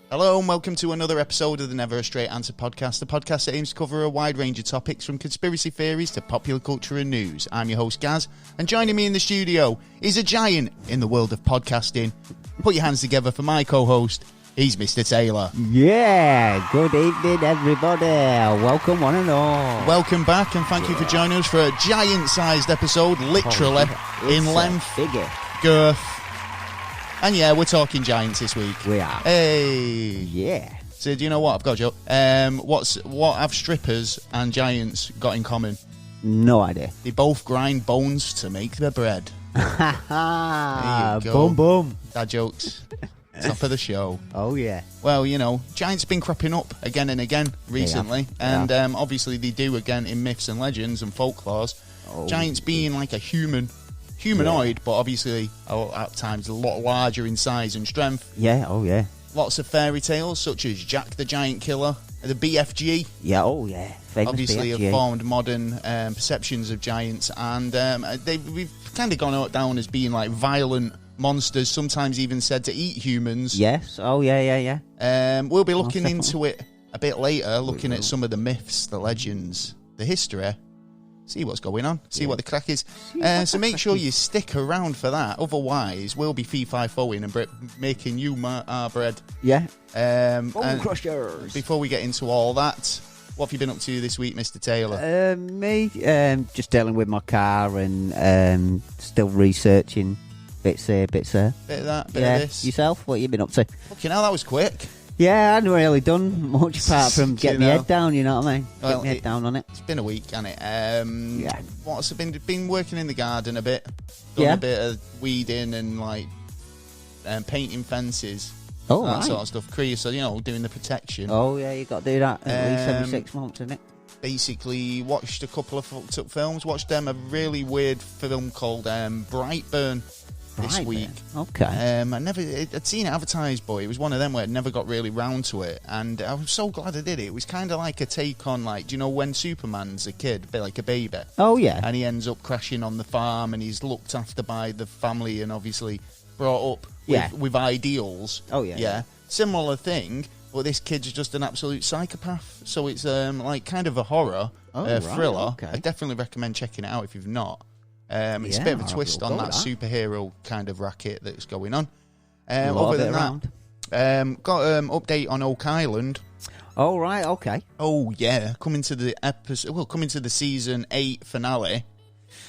Hello and welcome to another episode of the Never a Straight Answer podcast, the podcast that aims to cover a wide range of topics from conspiracy theories to popular culture and news. I'm your host Gaz, and joining me in the studio is a giant in the world of podcasting. Put your hands together for my co-host, he's Mr. Taylor. Yeah, good evening everybody, welcome one and all. Welcome back and thank you for joining us for a giant-sized episode, literally, in length, girth. And yeah, we're talking giants this week. We are. Hey. Yeah. So do you know what? I've got a joke. What have strippers and giants got in common? No idea. They both grind bones to make their bread. Ha There you go. Boom boom. Dad jokes. Top of the show. Oh yeah. Well, you know, giants have been cropping up again and again recently. And obviously they do again in myths and legends and folklores. Oh, giants being like a humanoid, but obviously at times a lot larger in size and strength. Yeah, oh yeah. Lots of fairy tales such as Jack the Giant Killer, the BFG. Yeah, oh yeah. Famous Obviously BFG. have formed modern perceptions of giants, and we've kind of gone down as being like violent monsters, sometimes even said to eat humans. Yes, oh yeah. We'll be looking into it a bit later, looking at some of the myths, the legends, the history. See what's going on. See what the crack is. So make sure you stick around for that. Otherwise, we'll be fee-fi-foing and making you our bread. Yeah. And Crushers. before we get into all that, what have you been up to this week, Mr. Taylor? Me, just dealing with my car and still researching bits here, bits there. Bit of that, bit Yeah. of this. Yourself, what you been up to? Fucking hell, that was quick. Yeah, I hadn't really done much apart from getting my head down, you know what I mean? Well, Get my head down on it. It's been a week, hasn't it? Yeah. What's it been working in the garden a bit. Done a bit of weeding and like painting fences. Oh, that right. sort of stuff. So, you know, doing the protection. Oh, yeah, you got to do that at least every 6 months, isn't it? Basically, watched a couple of fucked up films. Watched a really weird film called Brightburn this week. Okay. I'd seen it advertised, but it was one of them where I never got really round to it, and I was so glad I did it. It was kind of like a take on, like, do you know when Superman's a kid, a bit like a baby? Oh, yeah. And he ends up crashing on the farm, and he's looked after by the family, and obviously brought up with ideals. Oh, yeah. Yeah. Similar thing, but this kid's just an absolute psychopath. So it's like kind of a horror thriller. Okay. I definitely recommend checking it out if you've not. It's a bit of a twist on that superhero kind of racket that's going on. Other than that, got update on Oak Island. Oh, right, okay. Oh, yeah, coming to the season 8 finale.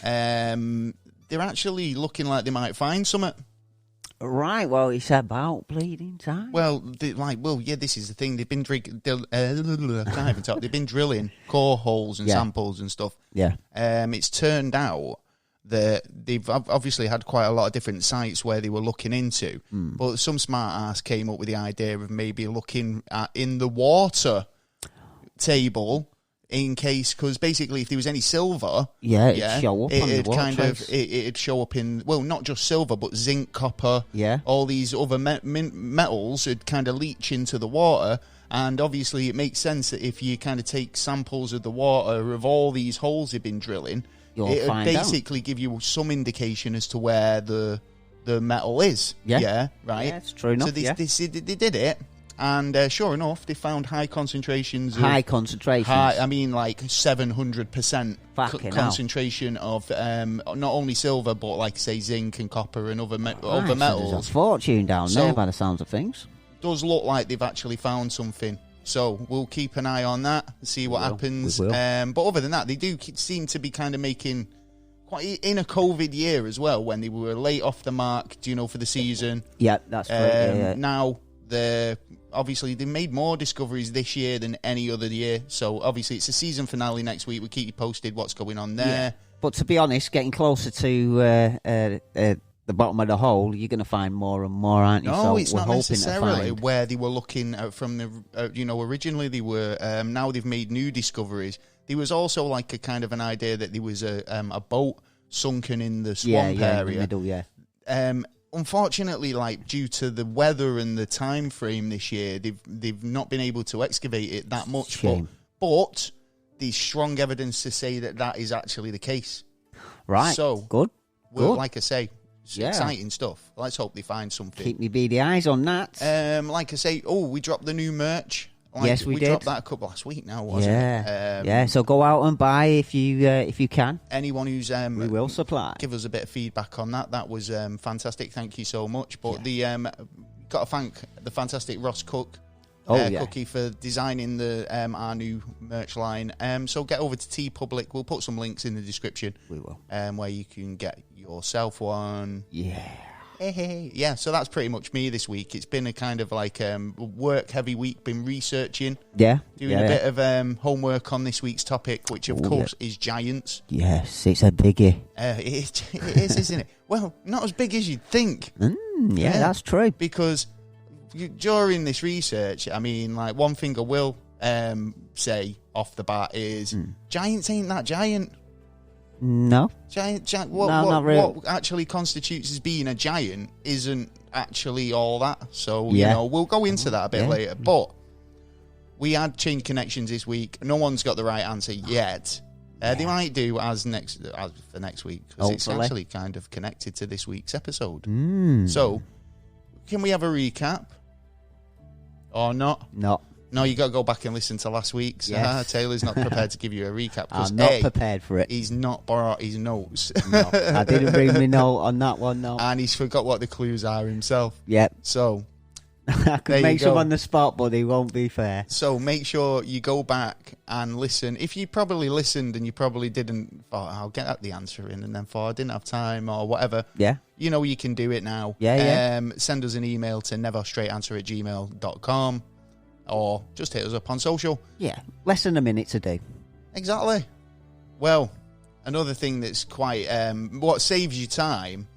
They're actually looking like they might find something. Right, well, it's about bleeding time. Well, this is the thing. They've been I can't even talk. They've been drilling core holes and samples and stuff. Yeah. It's turned out that they've obviously had quite a lot of different sites where they were looking into, but some smart ass came up with the idea of maybe looking at in the water table in case, because basically if there was any silver, it'd show up on the water. It'd show up in, well, not just silver, but zinc, copper, all these other metals would kind of leach into the water. And obviously it makes sense that if you kind of take samples of the water of all these holes they've been drilling, it would basically give you some indication as to where the metal is. Yeah, right? Yeah, it's true enough. So they did it, and sure enough, they found high concentrations. Like 700% concentration of not only silver, but like say zinc and copper and other metals. So there's a fortune down there by the sounds of things. Does look like they've actually found something. So we'll keep an eye on that and see what happens. But other than that, they do seem to be kind of making quite in a COVID year as well, when they were late off the mark, for the season. Yeah, that's true. Now obviously they made more discoveries this year than any other year. So obviously it's a season finale next week. We'll keep you posted what's going on there. Yeah. But to be honest, getting closer to the bottom of the hole, you're going to find more and more, aren't you? No, so it's not necessarily where they were looking at from the, originally they were, now they've made new discoveries. There was also like a kind of an idea that there was a boat sunken in the swamp area. In the middle, unfortunately, like due to the weather and the time frame this year, they've not been able to excavate it that much. But there's strong evidence to say that is actually the case. Right. So good. Like I say, It's exciting stuff. Let's hope they find something. Keep me beady eyes on that. Like I say, we dropped the new merch. Yes, we did. We dropped that a couple last week now, wasn't it? Yeah, so go out and buy if you can. Anyone who's... we will supply. Give us a bit of feedback on that. That was fantastic. Thank you so much. But got to thank the fantastic Ross Cook, Cookie, for designing the our new merch line. So get over to TeePublic. We'll put some links in the description. We will. Where you can get yourself one. Yeah. Hey. Yeah, so that's pretty much me this week. It's been a kind of like work-heavy week, been researching. Yeah. Doing a bit of homework on this week's topic, which, of course, is giants. Yes, it's a biggie. It is, isn't it? Well, not as big as you'd think. Yeah, that's true. Because during this research, I mean, like, one thing I will say off the bat is giants ain't that giant. No. Not really. What actually constitutes as being a giant isn't actually all that. So, you know, we'll go into that a bit later. But we had Chain Connections this week. No one's got the right answer yet. They might do as for next week, because it's actually kind of connected to this week's episode. So, can we have a recap? Or not? No, you got to go back and listen to last week's. Yes. Taylor's not prepared to give you a recap. I'm not prepared for it. He's not brought his notes. No, I didn't bring my note on that one, no. And he's forgot what the clues are himself. Yep. So, I could make some on the spot, but he won't be fair. So make sure you go back and listen. If you probably listened and you probably didn't, I'll get at the answer in, and then I didn't have time or whatever. Yeah. You know you can do it now. Yeah. Send us an email to neverstraightanswer@gmail.com. Or just hit us up on social. Yeah, less than a minute to do. Exactly. Well, another thing that's quite... what saves you time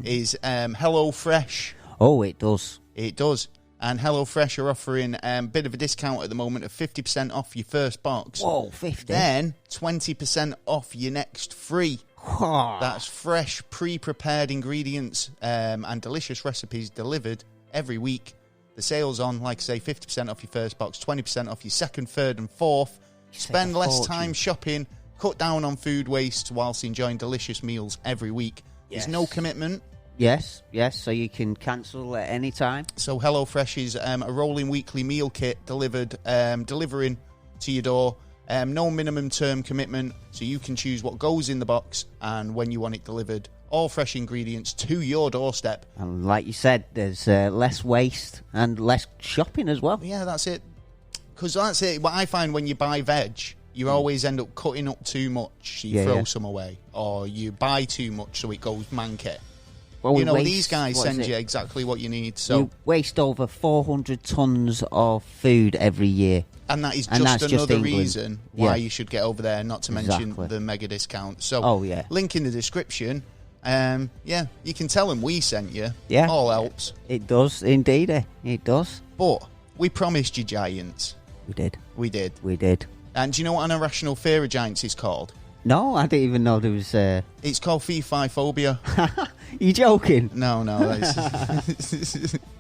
is HelloFresh. Oh, it does. It does. And HelloFresh are offering a bit of a discount at the moment of 50% off your first box. Whoa, 50? Then 20% off your next free. That's fresh, pre-prepared ingredients and delicious recipes delivered every week. The sale's on, like I say, 50% off your first box, 20% off your second, third, and fourth. Spend less time shopping, cut down on food waste whilst enjoying delicious meals every week. Yes. There's no commitment. Yes, so you can cancel at any time. So HelloFresh is a rolling weekly meal kit delivering to your door. No minimum term commitment, so you can choose what goes in the box and when you want it delivered. All fresh ingredients to your doorstep. And like you said, there's less waste and less shopping as well. Yeah, that's it. Because that's it. What I find when you buy veg, you always end up cutting up too much. You throw some away. Or you buy too much so it goes manky. Well, these guys send you exactly what you need. So we waste over 400 tons of food every year. And that is just another reason why you should get over there, not to mention the mega discount. So, link in the description. You can tell them we sent you. Yeah. All helps. It does, indeed. It does. But we promised you giants. We did. And do you know what an irrational fear of giants is called? No, I didn't even know there was... It's called fee-fi phobia. You joking? No.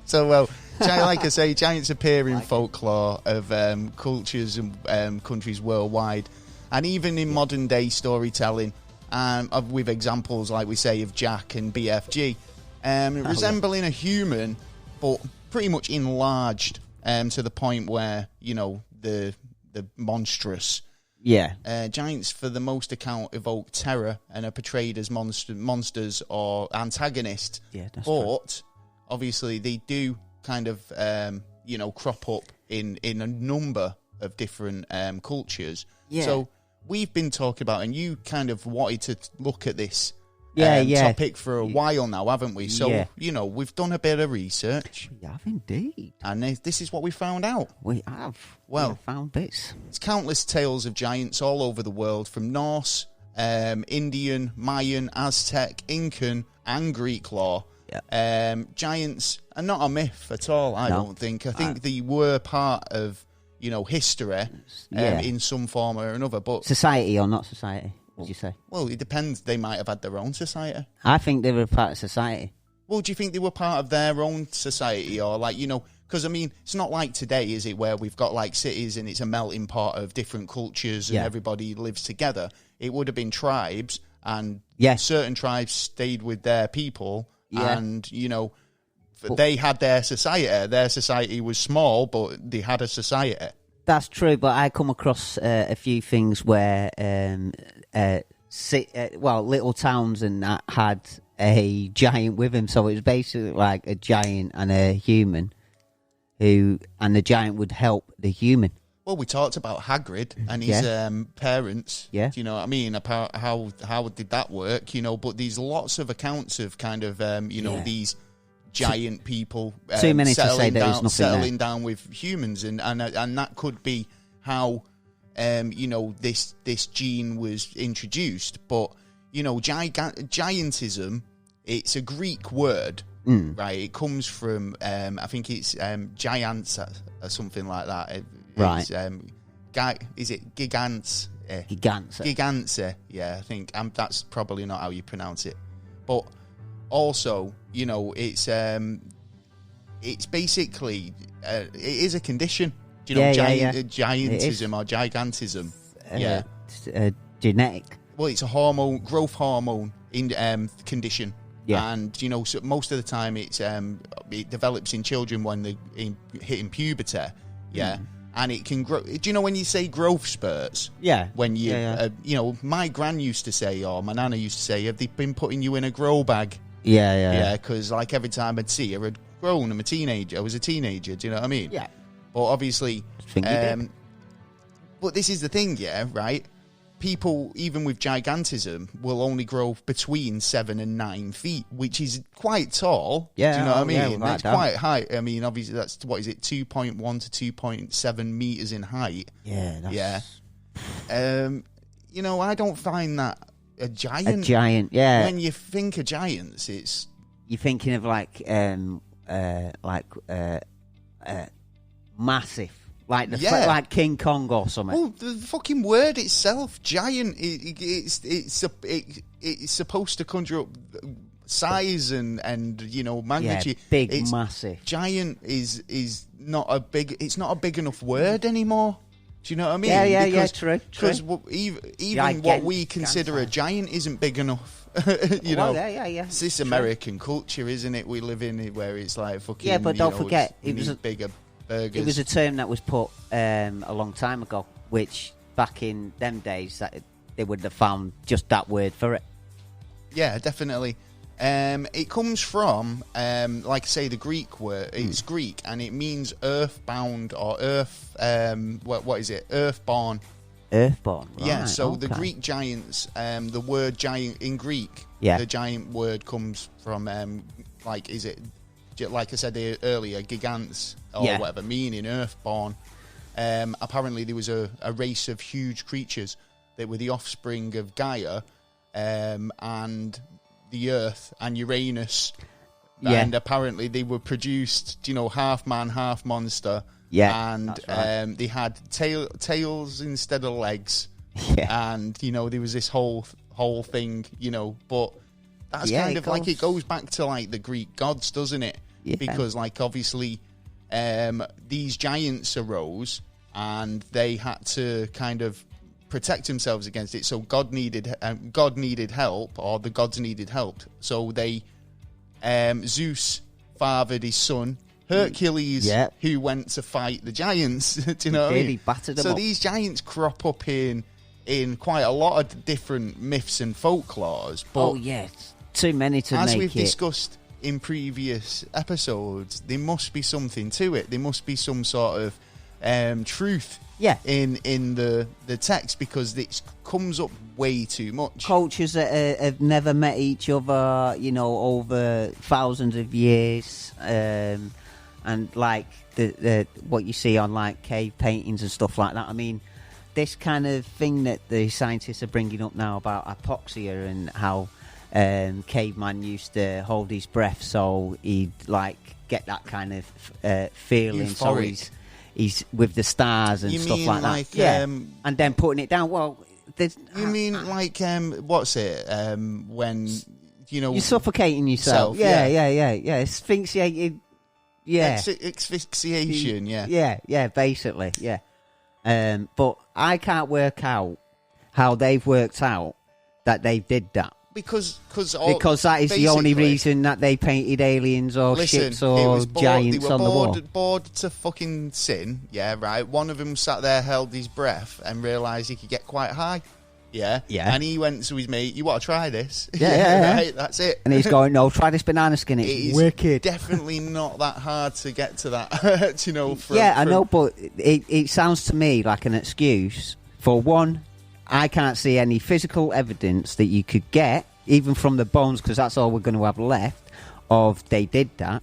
So, like I say, giants appear in folklore of cultures and countries worldwide. And even in modern-day storytelling, with examples, like we say, of Jack and BFG, resembling a human, but pretty much enlarged to the point where, the monstrous... Yeah. Giants, for the most account, evoke terror and are portrayed as monsters or antagonists. Yeah, that's But, obviously, they do kind of, crop up in a number of different cultures. Yeah. So, we've been talking about, and you kind of wanted to look at this topic for a while now, haven't we? So, we've done a bit of research. We have indeed. And this is what we found out. We have. Well, we have found bits. It's countless tales of giants all over the world, from Norse, Indian, Mayan, Aztec, Incan, and Greek lore. Yeah. Giants are not a myth at all, I don't think. I think they were part of, history in some form or another. But society or not society? Would you say? Well, it depends. They might have had their own society. I think they were part of society. Well, do you think they were part of their own society? Or because, it's not like today, is it, where we've got, cities and it's a melting pot of different cultures and everybody lives together. It would have been tribes, and certain tribes stayed with their people and they had their society. Their society was small, but they had a society. That's true, but I come across a few things where little towns and that had a giant with him, so it was basically like a giant and a human, and the giant would help the human. Well, we talked about Hagrid and his parents. Yeah. Do you know what I mean? About how did that work? But there's lots of accounts of kind of these giant people too many to say there is nothing settling there. down with humans, and that could be how this gene was introduced. But giantism, it's a Greek word, right? It comes from I think it's giants or something like that. Right. Is it gigants? Giganza. Yeah, I think that's probably not how you pronounce it. But also, it's basically it is a condition. Do you know giantism or gigantism? Genetic. Well, it's a growth hormone in condition. Yeah. And so most of the time it develops in children when they're hitting puberty. Yeah. And it can grow. Do you know when you say growth spurts? Yeah. When my gran used to say, or my nana used to say, have they been putting you in a grow bag? Yeah, because like every time I'd see her, I'd grown. I was a teenager. Do you know what I mean? Yeah. But obviously, but this is the thing, right? People, even with gigantism, will only grow between 7 and 9 feet, which is quite tall. Yeah, do you know what I mean? Yeah, it's quite high. I mean, obviously, that's 2.1 to 2.7 meters in height. Yeah, that's... I don't find that a giant. A giant, yeah. When you think of giants, it's you're thinking of massive. Like King Kong or something. Oh, the fucking word itself, giant. It's supposed to conjure up size and magnitude. Yeah, big, massive. Giant is not a big. It's not a big enough word anymore. Do you know what I mean? Yeah, true. Because even what we consider a giant isn't big enough. Yeah. It's this American culture, isn't it? We live in it where it's like fucking. Yeah, but don't forget, it was bigger. Burgers. It was a term that was put a long time ago, which back in them days that they would have found just that word for it. Yeah, definitely. It comes from, like I say, the Greek word. It's Greek, and it means earthbound or earth. What is it? Earthborn. Earthborn. Right, yeah. So okay. the Greek giants, the word giant in Greek, the giant word comes from is it? Like I said earlier, gigants or whatever, meaning earthborn. Apparently, there was a race of huge creatures that were the offspring of Gaia and the Earth and Uranus. Yeah. And apparently, they were produced, half man, half monster. Yeah, and right. They had tails instead of legs. Yeah. And there was this whole thing, but that's kind of like it goes back to like the Greek gods, doesn't it? Yeah. Because obviously these giants arose and they had to kind of protect themselves against it. So God needed help, or the gods needed help. So they Zeus fathered his son Hercules, who went to fight the giants. Do you know what I mean? He battered them so up. These giants crop up in quite a lot of different myths and folklores. But too many to as make we've it. discussed in previous episodes, there must be something to it. There must be some sort of truth in the text, because it comes up way too much. Cultures that have never met each other, over thousands of years, and like the what you see on like cave paintings and stuff like that. I mean, this kind of thing that the scientists are bringing up now about hypoxia and how caveman used to hold his breath so he'd like get that kind of feeling. Euphoric. So he's with the stars and stuff like that. Yeah, and then putting it down. Well, you mean what's it? When you're suffocating yourself. Yeah. Asphyxiated. Yeah, asphyxiation. Yeah, basically. Yeah. But I can't work out how they've worked out that they did that. because that is the only reason that they painted aliens or ships or giants on the wall. Bored to fucking sin, yeah, right. One of them sat there, held his breath, and realised he could get quite high. Yeah. And he went to his mate, you want to try this? Yeah. Right, that's it. And he's going, no, try this banana skin. It's wicked. Definitely not that hard to get to that, you know. I know, but it sounds to me like an excuse. For one, I can't see any physical evidence that you could get, even from the bones, because that's all we're going to have left, of they did that.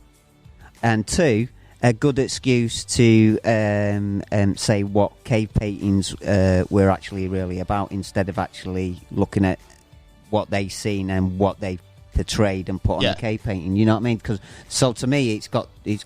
And two, a good excuse to say what cave paintings were actually really about, instead of actually looking at what they've seen and what they've portrayed and put on the cave painting. You know what I mean? So to me, it's got two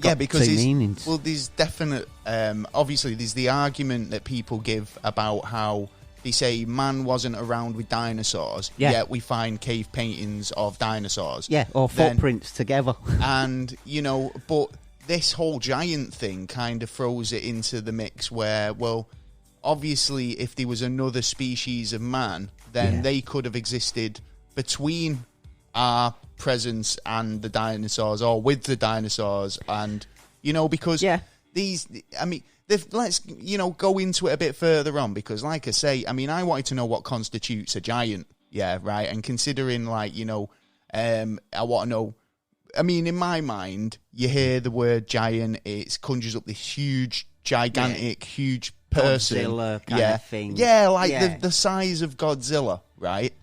meanings. Well, there's definite. Obviously, there's the argument that people give about how they say man wasn't around with dinosaurs, yet we find cave paintings of dinosaurs. Yeah, or footprints together. And, you know, but this whole giant thing kind of throws it into the mix where, well, obviously, if there was another species of man, then they could have existed between our presence and the dinosaurs, or with the dinosaurs, and, you know, because these, I mean, let's, you know, go into it a bit further on, because, like I say, I mean, I wanted to know what constitutes a giant, right, and considering, like, you know, I want to know, I mean, in my mind, you hear the word giant, it conjures up this huge, gigantic, huge person. Godzilla kind of thing. Yeah, like the size of Godzilla, right?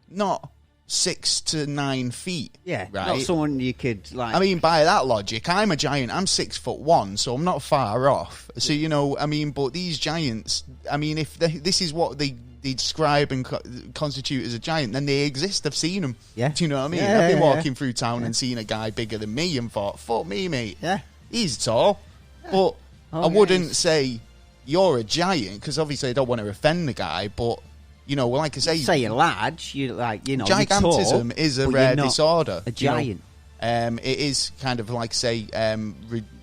Not 6 to 9 feet. Yeah, right? Not someone you could, like... I mean, by that logic, I'm a giant. I'm 6'1", so I'm not far off. So, you know, I mean, but these giants, I mean, if this is what they describe and constitute as a giant, then they exist. I've seen them. Yeah. Do you know what I mean? I've been walking through town and seen a guy bigger than me and thought, fuck me, mate. Yeah. He's tall. Yeah. But I wouldn't say you're a giant, because obviously I don't want to offend the guy, but, you know, like I say you're large, you like, you know, gigantism is a rare disorder. A giant. It is kind of like, say,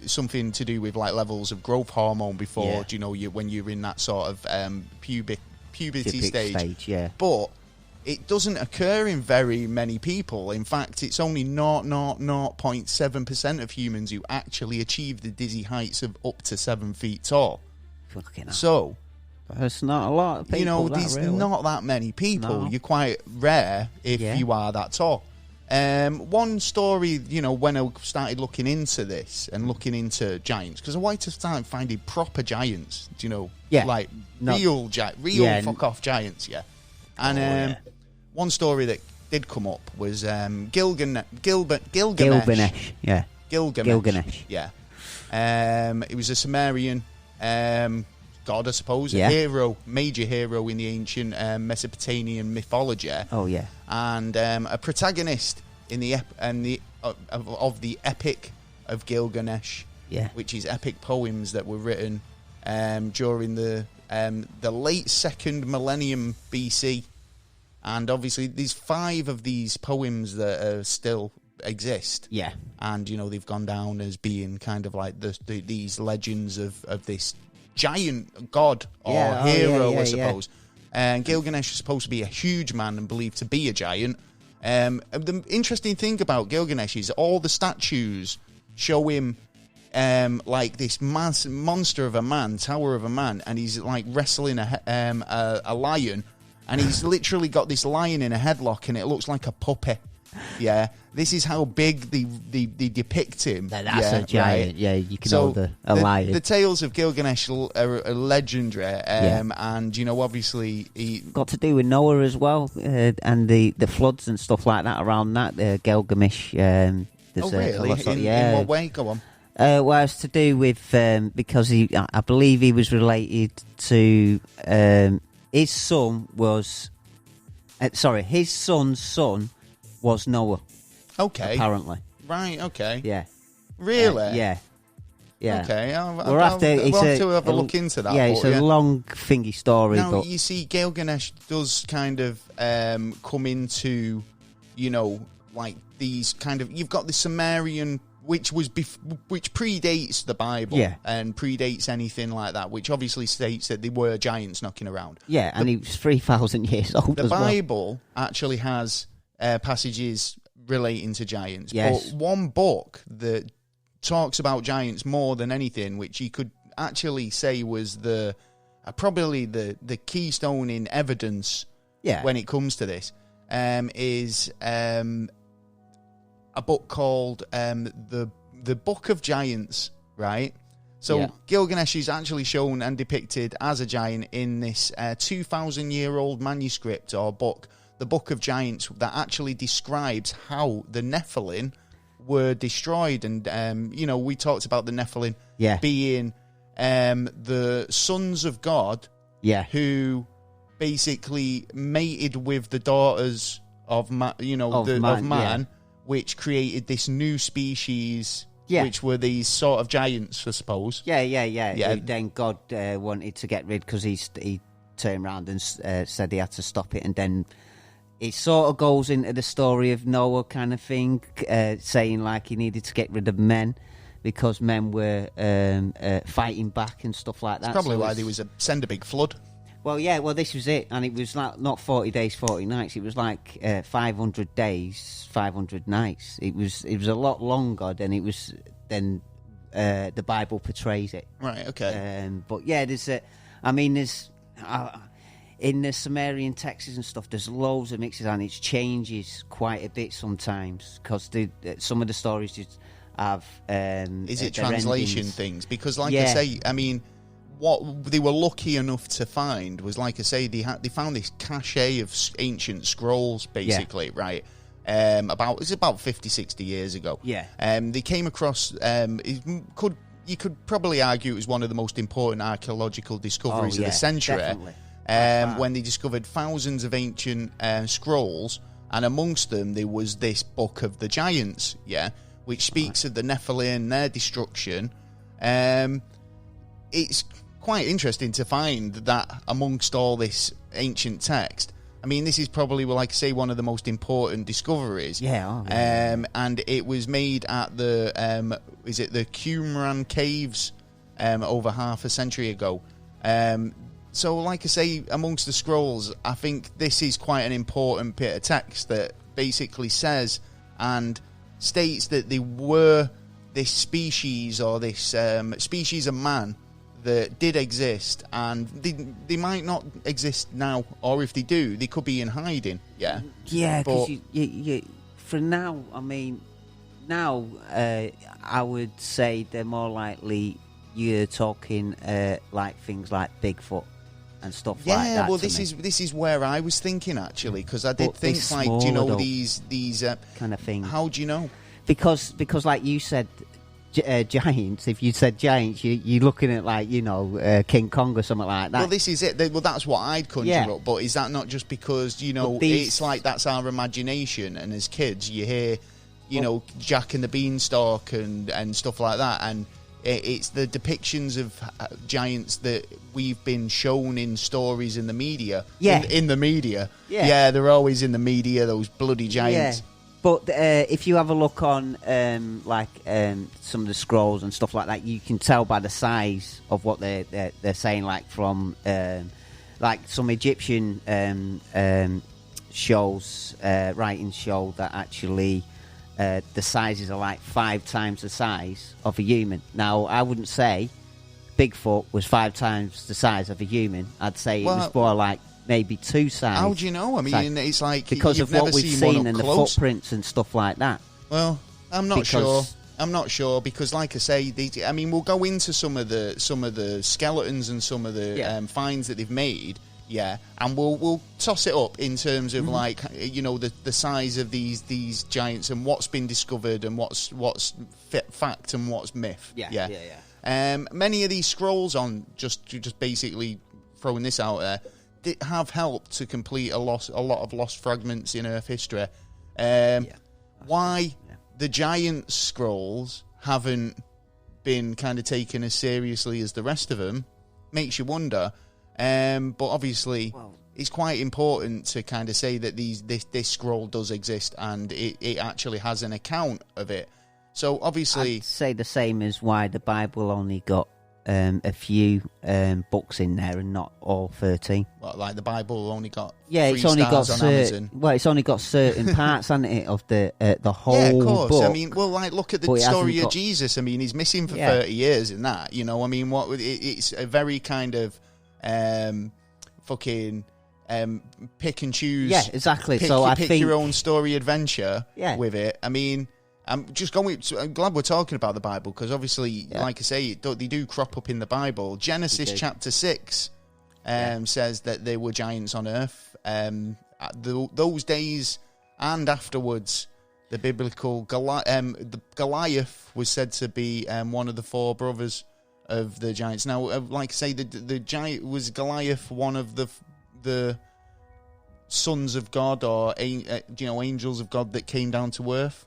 something to do with like levels of growth hormone before, you know, when you're in that sort of puberty stage. But it doesn't occur in very many people. In fact, it's only 0.7% of humans who actually achieve the dizzy heights of up to 7 feet tall. Fucking hell. So there's not a lot of people. You know, there's not that many people. No. You're quite rare if you are that tall. One story, you know, when I started looking into this and looking into giants, because I wanted to start finding proper giants, you know, like real fuck off giants, And one story that did come up was Gilgamesh. Gilgamesh. It was a Sumerian god, I suppose, a hero, major hero in the ancient Mesopotamian mythology. Oh yeah, and a protagonist in the of the epic of Gilgamesh, which is epic poems that were written during the late 2nd millennium BC, and obviously there's 5 of these poems that still exist. Yeah, and you know they've gone down as being kind of like these legends of this giant god or hero, I suppose. And Gilgamesh is supposed to be a huge man and believed to be a giant. The interesting thing about Gilgamesh is all the statues show him like this monster of a man, tower of a man, and he's like wrestling a lion, and he's literally got this lion in a headlock, and it looks like a puppy. Yeah, this is how big they depict him. That's a giant. Right? Yeah, you can hold a lion. The tales of Gilgamesh are legendary, and you know, obviously, he got to do with Noah as well, and the floods and stuff like that around that. Gilgamesh. Really? In what way? Go on. Well, it's to do with because I believe he was related to his son was. His son's son was Noah. Okay. Apparently. Right, okay. Yeah. Really? Yeah. Okay. We'll have to have a look into that. Yeah, it's a long, thingy story. Now, but you see, Gilgamesh does kind of come into, you know, like these kind of... You've got the Sumerian, which predates the Bible and predates anything like that, which obviously states that there were giants knocking around. Yeah, and he was 3,000 years old The Bible actually has passages relating to giants. Yes. But one book that talks about giants more than anything, which you could actually say was probably the keystone in evidence when it comes to this, is a book called the Book of Giants, right? So Gilgamesh is actually shown and depicted as a giant in this 2,000-year-old manuscript or book, the Book of Giants, that actually describes how the Nephilim were destroyed. And, we talked about the Nephilim being the sons of God who basically mated with the daughters of man, which created this new species, which were these sort of giants, I suppose. Yeah. Then God wanted to get rid, because he turned around and said he had to stop it, and then it sort of goes into the story of Noah kind of thing, saying like he needed to get rid of men because men were fighting back and stuff like that. That's probably why there was send a big flood. Well, this was it, and it was like not 40 days, 40 nights. It was like 500 days, 500 nights. It was a lot longer than the Bible portrays it. Right. Okay. But there's in the Sumerian texts and stuff, there's loads of mixes, and it changes quite a bit sometimes, because some of the stories just have is it translation endings. Things? Because like I say, I mean, what they were lucky enough to find was, like I say, they found this cache of ancient scrolls, basically, right? About 50, 60 years ago. They came across. You could probably argue it was one of the most important archaeological discoveries of the century. Definitely. When they discovered thousands of ancient scrolls, and amongst them there was this Book of the Giants, which speaks of the Nephilim, their destruction. It's quite interesting to find that amongst all this ancient text. I mean, this is probably, like I say, one of the most important discoveries. And it was made at the the Qumran caves over half a century ago. So, like I say, amongst the scrolls, I think this is quite an important bit of text that basically says and states that there were this species, or this species of man, that did exist, and they might not exist now, or if they do, they could be in hiding. Because you for now, I mean, now I would say they're more likely you're talking like things like Bigfoot and stuff like that. Yeah, well, this is where I was thinking, actually, because I did think, like, do you know, these kind of things. How do you know? Because like you said, giants. If you said giants, you're looking at, like, King Kong or something like that. Well, this is it. Well, that's what I'd conjure up. But is that not just because it's like that's our imagination, and as kids you hear, Jack and the Beanstalk and stuff like that, and it's the depictions of giants that we've been shown in stories in the media. In the media. They're always in the media. Those bloody giants. But if you have a look on some of the scrolls and stuff like that, you can tell by the size of what they're saying. Like from like some Egyptian writings show that actually the sizes are like 5 times the size of a human. Now, I wouldn't say Bigfoot was 5 times the size of a human. I'd say it was more like maybe 2 size. How do you know? I mean, it's like because of what we've seen and the footprints and stuff like that. Well, I'm not sure. I'm not sure because, like I say, we'll go into some of the skeletons and some of the finds that they've made. And we'll toss it up in terms of the size of these giants and what's been discovered and what's fact and what's myth. Many of these scrolls on just basically throwing this out there have helped to complete a lot of lost fragments in Earth history. Why the giant scrolls haven't been kind of taken as seriously as the rest of them makes you wonder. But obviously, it's quite important to kind of say that this scroll does exist and it actually has an account of it. So obviously, I'd say the same as why the Bible only got a few books in there and not all 13. What, like the Bible only got it's only got on Amazon? Well, it's only got certain parts, hasn't it, of the whole yeah, of course. book. I mean, well, like look at the story of Jesus. I mean, he's missing for 30 years in that. You know, I mean, it's a very kind of fucking pick and choose. Yeah, exactly. Pick, so I pick think your own story adventure with it. I mean, I'm glad we're talking about the Bible because obviously, like I say, they do crop up in the Bible. Genesis chapter 6 says that there were giants on earth. Those days and afterwards, the biblical Goliath was said to be one of the 4 brothers of the giants. Now, like I say, the giant was Goliath, one of the sons of God or angels of God that came down to earth.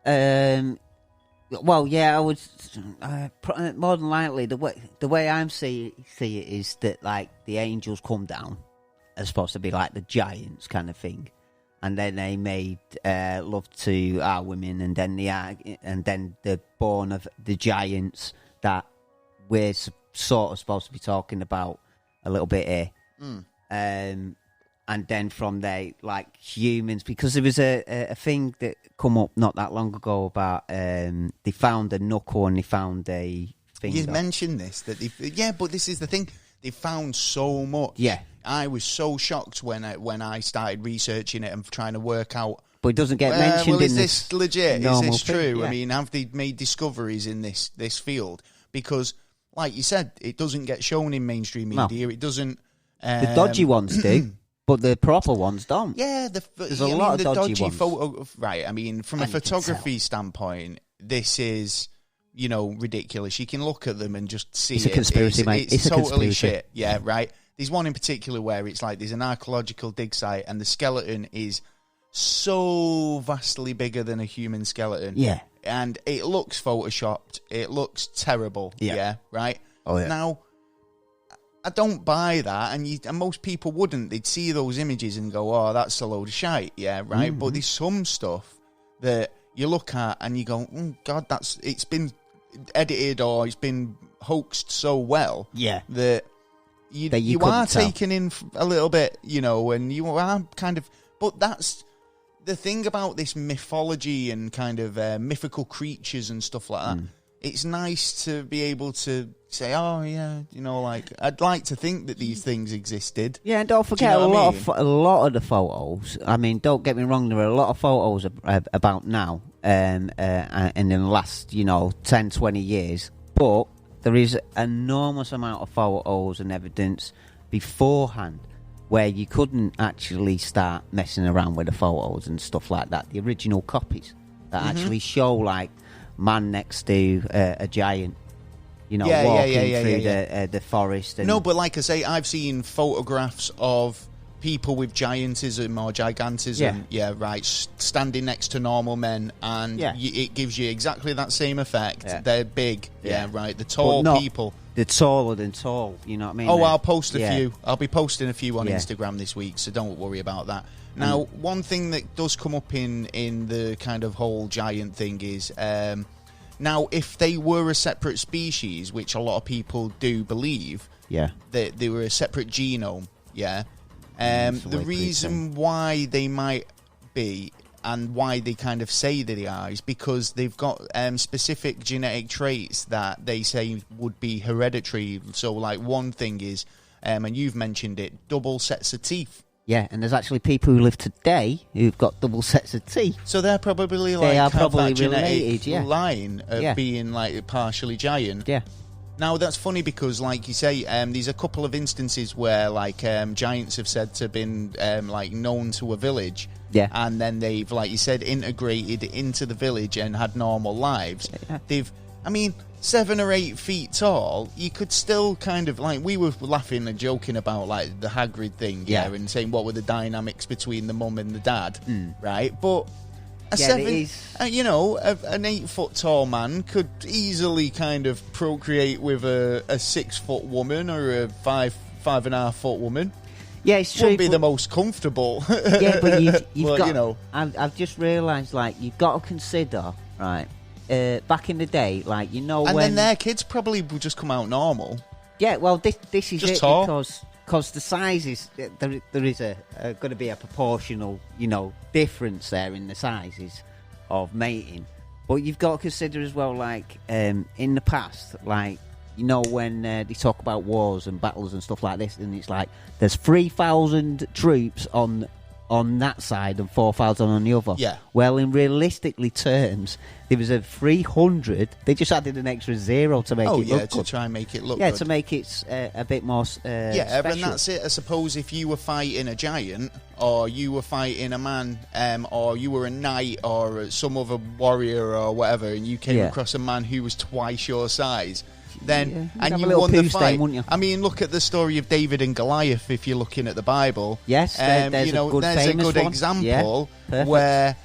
Well, yeah, I would more than likely the way I'm see it is that like the angels come down are supposed to be like the giants kind of thing, and then they made love to our women, and then the born of the giants that we're sort of supposed to be talking about a little bit here. And then from there, like humans, because there was a thing that come up not that long ago about they found a knuckle and they found a thing. You mentioned this, but this is the thing. They found so much. Yeah. I was so shocked when I started researching it and trying to work out. But it doesn't get mentioned is in this legit? Is this true? Yeah. I mean, have they made discoveries in this field? Because, like you said, it doesn't get shown in mainstream media. No. It doesn't. The dodgy ones do. But the proper ones don't. Yeah, there's a lot of dodgy ones. Photo, right, I mean, from a photography standpoint, this is, ridiculous. You can look at them and just see it's a conspiracy, mate. It's totally conspiracy. shit. Yeah, right. There's one in particular where it's like there's an archaeological dig site and the skeleton is so vastly bigger than a human skeleton. Yeah. And it looks photoshopped. It looks terrible. Yeah, right? Oh, yeah. Now, I don't buy that, and most people wouldn't. They'd see those images and go, "Oh, that's a load of shite." Yeah, right. Mm-hmm. But there's some stuff that you look at and you go, "God, it's been edited or it's been hoaxed so well." Yeah, that you are taken in a little bit, and you are kind of. But that's the thing about this mythology and kind of mythical creatures and stuff like that. It's nice to be able to say, oh, yeah, I'd like to think that these things existed. Yeah, and don't forget a lot of the photos. I mean, don't get me wrong, there are a lot of photos about now and in the last, 10, 20 years. But there is an enormous amount of photos and evidence beforehand where you couldn't actually start messing around with the photos and stuff like that. The original copies that actually show, like, man next to a giant, walking through the forest. And no, but like I say, I've seen photographs of people with giantism or gigantism, standing next to normal men, and it gives you exactly that same effect. Yeah. They're big, right. The tall people. They're taller than tall, you know what I mean? Oh, I'll post a few. I'll be posting a few on Instagram this week, so don't worry about that. Now, one thing that does come up in the kind of whole giant thing is, now, if they were a separate species, which a lot of people do believe, that they were a separate genome, the reason why they might be and why they kind of say that they are is because they've got specific genetic traits that they say would be hereditary. So, like, one thing is, and you've mentioned it, double sets of teeth. Yeah, and there's actually people who live today who've got double sets of teeth. So they're probably that genetic line of being like partially giant. Yeah. Now that's funny because, like you say, there's a couple of instances where like giants have said to have been like known to a village. Yeah. And then they've, like you said, integrated into the village and had normal lives. Yeah. 7 or 8 feet tall, you could still kind of, like, we were laughing and joking about, like, the Hagrid thing, and saying what were the dynamics between the mum and the dad, right? But an 8 foot tall man could easily kind of procreate with a 6 foot woman or a 5.5 foot woman. Yeah, it's true. Wouldn't be the most comfortable. Yeah, but you've got, I've just realised, like, you've got to consider, right, back in the day, like, you know, and when... then their kids probably will just come out normal. Yeah, well, this is just it, tall. because the sizes, there is going to be a proportional, you know, difference there in the sizes of mating. But you've got to consider as well, like, in the past, like, you know, when they talk about wars and battles and stuff like this, and it's like, there's 3,000 troops on that side and 4,000 on the other. Yeah. Well, in realistically terms, there was a 300. They just added an extra 0 to make it look good. to try and make it look good. good. To make it a bit more special. And that's it. I suppose if you were fighting a giant, or you were fighting a man, or you were a knight or some other warrior or whatever, and you came across a man who was twice your size, then and you won the fight. Stain, I mean, look at the story of David and Goliath. If you're looking at the Bible, yes, there's you know, a good, there's a good one. example where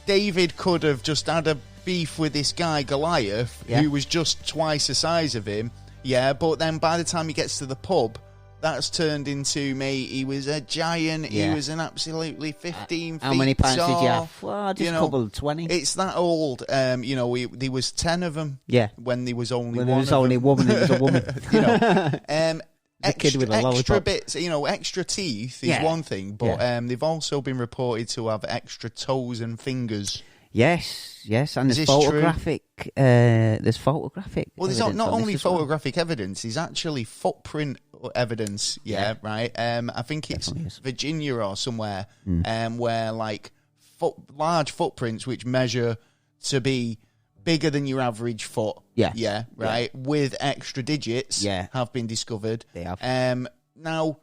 David could have just had a beef with this guy Goliath, who was just twice the size of him. Yeah, but then by the time he gets to the pub, that's turned into, mate, he was a giant. He was an absolutely 15 feet How many pints tall. did you have? Well, just a couple of 20. It's that old. You know, there was 10 of them. Yeah. When there was only one. When there was only one, it was a woman. You know, kid with a extra lollipop. bits, you know, extra teeth is one thing, but they've also been reported to have extra toes and fingers. Yes, and there's photographic. There's photographic. Well, there's not only photographic evidence. There's actually footprint evidence. Yeah, right. I think it's Virginia or somewhere, where like large footprints which measure to be bigger than your average foot. Yeah, right. With extra digits, have been discovered. They have. Now,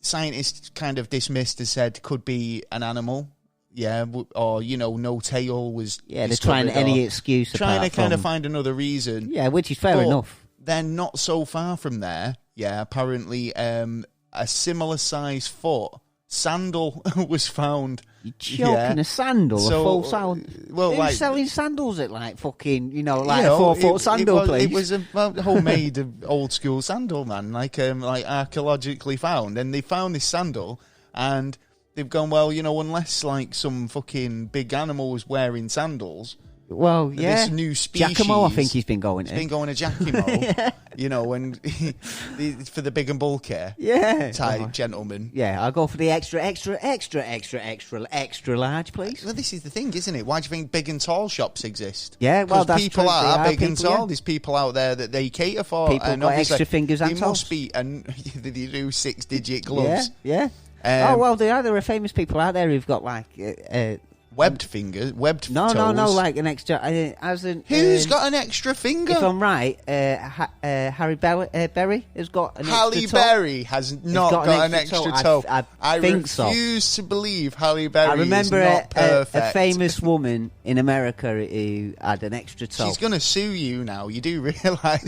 scientists kind of dismissed and said could be an animal. Yeah, or, you know, no tail was. Yeah, they're trying any excuse. Trying to kind of find another reason. Yeah, which is fair enough. Then not so far from there. Yeah, apparently a similar size foot sandal was found. You're joking, a sandal, a full sandal. Well, who's like selling sandals at like fucking, you know, like a 4-foot sandal place? It was a homemade old school sandal, man, like archaeologically found, and they found this sandal and. They've gone, well, you know, unless, like, some fucking big animal was wearing sandals. Well, yeah. This new species. Giacomo, I think he's been going to. He's been going to Giacomo, you know, and for the big and bulky type gentleman. Yeah, I'll go for the extra large, please. Well, this is the thing, isn't it? Why do you think big and tall shops exist? Yeah, well, that's people true. are big and tall. There's people out there that they cater for. People got extra fingers and toes. They must be, and they do 6-digit gloves. Yeah. Oh, well, there are famous people out there who've got, like... webbed fingers? Webbed toes? No, like an extra... as in, who's got an extra finger? If I'm right, Harry Berry has got an Halle extra toe. Berry has not got an extra toe. I think so. I refuse to believe Halle Berry I remember is not perfect. a famous woman in America who had an extra toe. She's going to sue you now. You do realise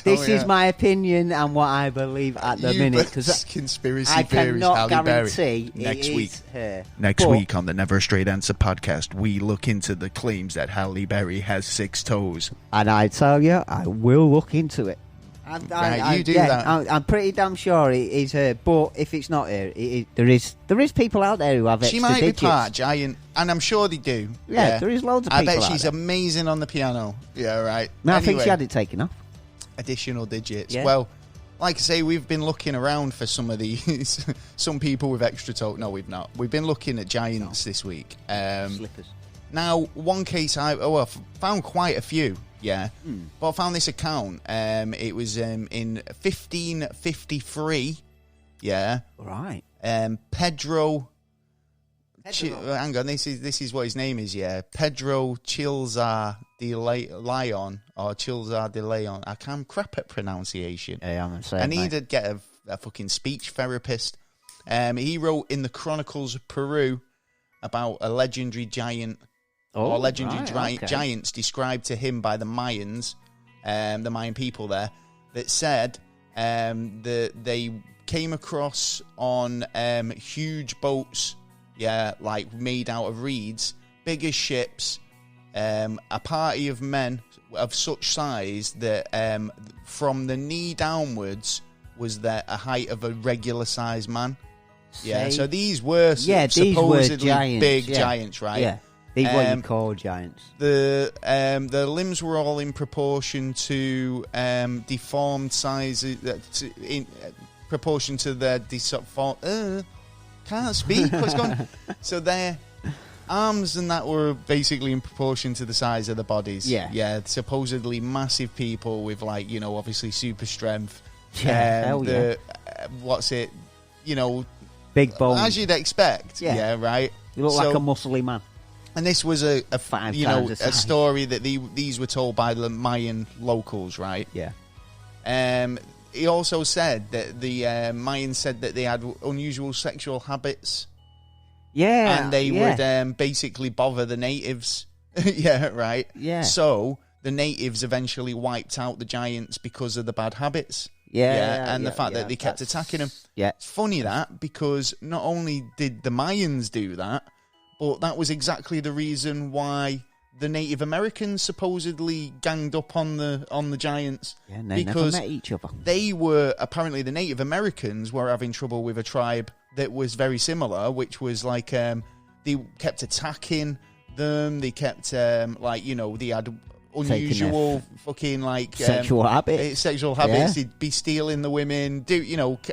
this is my opinion and what I believe at the minute. Because conspiracy theories, Halle Berry. I cannot guarantee next it week. Is her. Next week on the Never a Straight Answer podcast, we look into the claims that Halle Berry has 6 toes. And I tell you, I will look into it. You do that. I'm pretty damn sure it is her. But if it's not her, there is people out there who have extra digits. She might be part giant, and I'm sure they do. Yeah, there is loads of people I bet out she's there. amazing on the piano. Yeah, right. No, anyway, I think she had it taken off. Additional digits. Yeah. Well, like I say, we've been looking around for some of these. Some people with extra toe. No, we've not. We've been looking at giants this week. Slippers. Now, one case I found quite a few. Yeah, but I found this account. It was in 1553. Yeah, right. Pedro. Hang on, this is what his name is. Yeah, Pedro Chilzar de Leon or Chilzar de Leon. I can't crap at pronunciation. Yeah, I'm saying. I need to get a fucking speech therapist. He wrote in the Chronicles of Peru about a legendary giant. Or legendary giants described to him by the Mayans, the Mayan people there, that said that they came across on huge boats, like made out of reeds, big as ships, a party of men of such size that from the knee downwards was a height of a regular-sized man. Yeah, so these were supposedly giants, big giants, right? Yeah. These what you call giants. The limbs were all in proportion to deformed sizes, in proportion to their can't speak. What's going on? So their arms and that were basically in proportion to the size of the bodies. Yeah. Supposedly massive people with, like, you know, obviously super strength. What's it? You know, big bones, as you'd expect. Yeah, right. You look like a muscly man. And this was a story that these were told by the Mayan locals, right? Yeah. He also said that the Mayans said that they had unusual sexual habits. Yeah. And they would basically bother the natives. Yeah, right? Yeah. So the natives eventually wiped out the giants because of the bad habits. And the fact that they kept attacking them. Yeah. It's funny that, because not only did the Mayans do that, but that was exactly the reason why the Native Americans supposedly ganged up on the giants. Yeah, and they never met each other. They were, apparently the Native Americans were having trouble with a tribe that was very similar, which was like, they kept attacking them, they kept, they had unusual fucking, like... sexual habits. Yeah. They'd be stealing the women,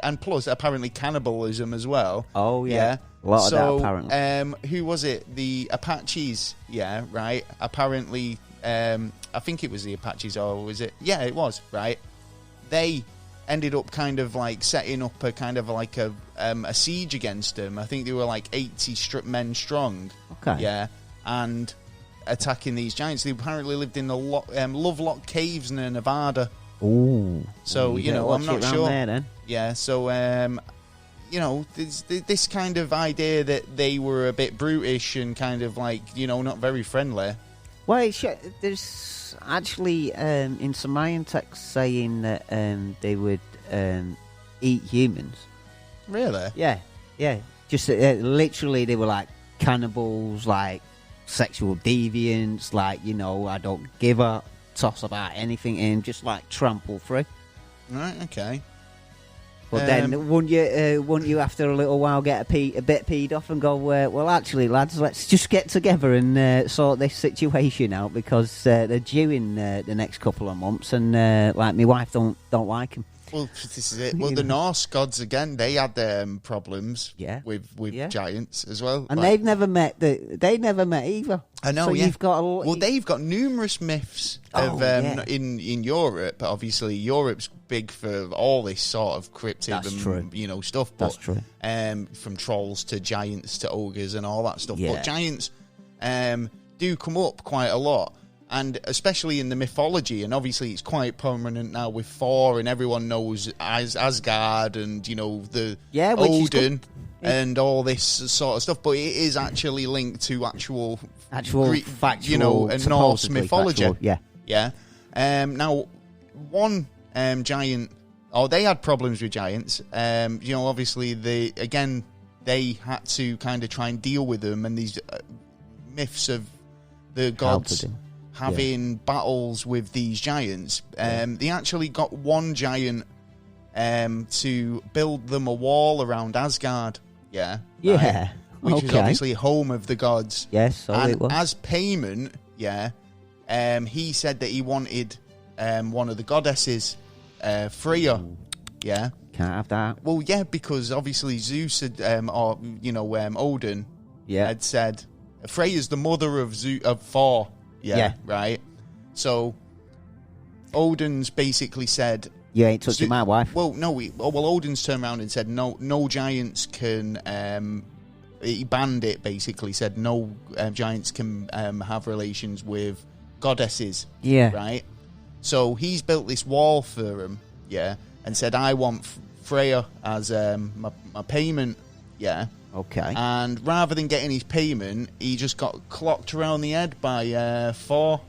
and plus, apparently, cannibalism as well. Oh, yeah. A lot of that, apparently. Who was it? The Apaches, yeah, right? Apparently, I think it was the Apaches, or was it? Yeah, it was, right? They ended up kind of, like, setting up a kind of, like, a siege against them. I think they were, like, 80 men strong. Okay. Yeah, and attacking these giants. They apparently lived in the Lovelock Caves near Nevada. Ooh. So, I'm not sure. There, then. Yeah, so, this kind of idea that they were a bit brutish and kind of like, not very friendly. Well, there's actually in some Mayan texts saying that they would eat humans. Really? Yeah. Just literally, they were like cannibals, like sexual deviants, like, I don't give a toss about anything, and just like trample through. Right, okay. But then, wouldn't you after a little while get a bit peed off and go, well, actually, lads, let's just get together and sort this situation out, because they're due in the next couple of months, and like my wife don't like them. Well, this is it. Well, the Norse gods again, they had problems with giants as well, and they've never met either. I know. So you've got they've got numerous myths of in Europe. Obviously, Europe's big for all this sort of cryptid and stuff. But, that's true. From trolls to giants to ogres and all that stuff. Yeah. But giants do come up quite a lot. And especially in the mythology, and obviously it's quite prominent now with Thor, and everyone knows Asgard and, the Odin and all this sort of stuff. But it is actually linked to actual Greek, factual, and Norse mythology. Factual, yeah. Now, one giant, they had problems with giants. Obviously they had to kind of try and deal with them, and these myths of the gods having battles with these giants. They actually got one giant to build them a wall around Asgard. Yeah. Yeah. Right? Which is obviously home of the gods. Yes, so and it was. As payment, he said that he wanted one of the goddesses, Freya. Yeah. Can't have that. Well, yeah, because obviously Zeus had, Odin had said, Freya's the mother of Thor. Yeah, right. So Odin's basically said, "You ain't touching my wife." Well, no. Odin's turned around and said, "No giants can." He banned it. Basically, said no giants can have relations with goddesses. Yeah, right. So he's built this wall for him. Yeah, and said, "I want Freya as my payment." Yeah. Okay. And rather than getting his payment, he just got clocked around the head by Thor.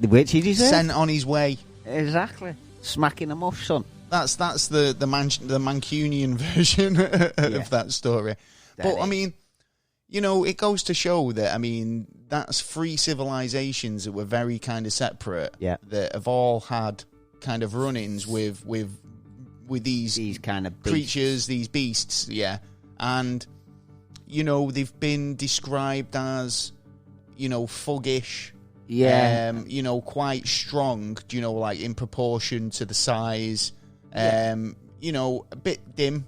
Which he deserved. Sent on his way. Exactly. Smacking a mush, son. That's the Mancunian version of that story. But, I mean, it goes to show that, that's three civilizations that were very kind of separate. Yeah. That have all had kind of run-ins with these kind of creatures, these beasts, yeah. And, they've been described as thuggish. Yeah. Quite strong, like in proportion to the size. A bit dim.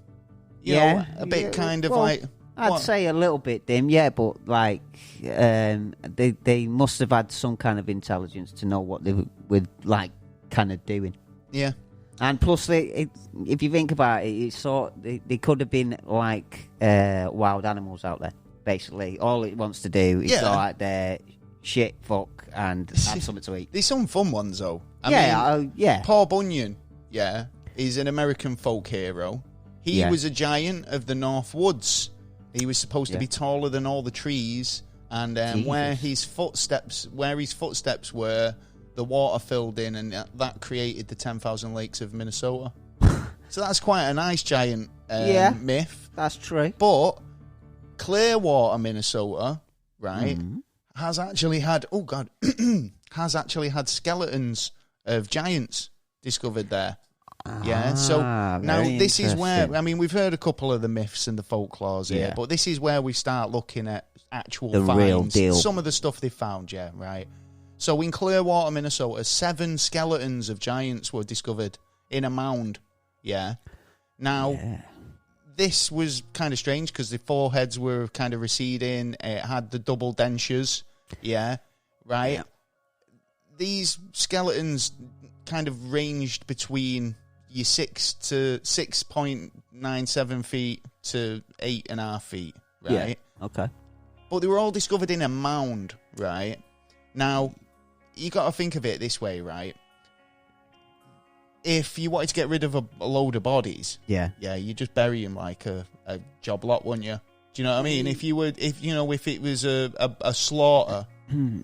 A bit kind of like... I'd say a little bit dim, yeah, but like they must have had some kind of intelligence to know what they were like kind of doing. Yeah. And plus, if you think about it, it's they could have been like wild animals out there. Basically, all it wants to do is go out there, shit, fuck, and have something to eat. There's some fun ones though. I mean, Paul Bunyan, is an American folk hero. He was a giant of the North Woods. He was supposed to be taller than all the trees, and where his footsteps were, the water filled in, and that created the 10,000 Lakes of Minnesota. So that's quite a nice giant myth. That's true. But Clearwater, Minnesota, right, has actually had skeletons of giants discovered there. So now this is where, I mean, we've heard a couple of the myths and the folklores here, but this is where we start looking at actual finds. Real deal. Some of the stuff they found, right. So in Clearwater, Minnesota, 7 skeletons of giants were discovered in a mound. Now, this was kind of strange because the foreheads were kind of receding. It had the double dentures. These skeletons kind of ranged between your 6.97 feet to 8.5 feet, right? Yeah. Okay. But they were all discovered in a mound, right? Now, you got to think of it this way, right? If you wanted to get rid of a load of bodies, you just bury them like a job lot, wouldn't you? Do you know what I mean? If it was a slaughter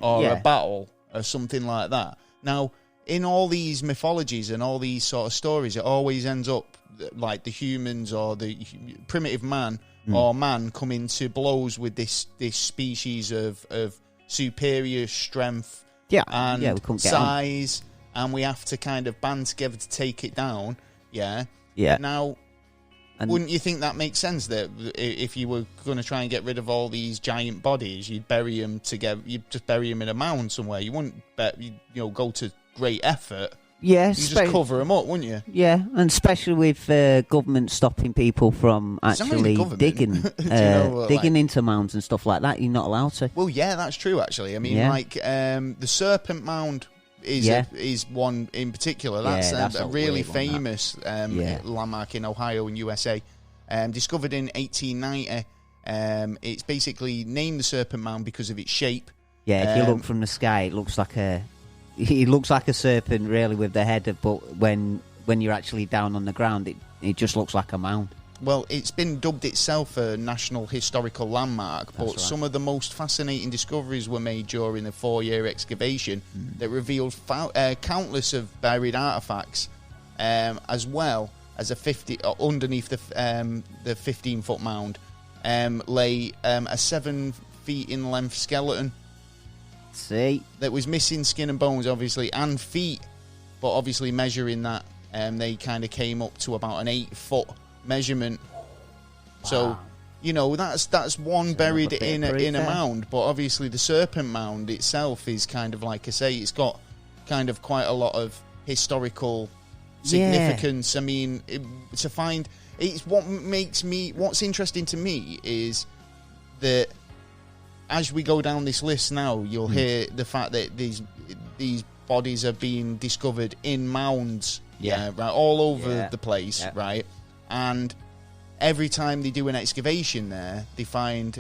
or a battle or something like that. Now, in all these mythologies and all these sort of stories, it always ends up like the humans or the primitive man or man come into blows with this species of superior strength and size, and we have to kind of band together to take it down. Now, wouldn't you think that makes sense that if you were going to try and get rid of all these giant bodies, you'd bury them together? You'd just bury them in a mound somewhere. You wouldn't, go to great effort. Yeah, you just cover them up, wouldn't you? Yeah, and especially with government stopping people from actually digging into mounds and stuff like that. You're not allowed to. Well, yeah, that's true. Actually, I mean, the Serpent Mound is one in particular. That's a really famous landmark in Ohio and USA. Discovered in 1890. It's basically named the Serpent Mound because of its shape. Yeah, if you look from the sky, it looks like a serpent, really, with the head. But when you're actually down on the ground, it just looks like a mound. Well, it's been dubbed itself a National Historical Landmark, but some of the most fascinating discoveries were made during a 4-year excavation that revealed countless of buried artefacts, as well as underneath the 15-foot mound lay a 7 feet in length skeleton. See, that was missing skin and bones, obviously, and feet, but obviously measuring that, they kind of came up to about an 8-foot measurement. Wow. So, that's one buried in a mound, but obviously the Serpent Mound itself is kind of, like I say, it's got kind of quite a lot of historical significance. I mean, to find, it's what's interesting to me is that as we go down this list now, you'll hear the fact that these bodies are being discovered in mounds, right, all over the place, right? And every time they do an excavation there, they find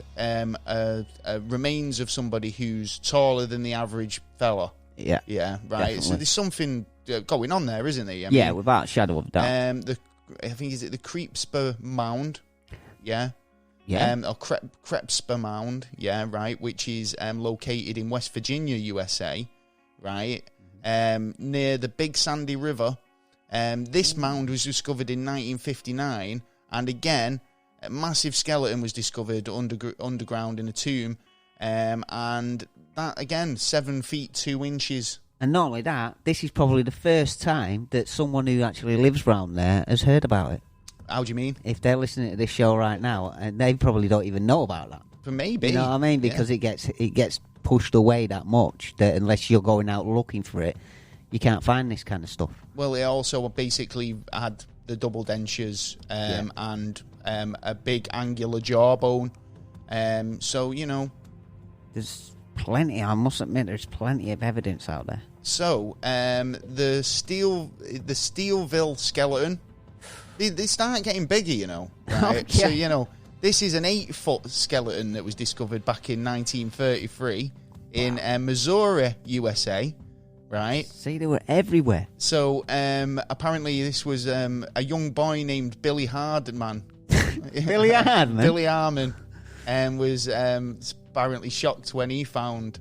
remains of somebody who's taller than the average fella. Yeah, right. Definitely. So there's something going on there, isn't there? I mean, without a shadow of a doubt. I think is it the Creepsper Mound? Or Crepsper Mound, right, which is located in West Virginia, USA, right, near the Big Sandy River. This mound was discovered in 1959, and again, a massive skeleton was discovered underground in a tomb, and that, again, 7 feet 2 inches. And not only that, this is probably the first time that someone who actually lives around there has heard about it. How do you mean? If they're listening to this show right now, and they probably don't even know about that. But maybe. You know what I mean? Because it gets pushed away that much that unless you're going out looking for it, you can't find this kind of stuff. Well, it also basically had the double dentures and a big angular jawbone. So, There's plenty, I must admit, there's plenty of evidence out there. So, the Steelville skeleton, they start getting bigger, right? So, this is an 8-foot skeleton that was discovered back in 1933 in Missouri, USA, right? See, they were everywhere. So, apparently this was a young boy named Billy Hardman. Billy Hardman? Billy Harmon, was apparently shocked when he found,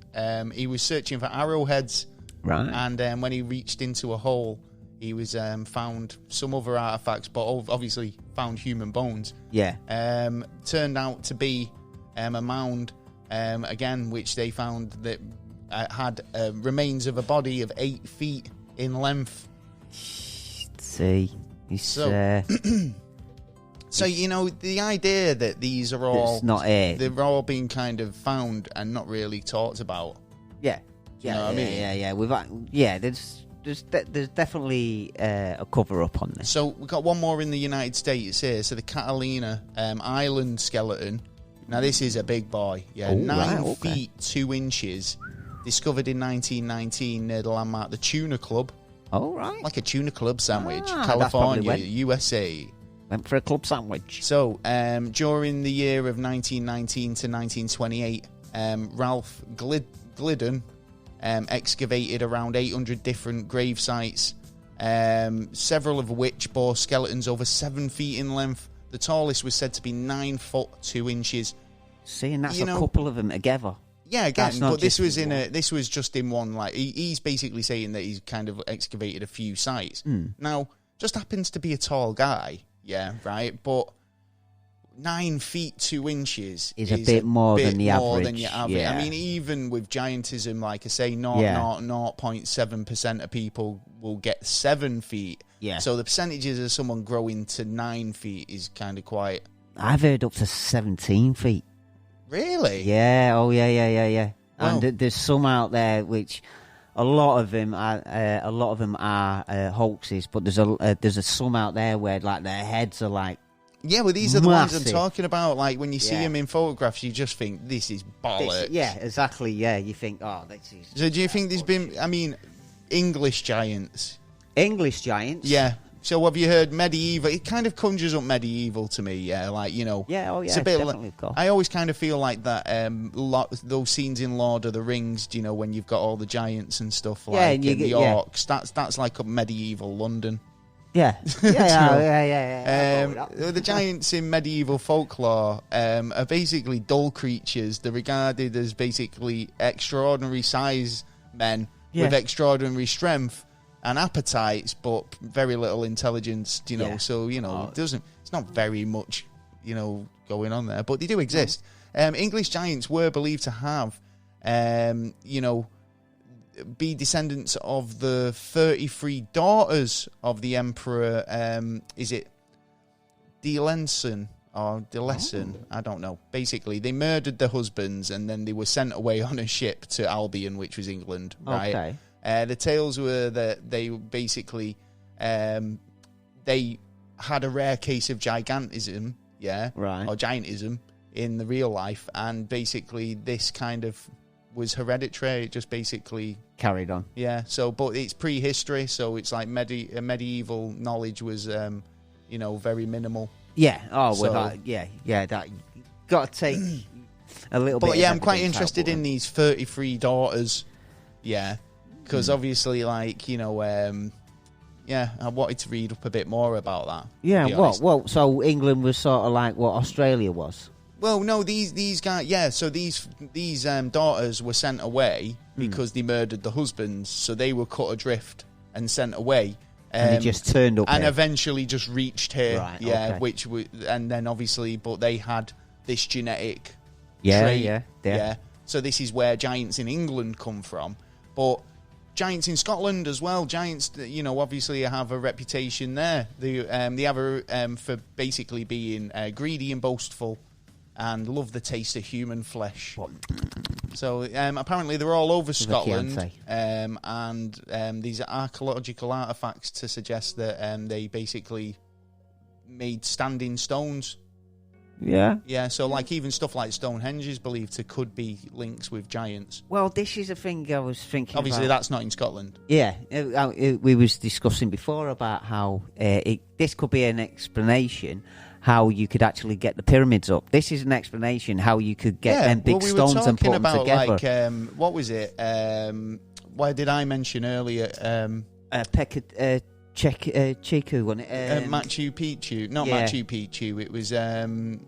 he was searching for arrowheads. Right. And when he reached into a hole, he was found some other artifacts, but obviously found human bones. Yeah. Turned out to be a mound, again, which they found that had remains of a body of 8 feet in length. See, so the idea that these are all they're all being kind of found and not really talked about. Yeah. There's definitely a cover up on this. So we've got one more in the United States here. So the Catalina Island skeleton. Now this is a big boy. Yeah, 9 feet 2 inches. Discovered in 1919 near the landmark the Tuna Club. Oh right, like a Tuna Club sandwich, California, USA. Went for a club sandwich. So during the year of 1919 to 1928, Ralph Glidden excavated around 800 different grave sites, several of which bore skeletons over 7 feet in length. The tallest was said to be 9 foot 2 inches. See, and that's a couple of them together. Yeah, again, but this was just in one. Like he's basically saying that he's kind of excavated a few sites. Now, just happens to be a tall guy. Yeah, right, but 9 feet 2 inches is a bit more than the average. Yeah. I mean, even with giantism, like I say, 0.7% of people will get 7 feet. Yeah. So the percentages of someone growing to 9 feet is kind of quite. I've heard up to 17 feet. Really? Yeah. Oh, yeah. Wow. And there's some out there which. A lot of them are hoaxes, but there's some out there where like their heads are like well, these are the ones I'm talking about. Like when you see them in photographs, you just think this is bollocks. Exactly. Yeah, you think this is. So do you think there's been? I mean, English giants. English giants. Yeah. So have you heard medieval? It kind of conjures up medieval to me, yeah. Like, Yeah, oh yeah, it's a bit definitely. I always kind of feel like that. Those scenes in Lord of the Rings, when you've got all the giants and stuff like and the orcs. That's like a medieval London. Yeah, yeah. The giants in medieval folklore are basically dull creatures. They're regarded as basically extraordinary size men with extraordinary strength and appetites, but very little intelligence, So, it's not very much, going on there, but they do exist. English giants were believed to have, be descendants of the 33 daughters of the emperor. Is it Delenson or Delesson? I don't know. Basically, they murdered their husbands and then they were sent away on a ship to Albion, which was England, right? Okay. The tales were that they basically they had a rare case of gigantism, right, or giantism in the real life, and basically this kind of was hereditary. It just basically carried on. Yeah. So, but it's prehistory, so it's like medieval knowledge was, very minimal. Yeah. Oh, well, that got to take a little bit. But yeah, I'm quite interested in these 33 daughters. Yeah. Because obviously, I wanted to read up a bit more about that. Yeah, well, so England was sort of like what Australia was. Well, no, these guys, so these daughters were sent away because they murdered the husbands, so they were cut adrift and sent away. And they just turned up and here. Eventually just reached here, right, okay. And then obviously, but they had this genetic trait. Yeah. So this is where giants in England come from, but giants in Scotland as well. Giants, obviously have a reputation there. They have for basically being greedy and boastful. and love the taste of human flesh. So apparently they're all over Scotland, and these are archaeological artifacts to suggest that they basically made standing stones. Yeah. Yeah, so like even stuff like Stonehenge is believed to could be links with giants. Well, this is a thing I was thinking Obviously, about. that's not in Scotland. Yeah, we was discussing before about how this could be an explanation how you could actually get the pyramids up. This is an explanation how you could get them big stones and put them together. Like, what was it? Why did I mention earlier? Chiku, wasn't it? Machu Picchu. Not Machu Picchu. It was in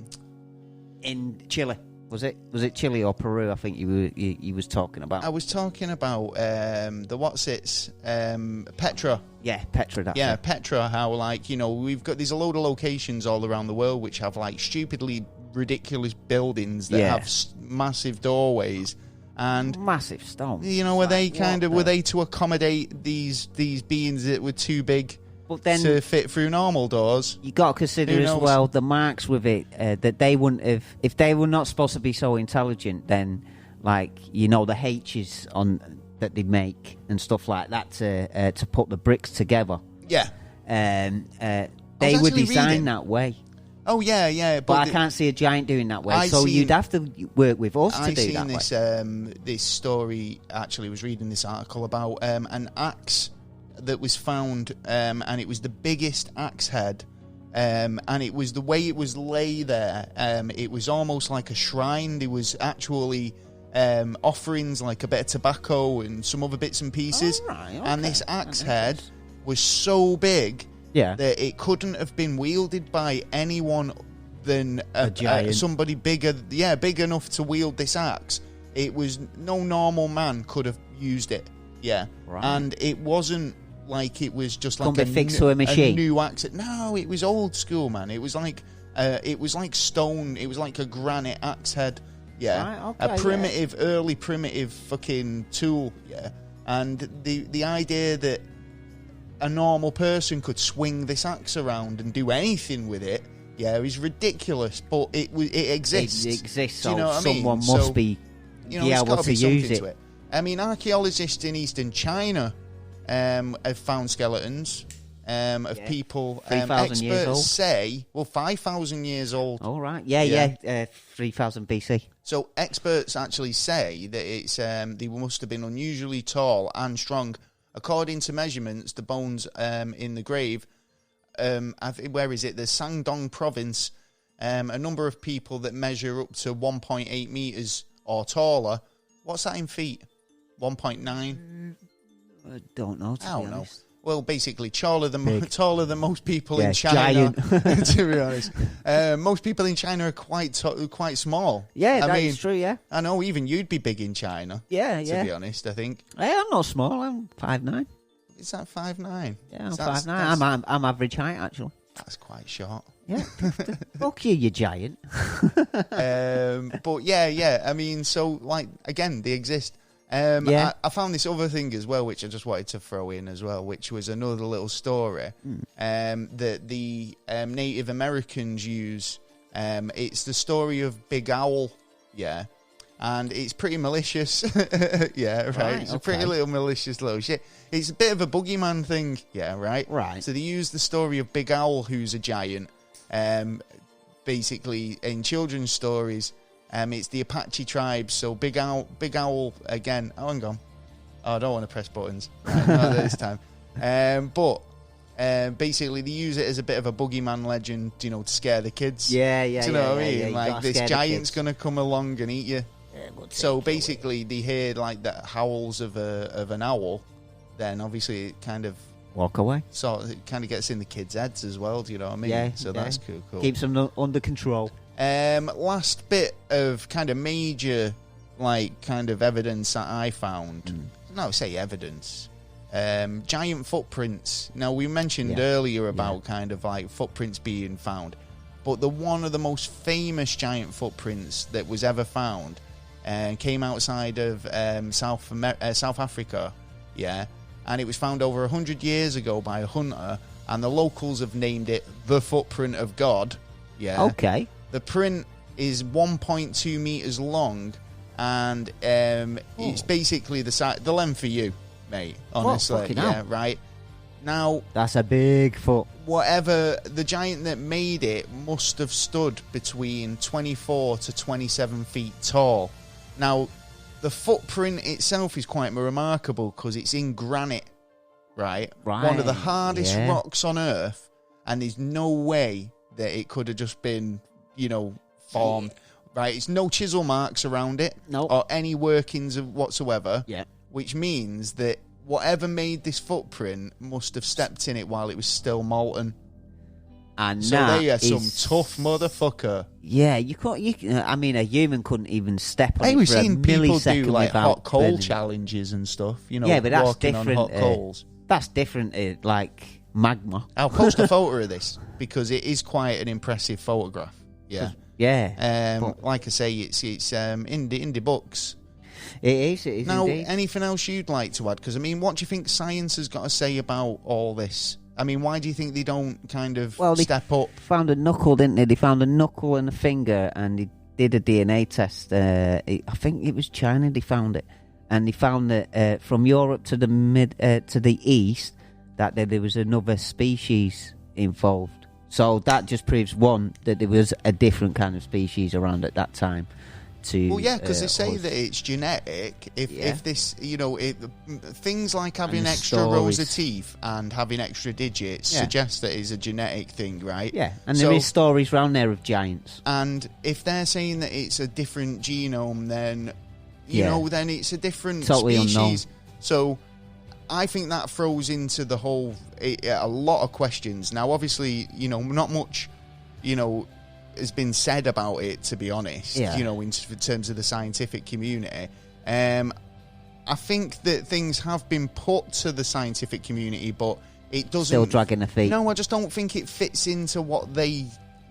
Chile. Was it Chile or Peru? I think you was talking about. I was talking about Petra. Yeah, Petra. Petra. How there's a load of locations all around the world which have like stupidly ridiculous buildings that have massive doorways and massive stones. Were they to accommodate these beings that were too big? But then, to fit through normal doors. You got to consider as well the marks with it that they wouldn't have, if they were not supposed to be so intelligent. Then, the H's on that they make and stuff like that to put the bricks together. Yeah, they were designed that way. Oh yeah. But I can't see a giant doing that way. You'd have to work with us to do that. This story actually was reading this article about an axe that was found, and it was the biggest axe head, and it was the way it was lay there. It was almost like a shrine. There was actually offerings like a bit of tobacco and some other bits and pieces. Okay. And this axe head was so big that it couldn't have been wielded by anyone than a giant. Somebody bigger, big enough to wield this axe. It was no normal man could have used it. Yeah, right. And it wasn't like it was just like fixed to a machine. A new axe. No, it was old school, man. It was like stone. It was like a granite axe head. Yeah, right, okay, early primitive fucking tool. Yeah, and the idea that a normal person could swing this axe around and do anything with it, is ridiculous. But it exists. It exists. So do you know what someone I mean? must be able to use it. To it. I mean, archaeologists in eastern China have found skeletons of people. 3,000 years old. Say, 5,000 years old. All right. Yeah. 3,000 BC. So experts actually say that it's they must have been unusually tall and strong. According to measurements, the bones in the grave, where is it? The Sangdong province, a number of people that measure up to 1.8 meters or taller. What's that in feet? 1.9? I don't know, to be honest. Well, basically, taller than most people in China. Giant. To be honest, most people in China are quite small. Yeah, that's true. Yeah, I know. Even you'd be big in China. Yeah. To be honest, I think. Hey, I'm not small. I'm 5'9". Is that 5'9"? Yeah, I'm 5'9". I'm average height, actually. That's quite short. Yeah. Fuck you giant. But yeah. I mean, so again, they exist. I found this other thing as well, which I just wanted to throw in as well, which was another little story that the Native Americans use. It's the story of Big Owl, and it's pretty malicious, right? It's a pretty little malicious little shit. It's a bit of a boogeyman thing, right. So they use the story of Big Owl, who's a giant, basically in children's stories. It's the Apache tribes, so Big Owl again. Oh, hang on. I don't want to press buttons. Right, not this time. But basically, they use it as a bit of a boogeyman legend, to scare the kids. Yeah. Do you know what I mean? Yeah, this giant's going to come along and eat you. So basically, they hear the howls of an owl. Then obviously, it kind of walk away. So it kind of gets in the kids' heads as well. Do you know what I mean? Yeah. So that's cool. Keeps them under control. Last bit of kind of major, kind of evidence that I found. No, say evidence. Giant footprints. Now, we mentioned earlier about kind of footprints being found, but one of the most famous giant footprints that was ever found came outside of South Africa, and it was found over 100 years ago by a hunter, and the locals have named it the Footprint of God. Yeah. Okay. The print is 1.2 meters long, and it's basically the length for you, mate. Honestly, right. Now that's a big foot. Whatever the giant that made it must have stood between 24 to 27 feet tall. Now, the footprint itself is quite remarkable because it's in granite, right? One of the hardest rocks on Earth, and there's no way that it could have just been, formed. Right? It's no chisel marks around it, or any workings of whatsoever. Yeah, which means that whatever made this footprint must have stepped in it while it was still molten. And so they are some tough motherfucker. Yeah, you can't. I mean, a human couldn't even step on it we've for seen people do like hot coal burning. challenges and stuff. Yeah, but that's different. On hot coals. That's different. Like magma. I'll post a photo of this because it is quite an impressive photograph. Yeah, yeah. Like I say, it's in the books. It is. Now, indeed. anything else you'd like to add? Because, I mean, what do you think science has got to say about all this? I mean, why do you think they don't kind of step up? They found a knuckle, didn't they? They found a knuckle and a finger, and they did a DNA test. I think it was China they found it. And they found that from Europe to the east, that there was another species involved. So that just proves, one, that there was a different kind of species around at that time. Because they say that it's genetic. If this, things like having extra rows of teeth and having extra digits suggest that it's a genetic thing, right? Yeah, and there is stories around there of giants. And if they're saying that it's a different genome, then then it's a different totally species. Unknown. So I think that throws into the whole a lot of questions. Now, obviously, not much, has been said about it, to be honest, in terms of the scientific community. I think that things have been put to the scientific community, but it doesn't... Still dragging their feet. No, I just don't think it fits into what they...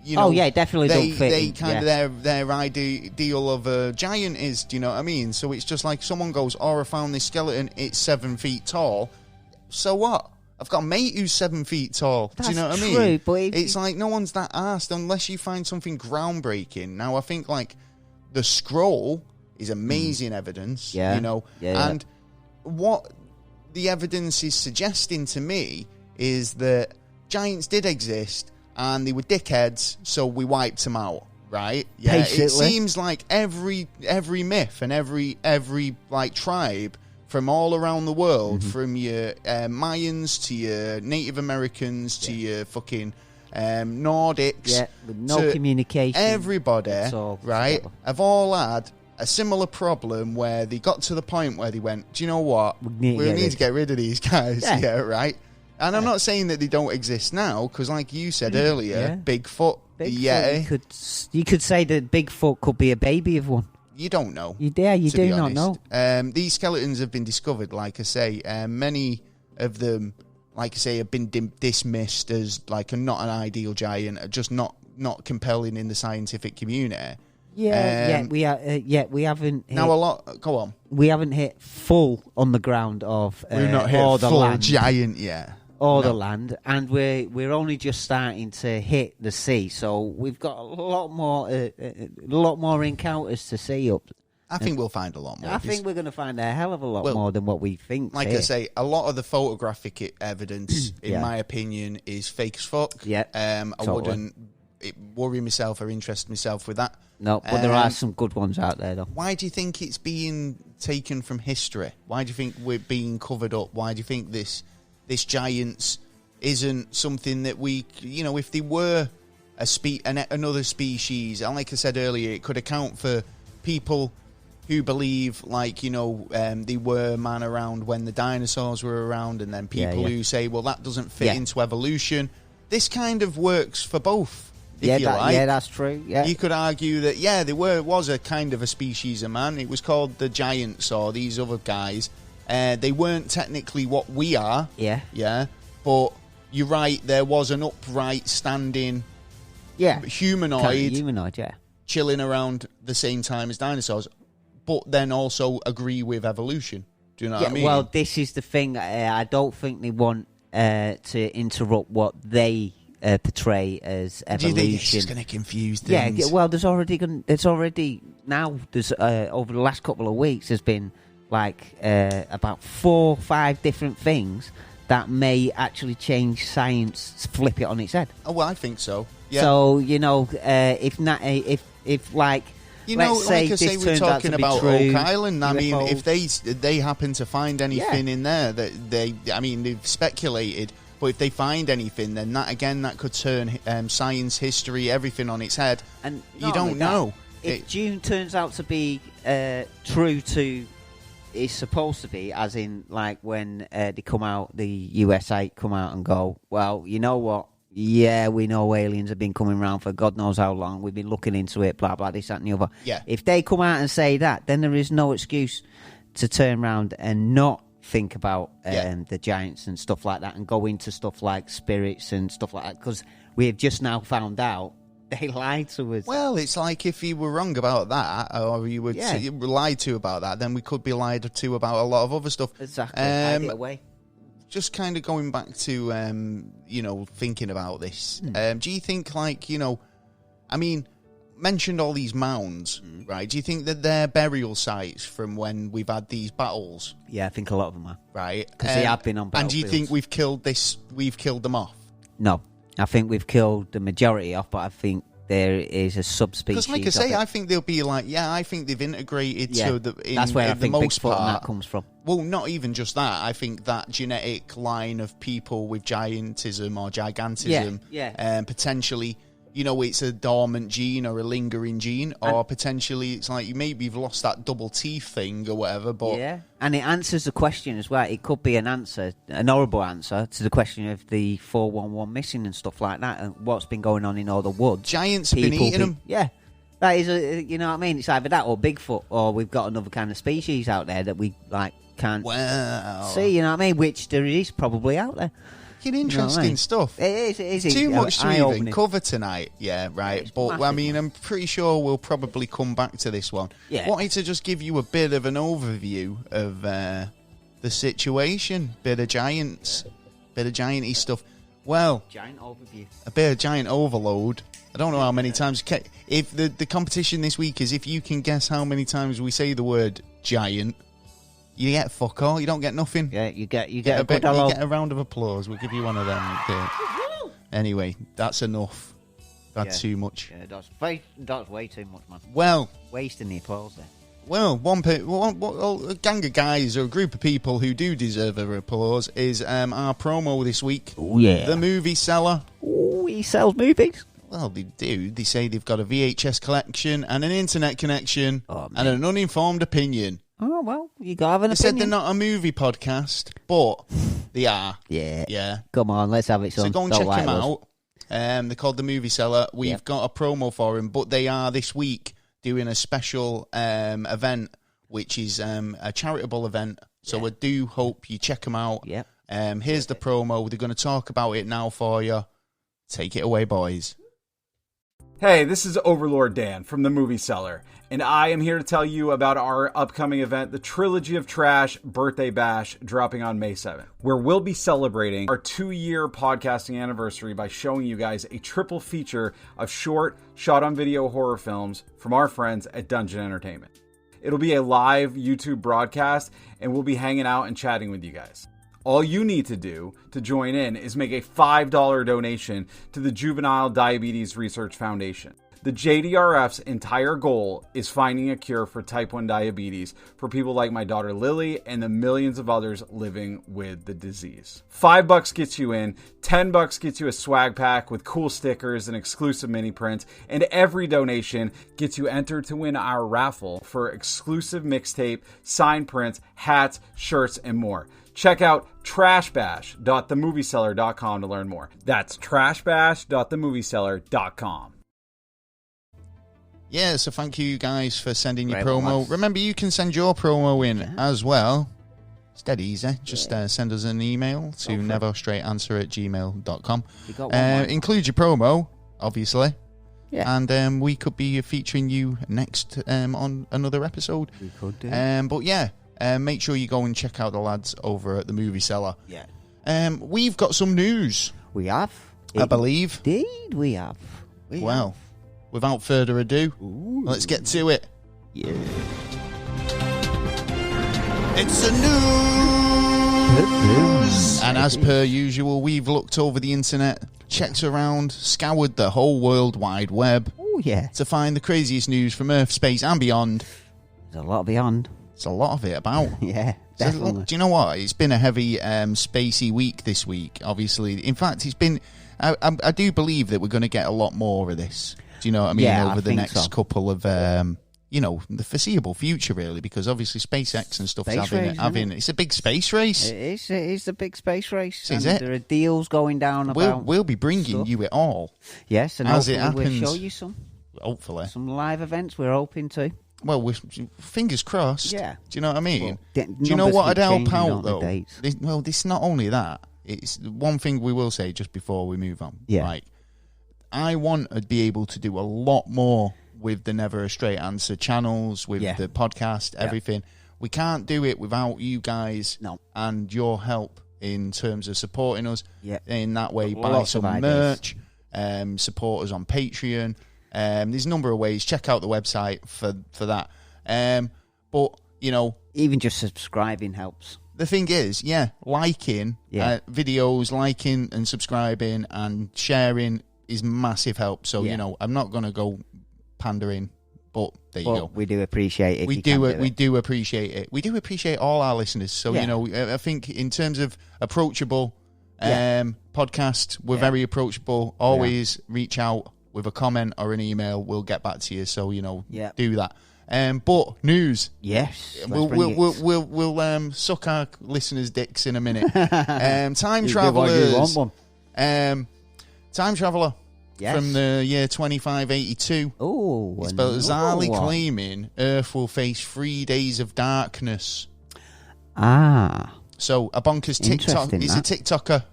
it definitely don't fit. They kind of their ideal of a giant is, do you know what I mean? So it's just like someone goes, I found this skeleton, it's 7 feet tall. So what? I've got a mate who's 7 feet tall. That's do you know what I mean? True, but it's like no one's that arsed unless you find something groundbreaking. Now, I think like the scroll is amazing evidence, and what the evidence is suggesting to me is that giants did exist and they were dickheads, so we wiped them out, right? Yeah, basically. It seems like every myth and every like tribe from all around the world, from your Mayans to your Native Americans to your fucking Nordics, with no communication. Everybody, right, have all had a similar problem where they got to the point where they went, do you know what? We need to get rid of these guys, right? And I'm not saying that they don't exist now, because like you said earlier, Bigfoot, you could say that Bigfoot could be a baby of one. You don't know. You do not know. These skeletons have been discovered, like I say. Many of them, like I say, have been dismissed as like not an ideal giant, just not compelling in the scientific community. We haven't. Now a lot. Go on. We haven't hit full on the ground of. We've not hit full land. Giant yet. The land, and we're only just starting to hit the sea, so we've got a lot more encounters to see up. I think we'll find a lot more. I think we're going to find a hell of a lot more than what we think. Like I say, a lot of the photographic evidence, in my opinion, is fake as fuck. Yeah, I wouldn't worry myself or interest myself with that. No, but there are some good ones out there, though. Why do you think it's being taken from history? Why do you think we're being covered up? Why do you think this giants isn't something that we, if they were another species, and like I said earlier, it could account for people who believe, like, they were man around when the dinosaurs were around, and then people who say, well, that doesn't fit into evolution. This kind of works for both, if you like. Yeah, that's true. Yeah. You could argue that, there was a kind of a species of man. It was called the giants or these other guys. They weren't technically what we are. Yeah. But you're right, there was an upright, standing humanoid, chilling around the same time as dinosaurs, but then also agree with evolution. Do you know what I mean? Well, this is the thing. I don't think they want to interrupt what they portray as evolution. Do you think it's just going to confuse things? Yeah, well, there's already now over the last couple of weeks there's been like about 4 or 5 different things that may actually change science, flip it on its head. Oh, well, I think so. Yeah. So if like. Like I say, we're talking about true, Oak Island. I mean, UFOs. if they happen to find anything in there that they've speculated, but if they find anything, then that could turn science, history, everything on its head. And you don't know. If June turns out to be true to it's supposed to be, as in like when they come out, the USA come out and go, well, you know what? Yeah, we know aliens have been coming around for God knows how long. We've been looking into it, blah, blah, this, that, and the other. Yeah. If they come out and say that, then there is no excuse to turn around and not think about the giants and stuff like that and go into stuff like spirits and stuff like that, because we have just now found out they lied to us. Well, it's like if you were wrong about that, or you were lied to about that, then we could be lied to about a lot of other stuff. Exactly. Hide it away. Just kind of going back to, thinking about this. Do you think, mentioned all these mounds, right? Do you think that they're burial sites from when we've had these battles? Yeah, I think a lot of them are. Right. Because they have been on battlefields. And do you think we've killed them off? No. I think we've killed the majority off, but I think there is a subspecies. Because, like I say, I think they'll be I think they've integrated to the. That's where I think Bigfoot and that comes from. Well, not even just that. I think that genetic line of people with giantism or gigantism, potentially, it's a dormant gene or a lingering gene, or potentially it's like maybe you've lost that double teeth thing or whatever. But and it answers the question as well. It could be an horrible answer to the question of the 411 missing and stuff like that, and what's been going on in all the woods. Giants have been eating them. Yeah. That is, you know what I mean? It's either that or Bigfoot, or we've got another kind of species out there that we can't see, you know what I mean? Which there is probably out there. Interesting stuff. It is. Too much to even cover tonight. Yeah, right. But massive, I'm pretty sure we'll probably come back to this one. Yeah. Wanted to just give you a bit of an overview of the situation. Bit of giants. Bit of giant-y stuff. Well, giant overview. A bit of giant overload. I don't know how many times. If the competition this week is if you can guess how many times we say the word giant, you get fuck all. You don't get nothing. Yeah, you get you get a round of applause. We'll give you one of them. Anyway, that's enough. That's too much. Yeah, that's way too much, man. Well, wasting the applause there. Well, a gang of guys or a group of people who do deserve a applause is our promo this week. Oh yeah, the movie seller. Oh, he sells movies. Well, they do. They say they've got a VHS collection and an internet connection and an uninformed opinion. Oh, well, you got to have an opinion. They said they're not a movie podcast, but they are. Yeah. Come on, let's have it. So go and check them out. They're called The Movie Seller. We've got a promo for them, but they are this week doing a special event, which is a charitable event. So I do hope you check them out. Yeah. Here's the promo. They're going to talk about it now for you. Take it away, boys. Hey, this is Overlord Dan from The Movie Seller, and I am here to tell you about our upcoming event, the Trilogy of Trash Birthday Bash, dropping on May 7th, where we'll be celebrating our 2-year podcasting anniversary by showing you guys a triple feature of short, shot-on-video horror films from our friends at Dungeon Entertainment. It'll be a live YouTube broadcast, and we'll be hanging out and chatting with you guys. All you need to do to join in is make a $5 donation to the Juvenile Diabetes Research Foundation. The JDRF's entire goal is finding a cure for type 1 diabetes for people like my daughter Lily and the millions of others living with the disease. $5 gets you in, $10 gets you a swag pack with cool stickers and exclusive mini prints, and every donation gets you entered to win our raffle for exclusive mixtape, signed prints, hats, shirts, and more. Check out trashbash.themovieseller.com to learn more. That's trashbash.themovieseller.com. Yeah, so thank you guys for sending your promo. Remember, you can send your promo in as well. It's dead easy. Just send us an email to neverstraightanswer@gmail.com. Include your promo, obviously. Yeah. And we could be featuring you next on another episode. We could do. But yeah. Make sure you go and check out the lads over at The Movie Seller. Yeah. We've got some news. We have. I believe. Indeed, we have. Without further ado, let's get to it. Yeah. It's the news! And as per usual, we've looked over the internet, checked around, scoured the whole World Wide Web to find the craziest news from Earth, space, and beyond. There's a lot beyond. There's a lot of it about. Yeah, definitely. Do you know what? It's been a heavy, spacey week this week, obviously. In fact, it's been... I do believe that we're going to get a lot more of this. Do you know what I mean? Over the next couple of... the foreseeable future, really, because obviously SpaceX and stuff is having it's a big space race. It is a big space race. Is it? There are deals going down about. We'll be bringing you it all. Yes, and as it hopefully happens, we'll show you some live events. We're hoping to. Well, fingers crossed. Yeah. Do you know what I mean? Well, do you know what I'd help out though? Well, this not only that. It's one thing we will say just before we move on. Yeah. Like, I want to be able to do a lot more with the Never a Straight Answer channels, with the podcast, everything. We can't do it without you guys and your help in terms of supporting us in that way. Buy some merch, support us on Patreon. There's a number of ways. Check out the website for that. But, even just subscribing helps. The thing is, liking videos, liking and subscribing and sharing is massive help. So, I'm not going to go pandering, but there you go. We do appreciate it. We do appreciate it. We do appreciate all our listeners. So I think in terms of approachable podcast, we're very approachable. Always reach out with a comment or an email. We'll get back to you. So do that. But news. Yes. We'll suck our listeners' dicks in a minute. Time travelers. Time traveler. Yes. From the year 2582. Oh, it's bizarrely claiming Earth will face 3 days of darkness. So a bonkers TikTok. He's a TikToker.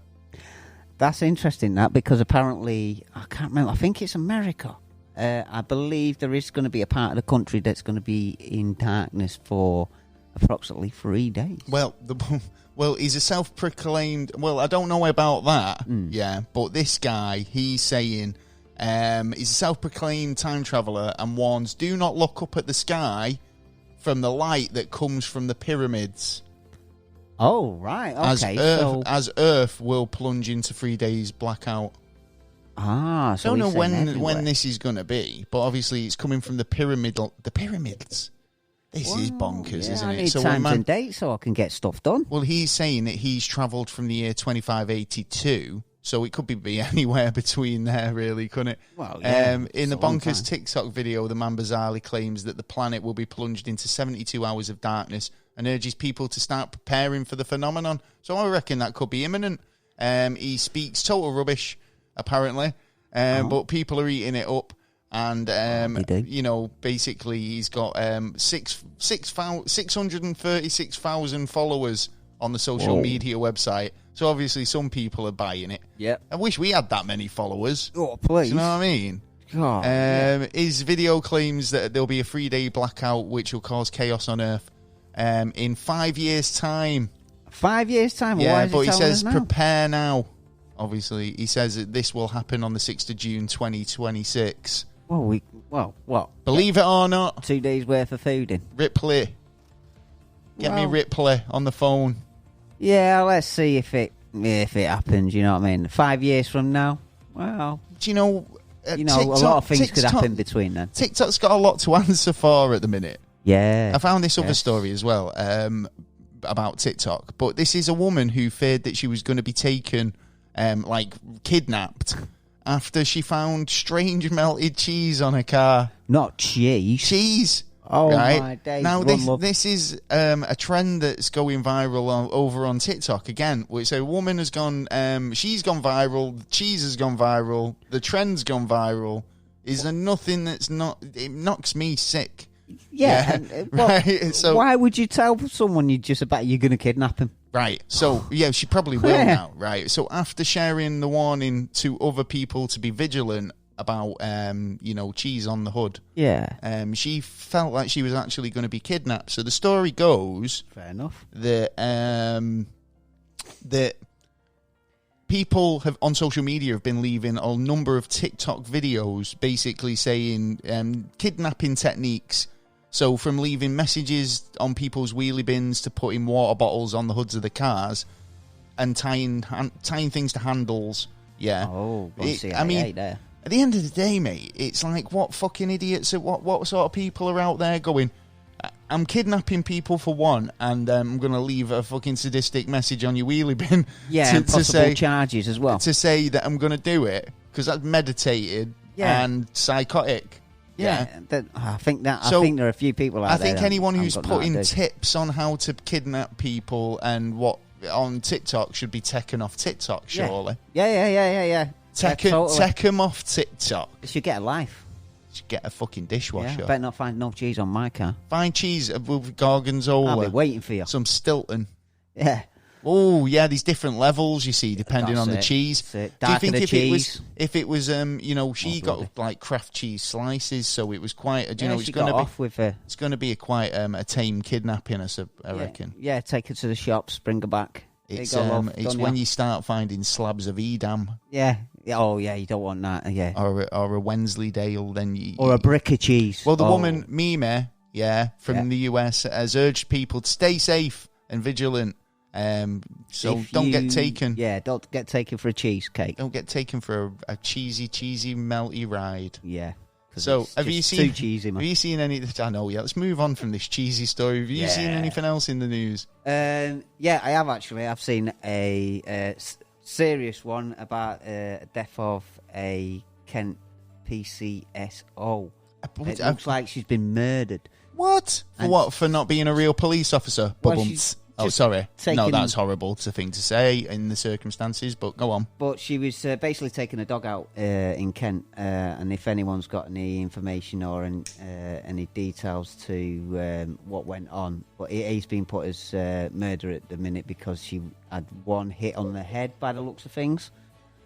That's interesting, because apparently, I can't remember, I think it's America. I believe there is going to be a part of the country that's going to be in darkness for approximately 3 days. Well, he's a self-proclaimed... Well, I don't know about that, but this guy, he's saying he's a self-proclaimed time traveller and warns, do not look up at the sky from the light that comes from the pyramids. Oh, right, okay. As Earth will plunge into 3 days blackout. So I don't know when this is going to be, but obviously it's coming from the pyramids. This is bonkers, isn't it? I need times and dates so I can get stuff done. Well, he's saying that he's travelled from the year 2582, so it could be anywhere between there, really, couldn't it? Well, in the bonkers TikTok video, the man bizarrely claims that the planet will be plunged into 72 hours of darkness and urges people to start preparing for the phenomenon. So I reckon that could be imminent. He speaks total rubbish, apparently, but people are eating it up. And, basically he's got 636,000 followers on the social media website. So obviously some people are buying it. Yeah. I wish we had that many followers. Oh, please. Do you know what I mean? God, his video claims that there'll be a 3-day blackout which will cause chaos on Earth in 5 years' time. 5 years' time? Yeah, but he says prepare now. Obviously, he says that this will happen on the 6th of June 2026. What? Believe it or not. 2 days worth of food in. Ripley. Get me Ripley on the phone. Yeah, let's see if it happens, you know what I mean? 5 years from now, well... Do you know... TikTok, a lot of things could happen between then. TikTok's got a lot to answer for at the minute. Yeah. I found this other story as well about TikTok, but this is a woman who feared that she was going to be taken, kidnapped, after she found strange melted cheese on her car. Not cheese. Cheese. Oh, right? my days. Now, this is a trend that's going viral over on TikTok. Again, so a woman has gone, she's gone viral, the cheese has gone viral, the trend's gone viral. Is there nothing that's not... It knocks me sick. Yeah. Right? So, why would you tell someone you're going to kidnap him? Right. So, yeah, she probably will now, right? So after sharing the warning to other people to be vigilant about, cheese on the hood. Yeah. She felt like she was actually going to be kidnapped. So the story goes... Fair enough. That people have on social media have been leaving a number of TikTok videos basically saying kidnapping techniques. So from leaving messages on people's wheelie bins to putting water bottles on the hoods of the cars and tying things to handles. Yeah. Oh, I mean, there. At the end of the day, mate, it's like, what fucking idiots, what sort of people are out there going, I'm kidnapping people for one, and I'm going to leave a fucking sadistic message on your wheelie bin. Yeah, and possible charges as well. To say that I'm going to do it, because that's meditated and psychotic. Yeah, I think there are a few people out there. I think anyone who's putting tips on how to kidnap people and what on TikTok should be taken off TikTok, surely. Yeah. Take them off TikTok. You should get a life. You should get a fucking dishwasher. Yeah, better not find no cheese on my car. Find cheese with gorgonzola. I'll be waiting for you. Some Stilton. Yeah. Oh, yeah, these different levels, you see, depending on the cheese. Do you think if it was, she got like craft cheese slices, so it was quite, it's going to be quite a tame kidnapping, I reckon. Yeah, take her to the shops, bring her back. It's when you start finding slabs of Edam. Yeah. Oh, yeah, you don't want that, yeah. Or a Wensleydale, then or a brick of cheese. Well, the woman, Mime, from the US, has urged people to stay safe and vigilant. So don't get taken. Yeah, don't get taken for a cheesecake. Don't get taken for a cheesy, melty ride. Yeah. So have you seen? Too cheesy, man. Have you seen any? I know. Yeah. Let's move on from this cheesy story. Have you seen anything else in the news? Yeah, I have actually. I've seen a serious one about death of a Kent PCSO. It looks like she's been murdered. What? For what? For not being a real police officer? Well, oh, sorry. No, that's horrible. It's a thing to say in the circumstances, but go on. But she was basically taking a dog out in Kent, and if anyone's got any information or any details to what went on, but he's been put as murder at the minute because she had one hit on the head by the looks of things.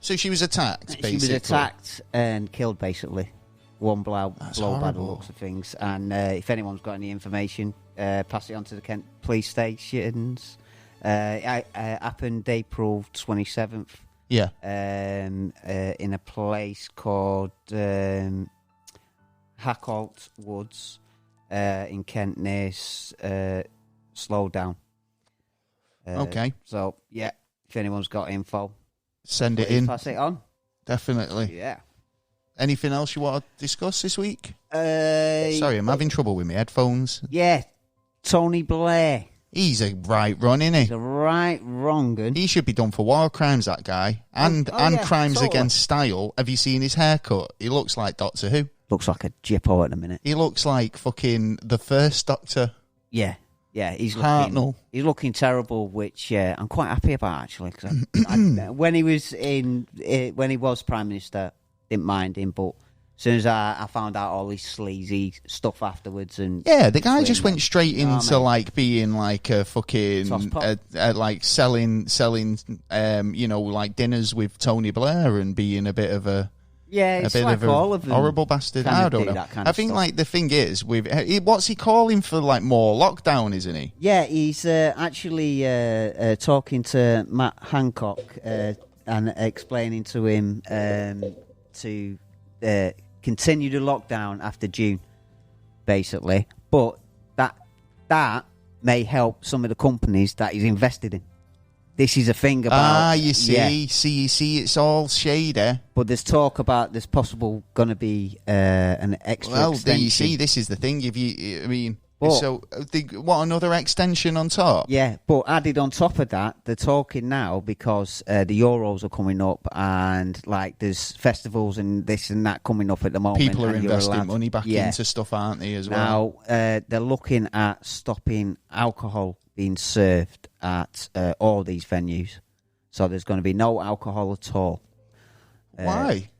So she was attacked, basically? She was attacked and killed, basically. One blow by the looks of things. And if anyone's got any information, pass it on to the Kent police stations. It happened April 27th. Yeah. In a place called Hackholt Woods in Kent near Slowdown. Okay. So, yeah, if anyone's got info, send it in. Pass it on. Definitely. Yeah. Anything else you want to discuss this week? Sorry, I'm having trouble with my headphones. Yeah, Tony Blair. He's a right run, isn't he? He's a right wrong un. He should be done for war crimes, that guy. And crimes against style. Have you seen his haircut? He looks like Doctor Who. Looks like a Jippo at the minute. He looks like fucking the first Doctor. Yeah, he's looking terrible, which I'm quite happy about, actually. Cause when he was Prime Minister, didn't mind him, but as soon as I found out all this sleazy stuff afterwards, and the guy just went straight into like being like a fucking like selling like dinners with Tony Blair and being a bit of a it's a bit like of a all of them horrible bastard. I don't know. I think like the thing is with what's he calling for, like more lockdown, isn't he? Yeah, he's actually talking to Matt Hancock and explaining to him to continue the lockdown after June, basically. But that may help some of the companies that he's invested in. This is a thing about... you see, it's all shady. But there's talk about there's possible going to be an extra extension. You see, this is the thing. What, another extension on top? Yeah, but added on top of that, they're talking now because the Euros are coming up and like there's festivals and this and that coming up at the moment. People are investing money back into stuff, aren't they, as well? Now, they're looking at stopping alcohol being served at all these venues. So there's going to be no alcohol at all. Why?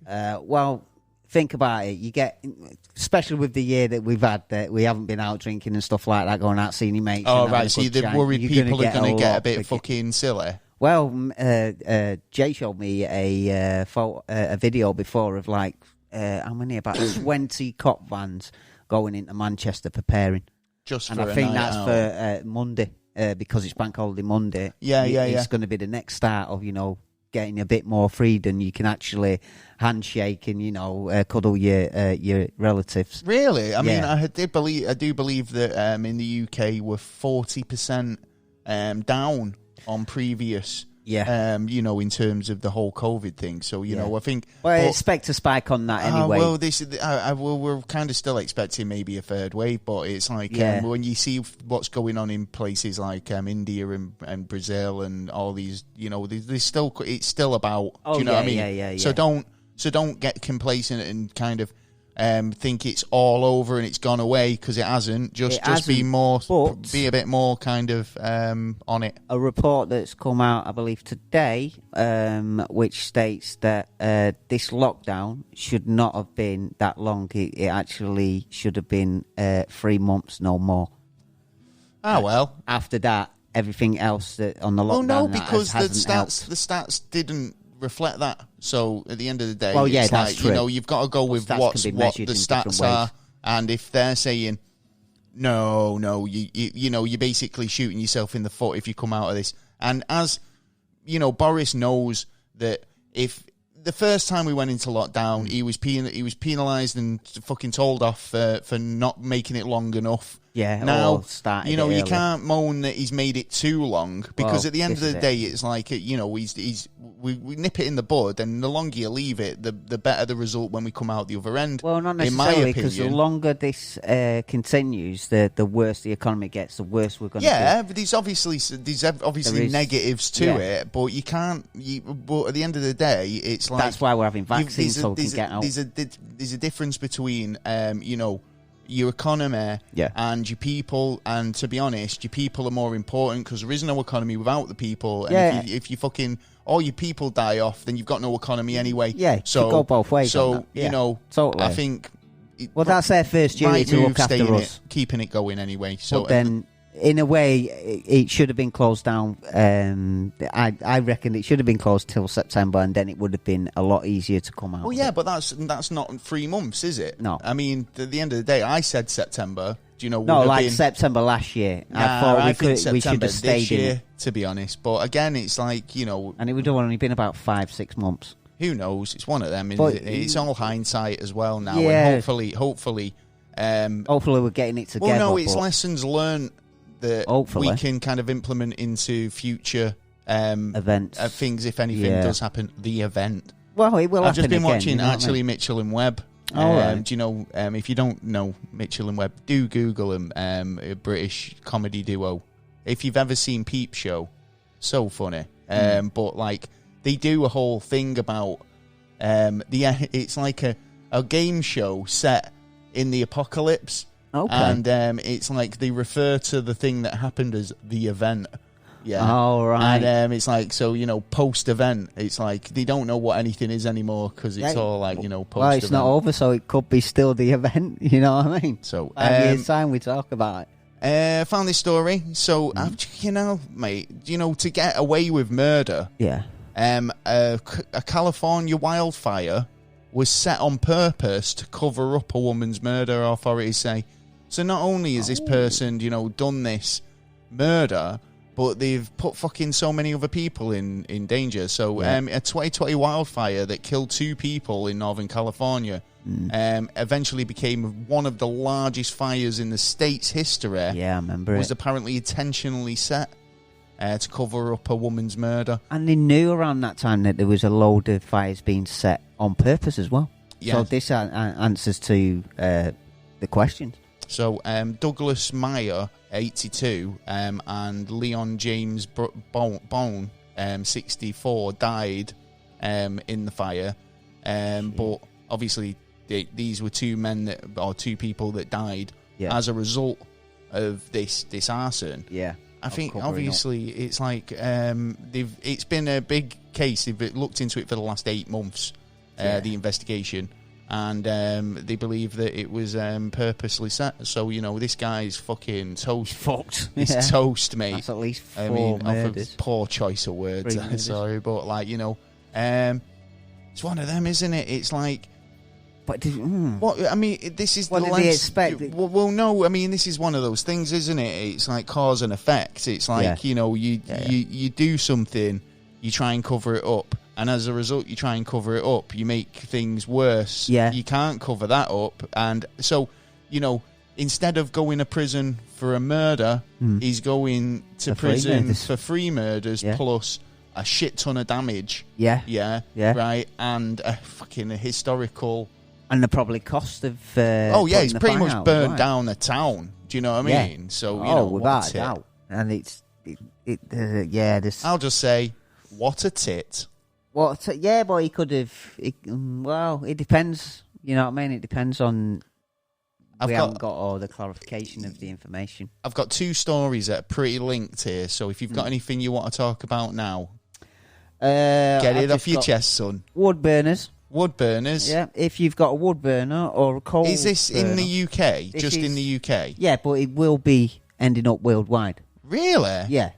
Well, think about it. You get, especially with the year that we've had, that we haven't been out drinking and stuff like that, going out seeing your mates. Oh, right. So you're worried people are going to get a bit fucking silly? Well, Jay showed me a video before of like, how many? About 20 cop vans going into Manchester preparing. And I think that's for Monday, because it's Bank Holiday Monday. Yeah. It's going to be the next start of, getting a bit more freedom. You can actually handshake and cuddle your relatives. Really? I mean, I do believe that in the UK we're 40% down on previous. Yeah. In terms of the whole COVID thing. So, I think... Well, I expect a spike on that anyway. We're kind of still expecting maybe a third wave, but it's like when you see what's going on in places like India and Brazil and all these, it's still about... do you know what I mean? Yeah. So don't get complacent and kind of... think it's all over and it's gone away, because it hasn't. Just be a bit more kind of on it. A report that's come out, I believe today, which states that this lockdown should not have been that long. It actually should have been 3 months, no more. Well. After that, everything else that on the lockdown. Well, no, because the stats didn't reflect that. So at the end of the day, that's like, true. You've got to go with what the stats are, and if they're saying no, you're basically shooting yourself in the foot if you come out of this. And as Boris knows that if the first time we went into lockdown, he was penalised and fucking told off for not making it long enough. Yeah, now you can't moan that he's made it too long, because at the end of the day, it's like we nip it in the bud, and the longer you leave it, the better the result when we come out the other end. Well, not necessarily, because the longer this continues, the worse the economy gets, the worse we're going to be. Yeah, but there's obviously negatives to it, but you can't. But at the end of the day, it's like that's why we're having vaccines so we can get out. There's a difference between your economy and your people, and to be honest, your people are more important, because there is no economy without the people. And if you fucking all your people die off, then you've got no economy anyway. Yeah, so go both ways. So totally. I think. That's their first duty to look after us, keeping it going anyway. So but then, in a way, it should have been closed down. I reckon it should have been closed till September, and then it would have been a lot easier to come out. Well, yeah, but that's not 3 months, is it? No. I mean, at the end of the day, I said September. Do you know? No, like September last year. I thought we should have stayed this year, to be honest. But again, it's like, and it would have only been about 5-6 months. Who knows? It's one of them. It's all hindsight as well now. Yeah. And hopefully, hopefully we're getting it together. Well, no, it's lessons learned that we can kind of implement into future events, things if anything does happen. The event. Well, it will. I've just been watching actually Mitchell and Webb. Do you know? If you don't know Mitchell and Webb, do Google them. A British comedy duo. If you've ever seen Peep Show, so funny. But like they do a whole thing about it's like a game show set in the apocalypse. Okay. And it's like they refer to the thing that happened as the event. Yeah. Oh, right. And it's like, so, post-event, it's like they don't know what anything is anymore, because it's all like, post-event. Well, it's not over, so it could be still the event, you know what I mean? So, 5 years' time we talk about it. Found this story. So, mate, to get away with murder, a California wildfire was set on purpose to cover up a woman's murder, authorities say. So not only has this person, done this murder, but they've put fucking so many other people in danger. So a 2020 wildfire that killed 2 people in Northern California eventually became one of the largest fires in the state's history. Yeah, I remember it. Was apparently intentionally set to cover up a woman's murder. And they knew around that time that there was a load of fires being set on purpose as well. Yeah. So this answers to the questions. So Douglas Meyer, 82, and Leon James Bone, 64, died in the fire. But obviously, these were 2 people that died as a result of this arson. Yeah. I think obviously it's like it's been a big case. They've looked into it for the last 8 months, the investigation, and they believe that it was purposely set. So this guy's fucking toast. Fucked. He's toast, mate. That's at least 4 murders. Poor choice of words. Sorry, but it's one of them, isn't it? It's like. But what I mean, this is what the did they expect? Well, no, I mean, this is one of those things, isn't it? It's like cause and effect. It's like you do something, you try and cover it up. And as a result, you try and cover it up. You make things worse. Yeah. You can't cover that up. And so, instead of going to prison for a murder, he's going to prison for 3 murders plus a shit ton of damage. Yeah. Yeah. Yeah. Right. And a fucking historical... And the probably cost of... he's pretty much burned down the town. Do you know what I mean? So, without a doubt. And it's... this... I'll just say, what a tit. But he could have... it depends. You know what I mean? It depends on... We haven't got all the clarification of the information. I've got 2 stories that are pretty linked here, so if you've got anything you want to talk about now, get it off your chest, son. Wood burners. Wood burners? Yeah, if you've got a wood burner or a coal Is this burner, in the UK? In the UK? Yeah, but it will be ending up worldwide. Really? Yeah.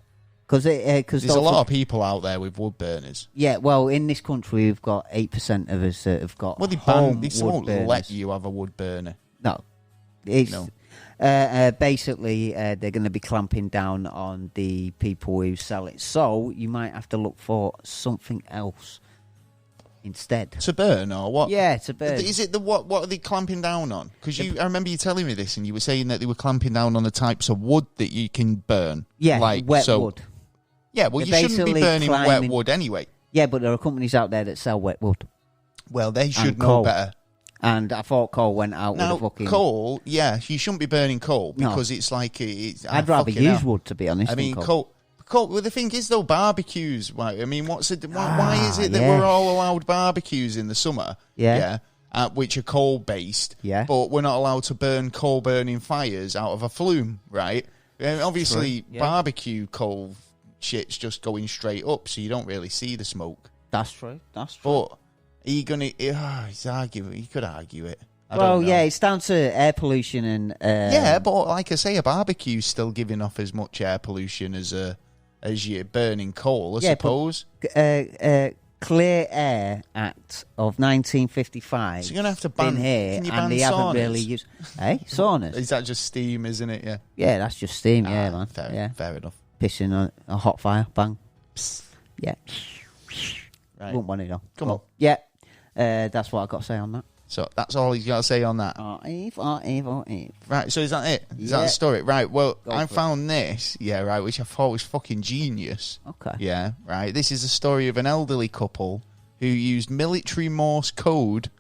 Because there's a lot of people out there with wood burners. Yeah, well, in this country, we've got 8% of us that have got they won't let you have a wood burner. No. Basically, they're going to be clamping down on the people who sell it. So you might have to look for something else instead. To burn or what? Yeah, to burn. Is it what are they clamping down on? Because I remember you telling me this, and you were saying that they were clamping down on the types of wood that you can burn. Yeah, like wet wood. Yeah, well, you shouldn't be burning wet wood anyway. Yeah, but there are companies out there that sell wet wood. Well, they should know better. And I thought coal went out with a fucking... coal, yeah, you shouldn't be burning coal because it's like... I'd rather use wood, to be honest. I mean, coal... Well, the thing is, though, barbecues, right? I mean, why is it that we're all allowed barbecues in the summer? Yeah. Which are coal-based, but we're not allowed to burn coal-burning fires out of a flume, right? And obviously, barbecue coal shit's just going straight up, so you don't really see the smoke. That's true. But... Are you going to... you could argue it. It's down to air pollution and... yeah, but like I say, a barbecue's still giving off as much air pollution as you're burning coal, I suppose. Clear Air Act of 1955. So you're going to have to ban... here, can you ban ban they saunas? Haven't really used... Hey, saunas? Is that just steam, isn't it? Yeah. Yeah, that's just steam, man. Fair enough. Pissing on a hot fire, bang. Psst. Yeah. Right. Wouldn't want it on. Come on. Yeah. That's what I've got to say on that. So that's all he's got to say on that. Eve. Right, so is that it? Is that the story? Right, well, I found this, which I thought was fucking genius. Okay. Yeah, right. This is a story of an elderly couple who used military Morse code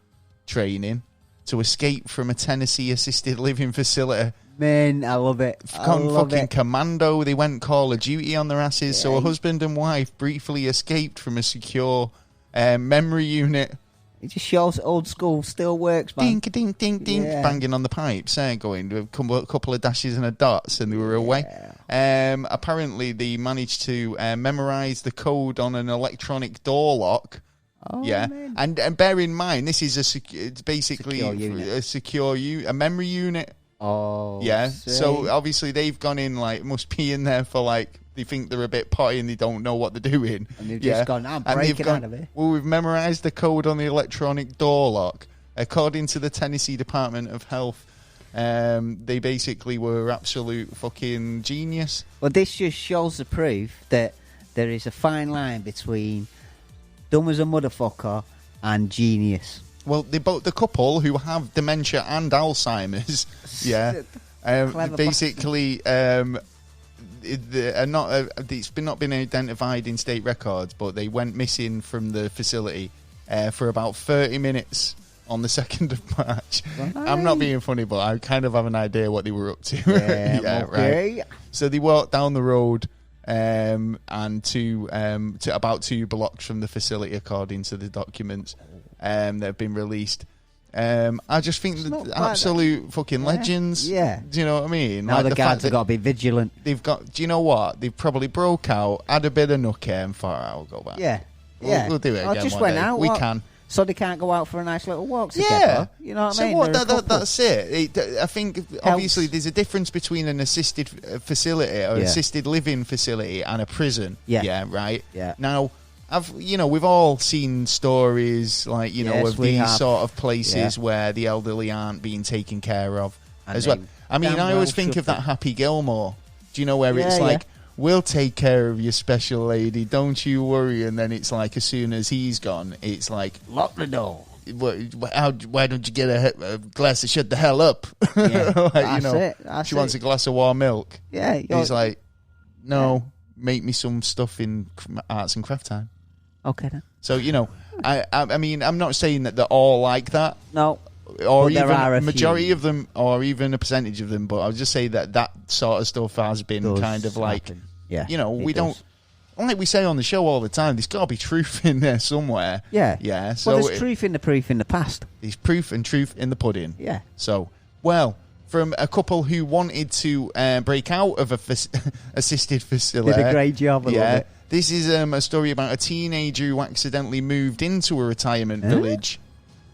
training to escape from a Tennessee assisted living facility. Man, I love it. Fucking commando. They went Call of Duty on their asses. Yeah. So a husband and wife briefly escaped from a secure memory unit. It just shows old school still works, man. Ding, ding, ding, ding, banging on the pipes, going a couple of dashes and a dots, and they were away. Apparently, they managed to memorise the code on an electronic door lock. Oh, man. And bear in mind, this is it's basically a memory unit. Oh, yeah. sick. So obviously they've gone in must be in there for they think they're a bit potty and they don't know what they're doing. And they've just gone, I'm breaking out of it. Well, we've memorised the code on the electronic door lock. According to the Tennessee Department of Health, they basically were absolute fucking genius. Well, this just shows the proof that there is a fine line between dumb as a motherfucker and genius. Well, the couple who have dementia and Alzheimer's, basically, it's not been identified in state records, but they went missing from the facility for about 30 minutes on the 2nd of March. Right. I'm not being funny, but I kind of have an idea what they were up to. Yeah, okay. Right. So they walked down the road and to about 2 blocks from the facility, according to the documents that have been released. I just think the absolute fucking legends. Yeah. Do you know what I mean? Now the guards have got to be vigilant. They've got. Do you know what? They've probably broke out, had a bit of nookie, and thought, I'll go back. Yeah. We'll do it again. I just one went day. out. We can. So they can't go out for a nice little walk together. Yeah. You know what I So mean? that's it. I think, obviously, there's a difference between an assisted facility or assisted living facility and a prison. Yeah. Yeah, right? Yeah. Now, we've all seen stories of these sort of places where the elderly aren't being taken care of as well. I mean, I always think of that Happy Gilmore. Do you know where it's we'll take care of your special lady, don't you worry. And then it's like, as soon as he's gone, it's like, lock the door. Why don't you get a glass of shut the hell up? Yeah, like, that's she wants a glass of warm milk. Yeah. He's like, no, make me some stuff in arts and craft time. Okay, then. So, I mean, I'm not saying that they're all like that. No. Or but even a majority few. of them, or even a percentage of them. But I would just say that sort of stuff has been kind of like, happen. Yeah, we don't, like we say on the show all the time, there's got to be truth in there somewhere. Yeah. Yeah. So there's truth in the proof in the past. There's proof and truth in the pudding. Yeah. So, from a couple who wanted to break out of a assisted facility. Did a great job. Yeah. This is a story about a teenager who accidentally moved into a retirement village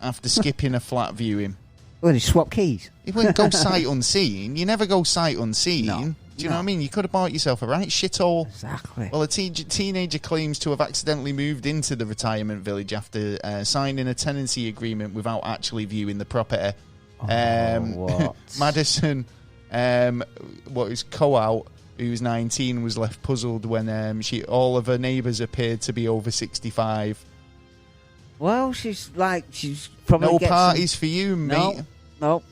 after skipping a flat viewing. Well, he swapped keys. He wouldn't go sight unseen. You never go sight unseen. No. Do you know what I mean? You could have bought yourself a right shithole. Exactly. Well, a teenager claims to have accidentally moved into the retirement village after signing a tenancy agreement without actually viewing the property. What? Madison, what is co-out, who was 19, was left puzzled when all of her neighbours appeared to be over 65. Well, she's probably no parties for you, mate. No.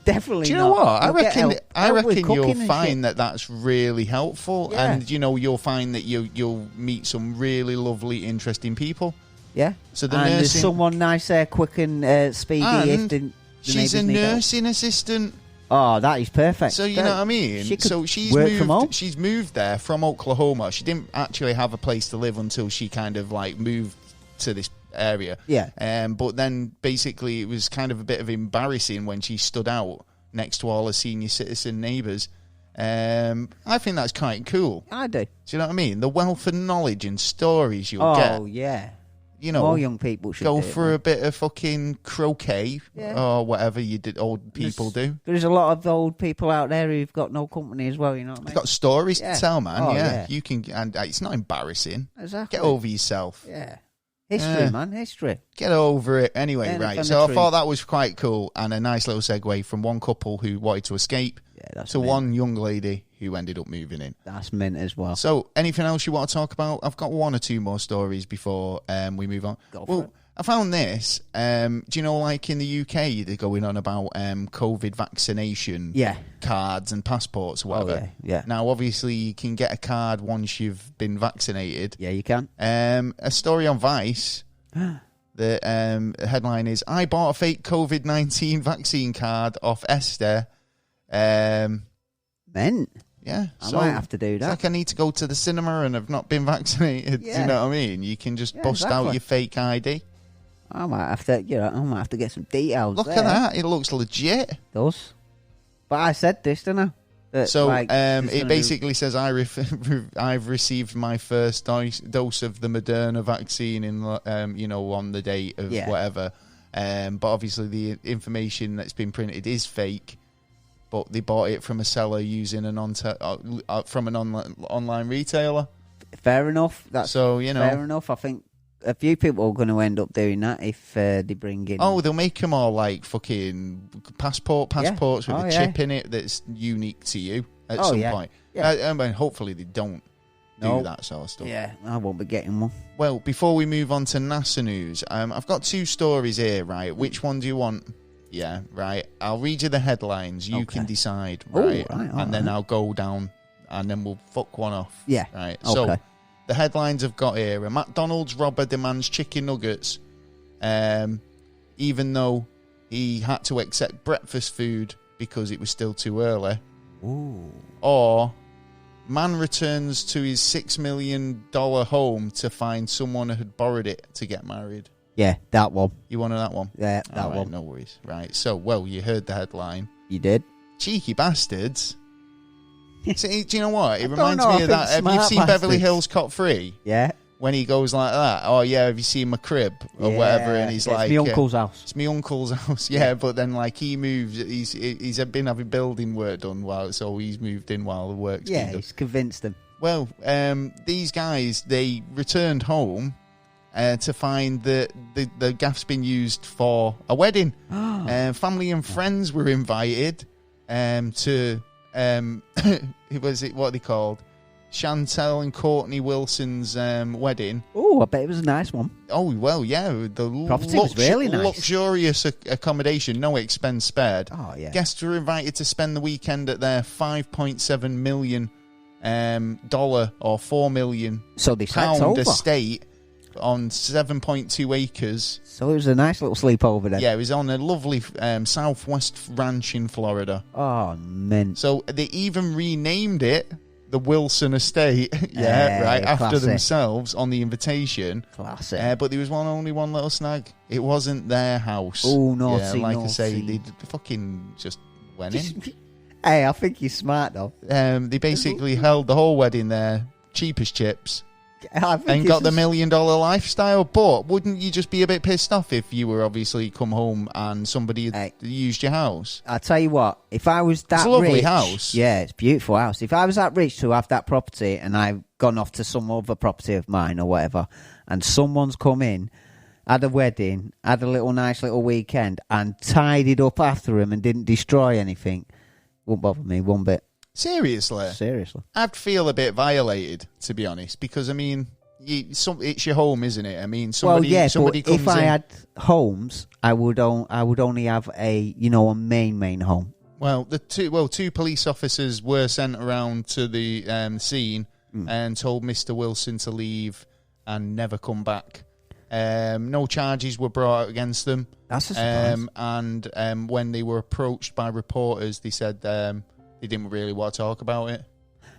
Definitely. Do you know what? I reckon help you'll find that that's really helpful, yeah. and you'll find that you'll meet some really lovely, interesting people. Yeah. So there's someone nice, quick, and speedy. And she's a nursing assistant. Oh, that is perfect. So you know what I mean. She's work moved from home. She's moved there from Oklahoma. She didn't actually have a place to live until she kind of like moved to this area. Yeah. But then basically it was kind of a bit of embarrassing when she stood out next to all her senior citizen neighbours. I think that's quite cool. I do. Do you know what I mean? The wealth of knowledge and stories you'll get. Oh, yeah. More young people should go for a bit of fucking croquet or whatever old people do. There's a lot of old people out there who've got no company as well, you know what I mean? They've got stories to tell, man. Oh, yeah. You can, and it's not embarrassing. Exactly. Get over yourself. Yeah. History, man. History. Get over it. Anyway, right. So I thought that was quite cool and a nice little segue from one couple who wanted to escape to one young lady who ended up moving in. That's mint as well. So, anything else you want to talk about? I've got one or two more stories before we move on. Go for it. I found this. Do you know, like in the UK, they're going on about COVID vaccination cards and passports or whatever. Oh, yeah. Now, obviously, you can get a card once you've been vaccinated. Yeah, you can. A story on Vice. The headline is, I bought a fake COVID-19 vaccine card off Esther. Mint. Yeah, I might have to do that. It's like I need to go to the cinema and I've not been vaccinated. Yeah. Do you know what I mean? You can just bust out your fake ID. I might have to, get some details. Look at that! It looks legit. It does. But I said this, didn't I? So it basically says I've received my first dose of the Moderna vaccine in on the date of whatever. But obviously the information that's been printed is fake. But they bought it from a seller using from an online retailer. Fair enough. Fair enough. I think a few people are going to end up doing that if they bring in. Oh, they'll make them all like fucking passports with a chip in it that's unique to you at some point. Yeah. I mean, hopefully they don't do that sort of stuff. Yeah, I won't be getting one. Well, before we move on to NASA news, I've got two stories here, right? Which one do you want? Yeah, right. I'll read you the headlines. You can decide, right? And then I'll go down and then we'll fuck one off. Yeah. Right. Okay. So the headlines I've got here: a McDonald's robber demands chicken nuggets, even though he had to accept breakfast food because it was still too early. Ooh. Or man returns to his $6 million home to find someone who had borrowed it to get married. Yeah, that one. You wanted that one? Yeah, that one. No worries. Right. So, you heard the headline. You did. Cheeky bastards. So, do you know what? It reminds me of that. Have you seen Beverly Hills Cop 3? Yeah. When he goes like that. Oh, yeah, have you seen my crib? Or whatever. And he's like... It's my uncle's house. It's my uncle's house. Yeah, but then like he moves. He's been having building work done so he's moved in while the work's being done. He's convinced them. Well, these guys, they returned home to find that the gaff's been used for a wedding. Family and friends were invited to what are they called? Chantel and Courtney Wilson's wedding. Oh, I bet it was a nice one. Oh, well, yeah. The property was really nice. Luxurious accommodation, no expense spared. Oh, yeah. Guests were invited to spend the weekend at their $5.7 million or $4 million pound estate on 7.2 acres. So it was a nice little sleepover then. Yeah, it was on a lovely Southwest ranch in Florida. Oh, man. So they even renamed it the Wilson Estate, after classic. themselves on the invitation. Classic. But there was only one little snag. It wasn't their house. Oh, naughty, like naughty. I say, they fucking just went in. Hey, I think you're smart, though. They basically held the whole wedding there, cheap as chips, and got the $1 million lifestyle. But wouldn't you just be a bit pissed off if you were obviously come home and somebody had used your house? I'll tell you what, if I was that rich... It's a lovely house. Yeah, it's a beautiful house. If I was that rich to have that property and I've gone off to some other property of mine or whatever, and someone's come in, had a wedding, had a nice little weekend, and tidied up after him and didn't destroy anything, won't bother me one bit. Seriously. I'd feel a bit violated, to be honest, because, I mean, it's your home, isn't it? I mean, somebody but comes if I had homes, I would only have a main home. Well, two police officers were sent around to the scene and told Mr. Wilson to leave and never come back. No charges were brought against them. That's a surprise. And when they were approached by reporters, they said they didn't really want to talk about it.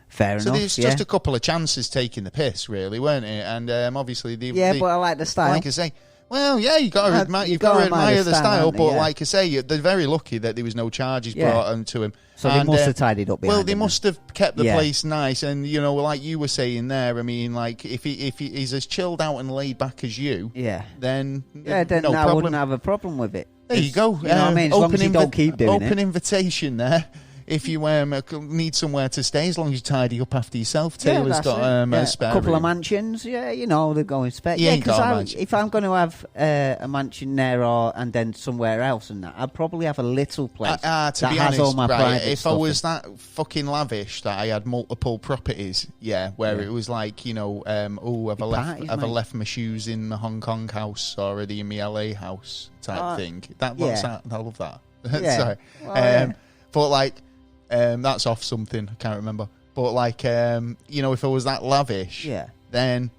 Fair enough. So there's just a couple of chances taking the piss, really, weren't it? And obviously, but I like the style. Like I say, well, yeah, you got to admire the style. But like I say, they're very lucky that there was no charges brought onto him. So they must have tidied up. Well, they must have kept the place nice, and like you were saying there. I mean, like if he's as chilled out and laid back as you, then then no I problem. wouldn't have a problem with it. There you go. You know what I mean? As long as you don't keep doing it. Open invitation there. If you need somewhere to stay, as long as you tidy up after yourself, Taylor's got a spare a couple room. of mansions. Yeah, they're going spare. Yeah, because if I'm going to have a mansion there and then somewhere else and that, I'd probably have a little place to that be has honest, all my private if stuff I was that fucking lavish that I had multiple properties, where it was like, have I left my shoes in the Hong Kong house or in my LA house type thing. I love that. Sorry. Well, but like. That's off something, I can't remember. But like, if I was that lavish, then,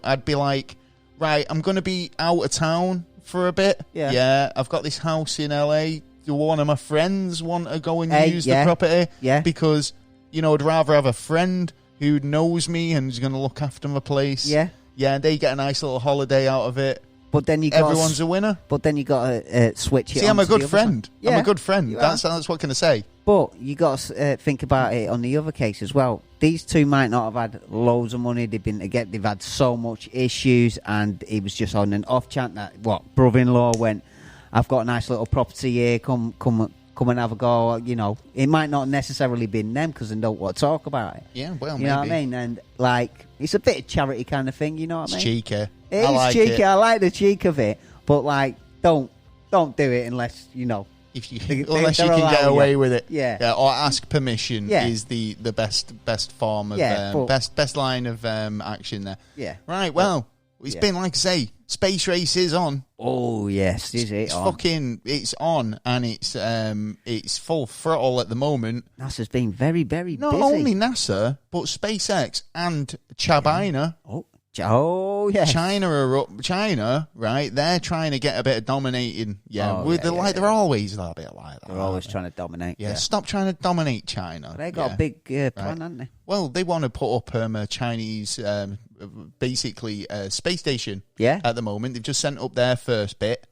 I'd be like, right, I'm going to be out of town for a bit. Yeah, I've got this house in LA. Do one of my friends want to go and use the property? Yeah. Because, I'd rather have a friend who knows me and is going to look after my place. Yeah. Yeah, they get a nice little holiday out of it. But then everyone's a winner. But then you got to switch it. See, I'm a good friend. Yeah, I'm a good friend. That's what can I say. But you got to think about it on the other case as well. These two might not have had loads of money. They've had so much issues, and it was just on an off chance that brother-in-law went, "I've got a nice little property here. Come and have a go." It might not necessarily been them because they don't want to talk about it. Yeah, well, maybe. You know what I mean? And like, it's a bit of charity kind of thing. You know what I mean? It's cheeky. It is cheeky. I like the cheek of it, but like, don't do it unless If you unless you can get away with it, or ask permission is the best form of best line of action there. Yeah. Right. Well, it's been like I say, space race is on. Oh yes, is it? It's on, and it's full throttle at the moment. NASA's been very busy. Not only NASA, but SpaceX and China. Oh yeah, China, right? They're trying to get a bit of dominating. They're always a bit like that. They're always trying to dominate. Yeah, stop trying to dominate China. They got a big plan, haven't they? Well, they want to put up a Chinese, basically space station. Yeah. At the moment, they've just sent up their first bit.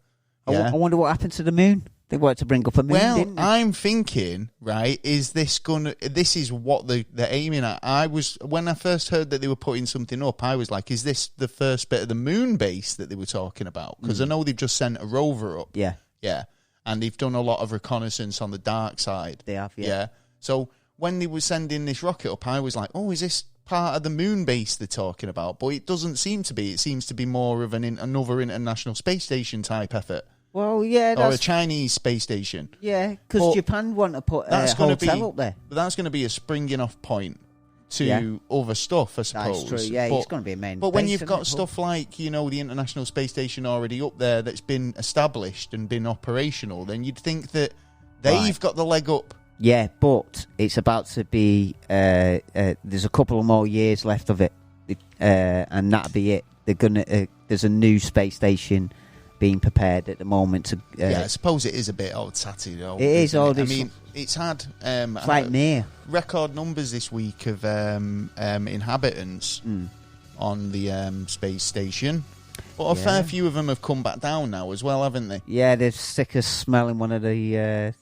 I wonder what happened to the moon. They wanted to bring up a moon, didn't they? I'm thinking, right, this is what they're aiming at. When I first heard that they were putting something up, I was like, is this the first bit of the moon base that they were talking about? Because I know they've just sent a rover up. Yeah. Yeah. And they've done a lot of reconnaissance on the dark side. They have, yeah. So when they were sending this rocket up, I was like, oh, is this part of the moon base they're talking about? But it doesn't seem to be. It seems to be more of another international space station type effort. Well, yeah, or a Chinese space station. Yeah, because Japan want to put a hotel up there. But that's going to be a springing off point to other stuff, I suppose. That's true. Yeah, it's going to be a main. But when you've got stuff like, the International Space Station already up there that's been established and been operational, then you'd think that they've got the leg up. Yeah, but it's about to be. There's a couple of more years left of it, and that'll be it. They're gonna. There's a new space station being prepared at the moment. To I suppose it is a bit old tatty though. It is old. I mean, it's had like near record numbers this week of inhabitants on the space station, but a fair few of them have come back down now as well, haven't they? Yeah, they're sick of smelling one of the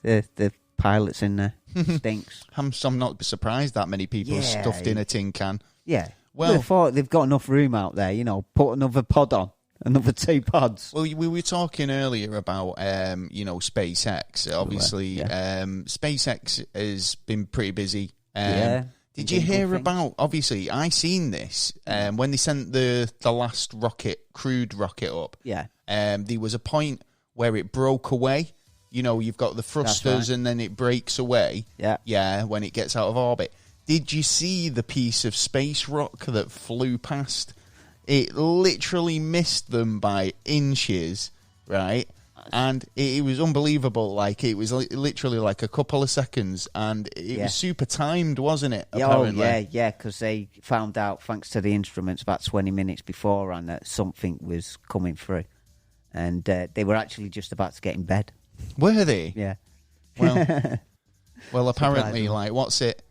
pilots in there. Stinks. I'm not surprised that many people are stuffed in a tin can. Yeah. Well, thought they've got enough room out there. Put another pod on. Another 2 pods. Well, we were talking earlier about, SpaceX. Obviously, SpaceX has been pretty busy. Did you hear about? Obviously, I seen this when they sent the last crewed rocket up. Yeah. There was a point where it broke away. You've got the thrusters, and then it breaks away. Yeah. Yeah, when it gets out of orbit. Did you see the piece of space rock that flew past? It literally missed them by inches, right? And it was unbelievable. Like, it was literally like a couple of seconds, and it was super timed, wasn't it? Apparently. Yeah, because they found out, thanks to the instruments, about 20 minutes beforehand that something was coming through. And they were actually just about to get in bed. Were they? Yeah. Well, apparently, what's it?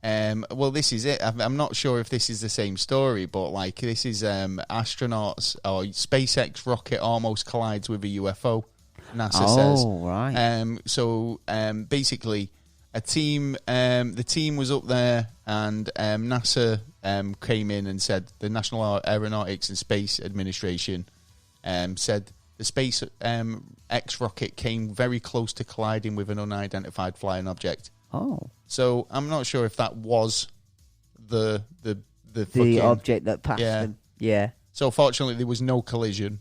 Well, this is it. I'm not sure if this is the same story, but this is astronauts or SpaceX rocket almost collides with a UFO. NASA says. Oh, right. So basically, the team was up there, and NASA came in and said the National Aeronautics and Space Administration said the SpaceX rocket came very close to colliding with an unidentified flying object. Oh. So I'm not sure if that was the object that passed them. Yeah. So fortunately, there was no collision.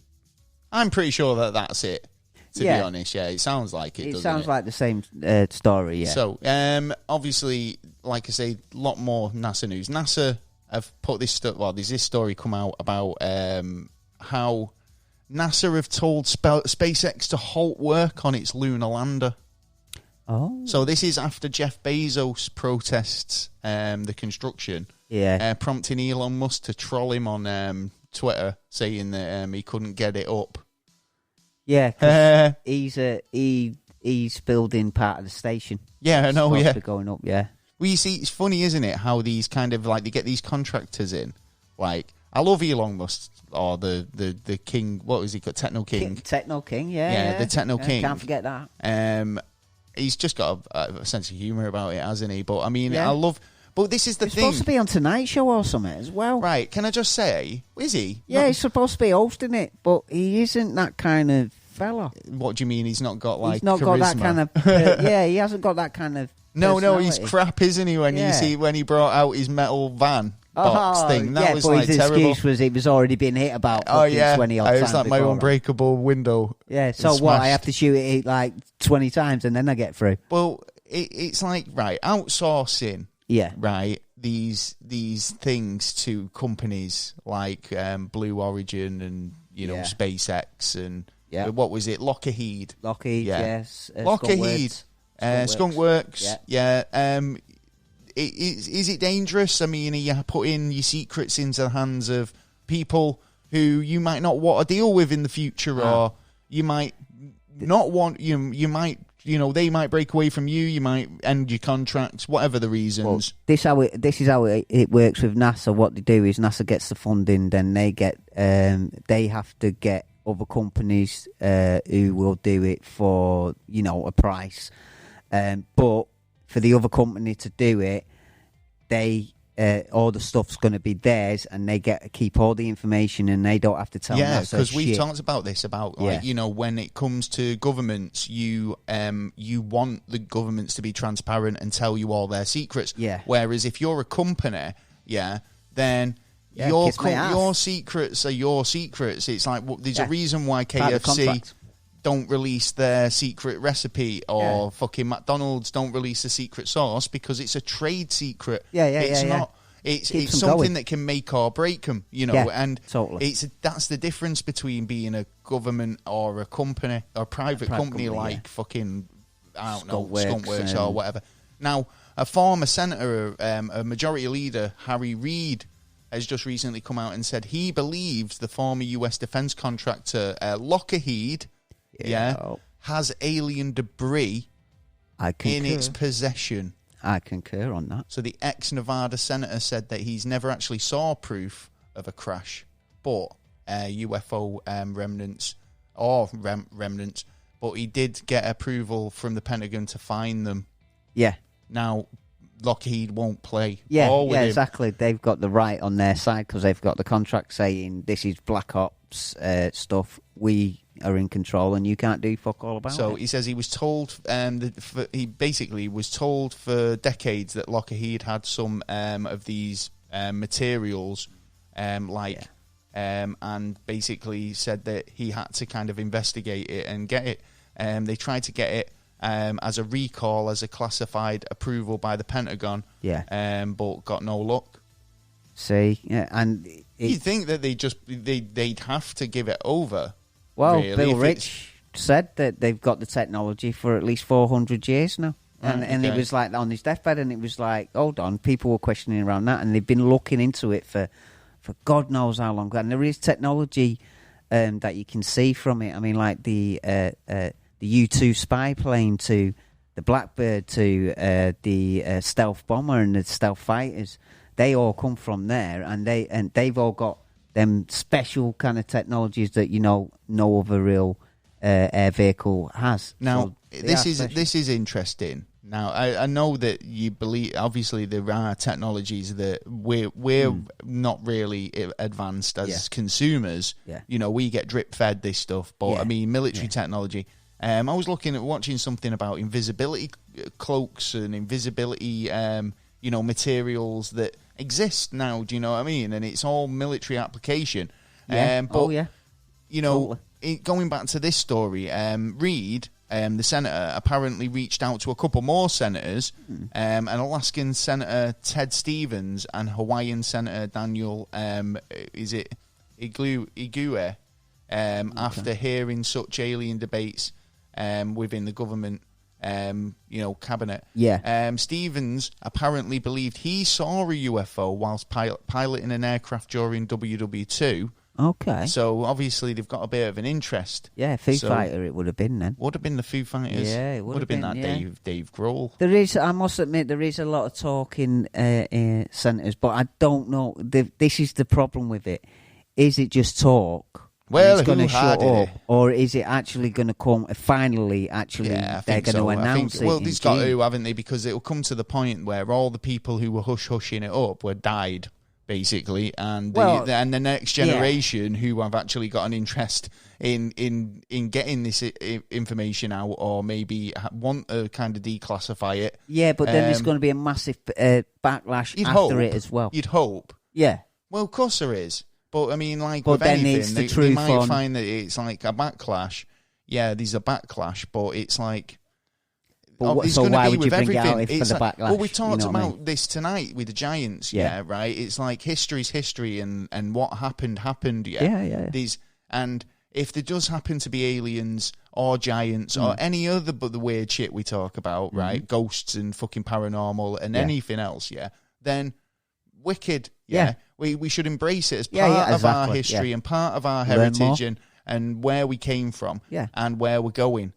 I'm pretty sure that's it. To be honest, it sounds like it. It sounds like the same story. Yeah. So obviously, like I say, a lot more NASA news. NASA have put this there's this story come out about how NASA have told SpaceX to halt work on its lunar lander. Oh. So this is after Jeff Bezos protests the construction, prompting Elon Musk to troll him on Twitter, saying that he couldn't get it up. Yeah, cause he's building part of the station. Yeah, I know. Yeah, going up. Yeah. Well, you see, it's funny, isn't it? How these kind of they get these contractors in. Like, I love Elon Musk, or the king. What was he called? Techno King. Techno King. Yeah. The Techno King. Can't forget that. He's just got a sense of humour about it, hasn't he? But I mean, I love. But this is the thing. He's supposed to be on Tonight Show or something as well. Right, can I just say, is he? Yeah, he's supposed to be hosting it, but he isn't that kind of fella. What do you mean he's not got, he's not charisma? Got that kind of... he hasn't got that kind of No, he's crap, isn't he, when you see when he brought out his metal van box thing. That was his terrible. excuse was he was already being hit about 20 odd times. It was like my unbreakable window. Yeah, so what, I have to shoot it 20 times and then I get through? Well, it's like, right, outsourcing, right, these things to companies like Blue Origin and, SpaceX and what was it, Lockheed, yes. Lockheed, Skunkworks, Is it dangerous? I mean, are you putting your secrets into the hands of people who you might not want to deal with in the future, or you might not want, you might, they might break away from you, you might end your contracts, whatever the reasons. Well, this is how it works with NASA. What they do is NASA gets the funding, then they get, they have to get other companies who will do it for, a price. But for the other company to do it, they all the stuff's going to be theirs, and they get to keep all the information, and they don't have to tell. Yeah, because we've talked about this when it comes to governments, you want the governments to be transparent and tell you all their secrets. Yeah. Whereas if you're a company, then your secrets are your secrets. It's like there's a reason why KFC don't release their secret recipe, or fucking McDonald's don't release the secret sauce, because it's a trade secret. It's not. it's something going. that can make or break them, and totally. That's the difference between being a government or a company or private company like fucking, I don't know, Skunkworks or whatever. Now, a former senator, a majority leader, Harry Reid, has just recently come out and said he believes the former US defense contractor Lockheed has alien debris in its possession. I concur on that. So the ex-Nevada senator said that he's never actually saw proof of a crash, but UFO remnants, but he did get approval from the Pentagon to find them. Yeah. Now, Lockheed won't play. Yeah, ball with him. Exactly. They've got the right on their side because they've got the contract saying this is Black Ops stuff. We are in control, and you can't do fuck all about it. So he says he was told. He basically was told for decades that Lockheed had some of these materials, and basically said that he had to kind of investigate it and get it. They tried to get it. As a recall, as a classified approval by the Pentagon, but got no luck. See, and you think that they'd have to give it over? Well, really, Bill Rich said that they've got the technology for at least 400 years now, and it was like on his deathbed, and it was like, hold on, people were questioning around that, and they've been looking into it for God knows how long, and there is technology that you can see from it. I mean, like the U-2 spy plane to the Blackbird to the stealth bomber and the stealth fighters, they all come from there, and they've all got them special kind of technologies that no other real air vehicle has. Now, so this is interesting. Now, I know that you believe, obviously, there are technologies that we're not really advanced as consumers. Yeah. We get drip fed this stuff, but I mean, military technology. I was watching something about invisibility cloaks and invisibility, materials that exist now. Do you know what I mean? And it's all military application. Yeah. Going back to this story, Reid, the senator, apparently reached out to a couple more senators, and Alaskan Senator Ted Stevens and Hawaiian Senator Daniel, Igue, after hearing such alien debates within the government, cabinet. Yeah. Stevens apparently believed he saw a UFO whilst piloting an aircraft during WW2. Okay. So obviously they've got a bit of an interest. Yeah, Foo Fighter it would have been then. Would have been the Foo Fighters. Yeah, it would have been that Dave Grohl. There is, I must admit, there is a lot of talk in centres, but I don't know. This is the problem with it. Is it just talk? Well, it's going to shut up, it? Or is it actually going to come? Finally, they're going to announce it. Well, they've got to, haven't they? Because it will come to the point where all the people who were hushing it up were died, basically, and the next generation who have actually got an interest in getting this information out, or maybe want to kind of declassify it. Yeah, but then there's going to be a massive backlash after it as well. You'd hope. Yeah. Well, of course there is. But I mean, with anything, they might find that it's like a backlash. Yeah, there's a backlash, but it's like... So why would you bring it out for the backlash? Well, we talked about this tonight with the Giants, right? It's like history's history, and what happened, yeah. And if there does happen to be aliens or giants or any other but the weird shit we talk about, right? Ghosts and fucking paranormal and anything else, then wicked, We should embrace it as part of our history and part of our heritage and where we came from and where we're going.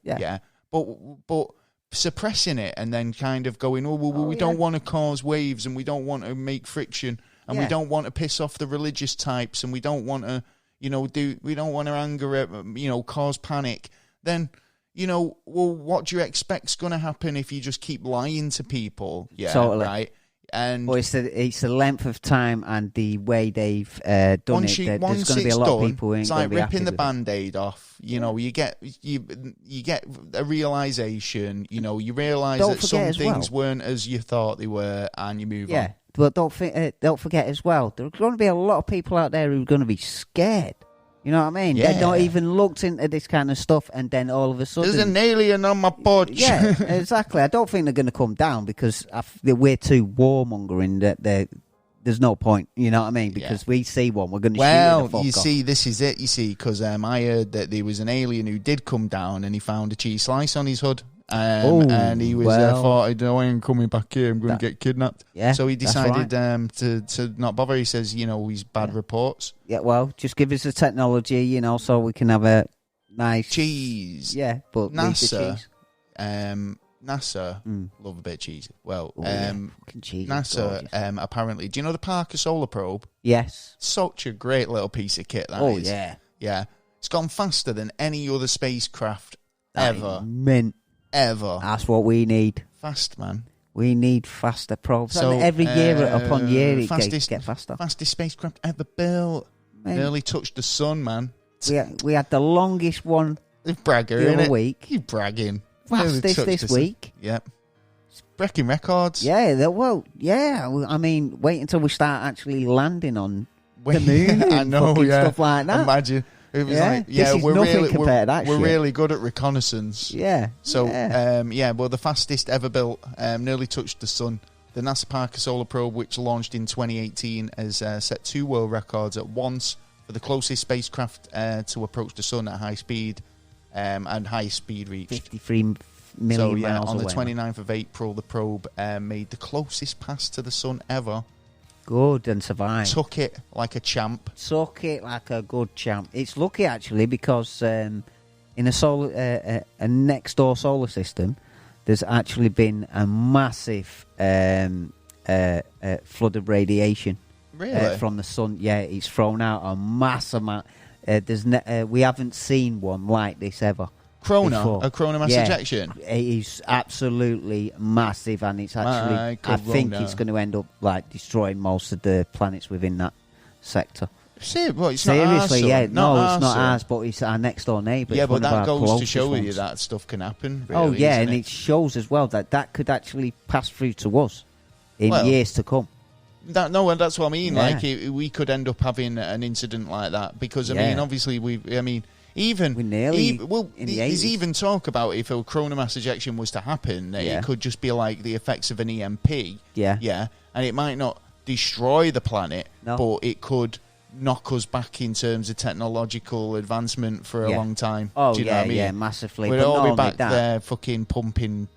But suppressing it and then kind of going, we don't want to cause waves, and we don't want to make friction, and we don't want to piss off the religious types, and we don't want to, we don't want to anger, cause panic. Then, what do you expect's going to happen if you just keep lying to people? Yeah, totally. Right. And it's the length of time and the way they've done once it. There's going to be a lot of people who ain't it's going like to be ripping the happy Band-Aid off. You get a realization. You realise that some things weren't as you thought they were, and you move on. Yeah, but don't forget as well, there are going to be a lot of people out there who are going to be scared. You know what I mean? Yeah. They've not even looked into this kind of stuff, and then all of a sudden... There's an alien on my porch. Yeah, exactly. I don't think they're going to come down because we're too warmongering that there's no point. You know what I mean? Because we see one, we're going to shoot it the fuck you off. see, this is it. You see, because I heard that there was an alien who did come down and he found a cheese slice on his hood. And he was thought, I ain't coming back here. I'm going to get kidnapped. Yeah, so he decided to not bother. He says, he's bad reports. Yeah, well, just give us the technology, so we can have a nice cheese. Yeah, but NASA, love a bit of cheese. Well, cheese NASA apparently. Do you know the Parker Solar Probe? Yes. Such a great little piece of kit. That is. Yeah. It's gone faster than any other spacecraft ever. Mint. Ever. That's what we need. Fast, man. We need faster probes. So, and every year upon year it get faster. Fastest spacecraft ever built. Nearly touched the sun, man. We had the longest one bragger, the other week. You bragging. Fastest this week. Yep. It's breaking records. Yeah, I mean, wait until we start actually landing on the moon and I know, stuff like that. Imagine. It was we're really good at reconnaissance. Yeah. So, well, the fastest ever built nearly touched the sun. The NASA Parker Solar Probe, which launched in 2018, has set 2 world records at once for the closest spacecraft to approach the sun at high speed and highest speed reached. 53 million miles on the away. 29th of April, the probe made the closest pass to the sun ever. Good, and survived. Took it like a champ. Took it like a good champ. It's lucky, actually, because in a next door solar system, there's actually been a massive flood of radiation. Really? From the sun. Yeah, it's thrown out a mass amount. We haven't seen one like this ever. A corona mass ejection. It is absolutely massive, and it's actually. I think it's going to end up like destroying most of the planets within that sector. Seriously, yeah. Not it's not ours, but it's our next door neighbour. Yeah, but that goes to show you that stuff can happen. Really, and it shows as well that could actually pass through to us in years to come. That's what I mean. Yeah. Like we could end up having an incident like that because I mean, obviously there's even talk about if a corona mass ejection was to happen, that it could just be like the effects of an EMP. Yeah, and it might not destroy the planet, but it could knock us back in terms of technological advancement for a long time. Oh, do you know what I mean? Yeah, massively. We'd all be back there fucking pumping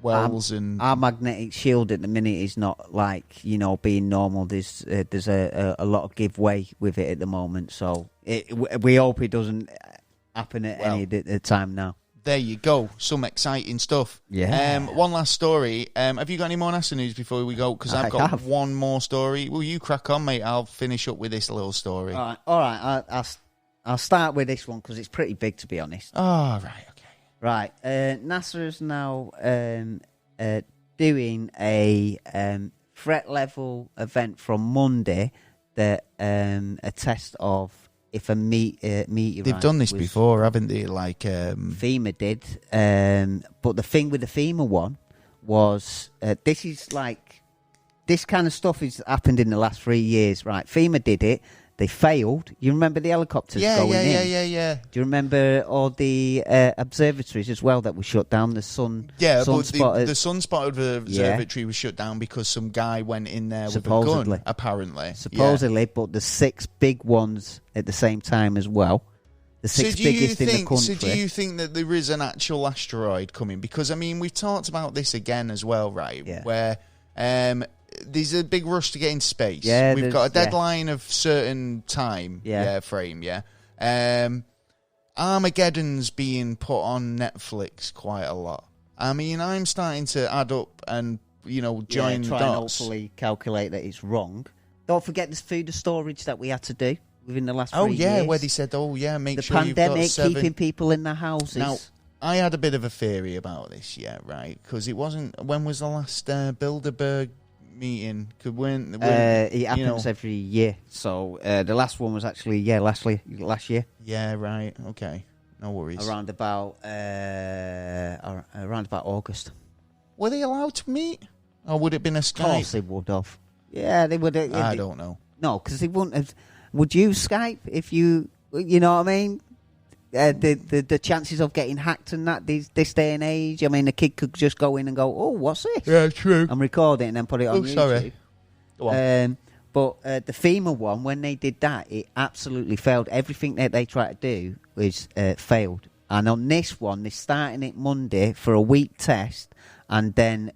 wells and our magnetic shield at the minute is not like being normal. There's a lot of give way with it at the moment, so we hope it doesn't happen at any time now. There you go, some exciting stuff. Yeah. One last story. Have you got any more NASA news before we go? Because I've got one more story. Will you crack on, mate? I'll finish up with this little story. All right. I'll start with this one because it's pretty big, to be honest. Oh, right. Right, NASA is now doing a threat level event from Monday that a test of if a meteorite. They've done this before, haven't they? Like FEMA did, but the thing with the FEMA one was this kind of stuff has happened in the last 3 years. Right, FEMA did it. They failed. You remember the helicopters going in? Yeah. Do you remember all the observatories as well that were shut down? The sun. Yeah, but the sun-spotted observatory was shut down because some guy went in there with a gun, apparently. Supposedly, but the 6 big ones at the same time as well. The 6 biggest in the country. So do you think that there is an actual asteroid coming? Because, I mean, we've talked about this again as well, right? Yeah. Where there's a big rush to get into space. Yeah, we've got a deadline of certain time frame. Armageddon's being put on Netflix quite a lot. I mean, I'm starting to add up and join try dots. And hopefully calculate that it's wrong. Don't forget the food storage that we had to do within the last 3 years. Where they said, make the sure you've got pandemic 7. keeping people in their houses. Now, I had a bit of a theory about this, right? Because it wasn't. When was the last Bilderberg meeting? It happens every year. So the last one was actually last year. Yeah, right. Okay, no worries. Around about August. Were they allowed to meet, or would it have been a Skype? Of course they would have. Yeah, they would. I don't know. No, because they wouldn't have. Would you Skype if you know what I mean? The chances of getting hacked and that this day and age. I mean, the kid could just go in and go, "Oh, what's this?" Yeah, true. And record it and then put it on YouTube. Sorry. Go on. But the FEMA one, when they did that, it absolutely failed. Everything that they tried to do was failed. And on this one, they're starting it Monday for a week test and then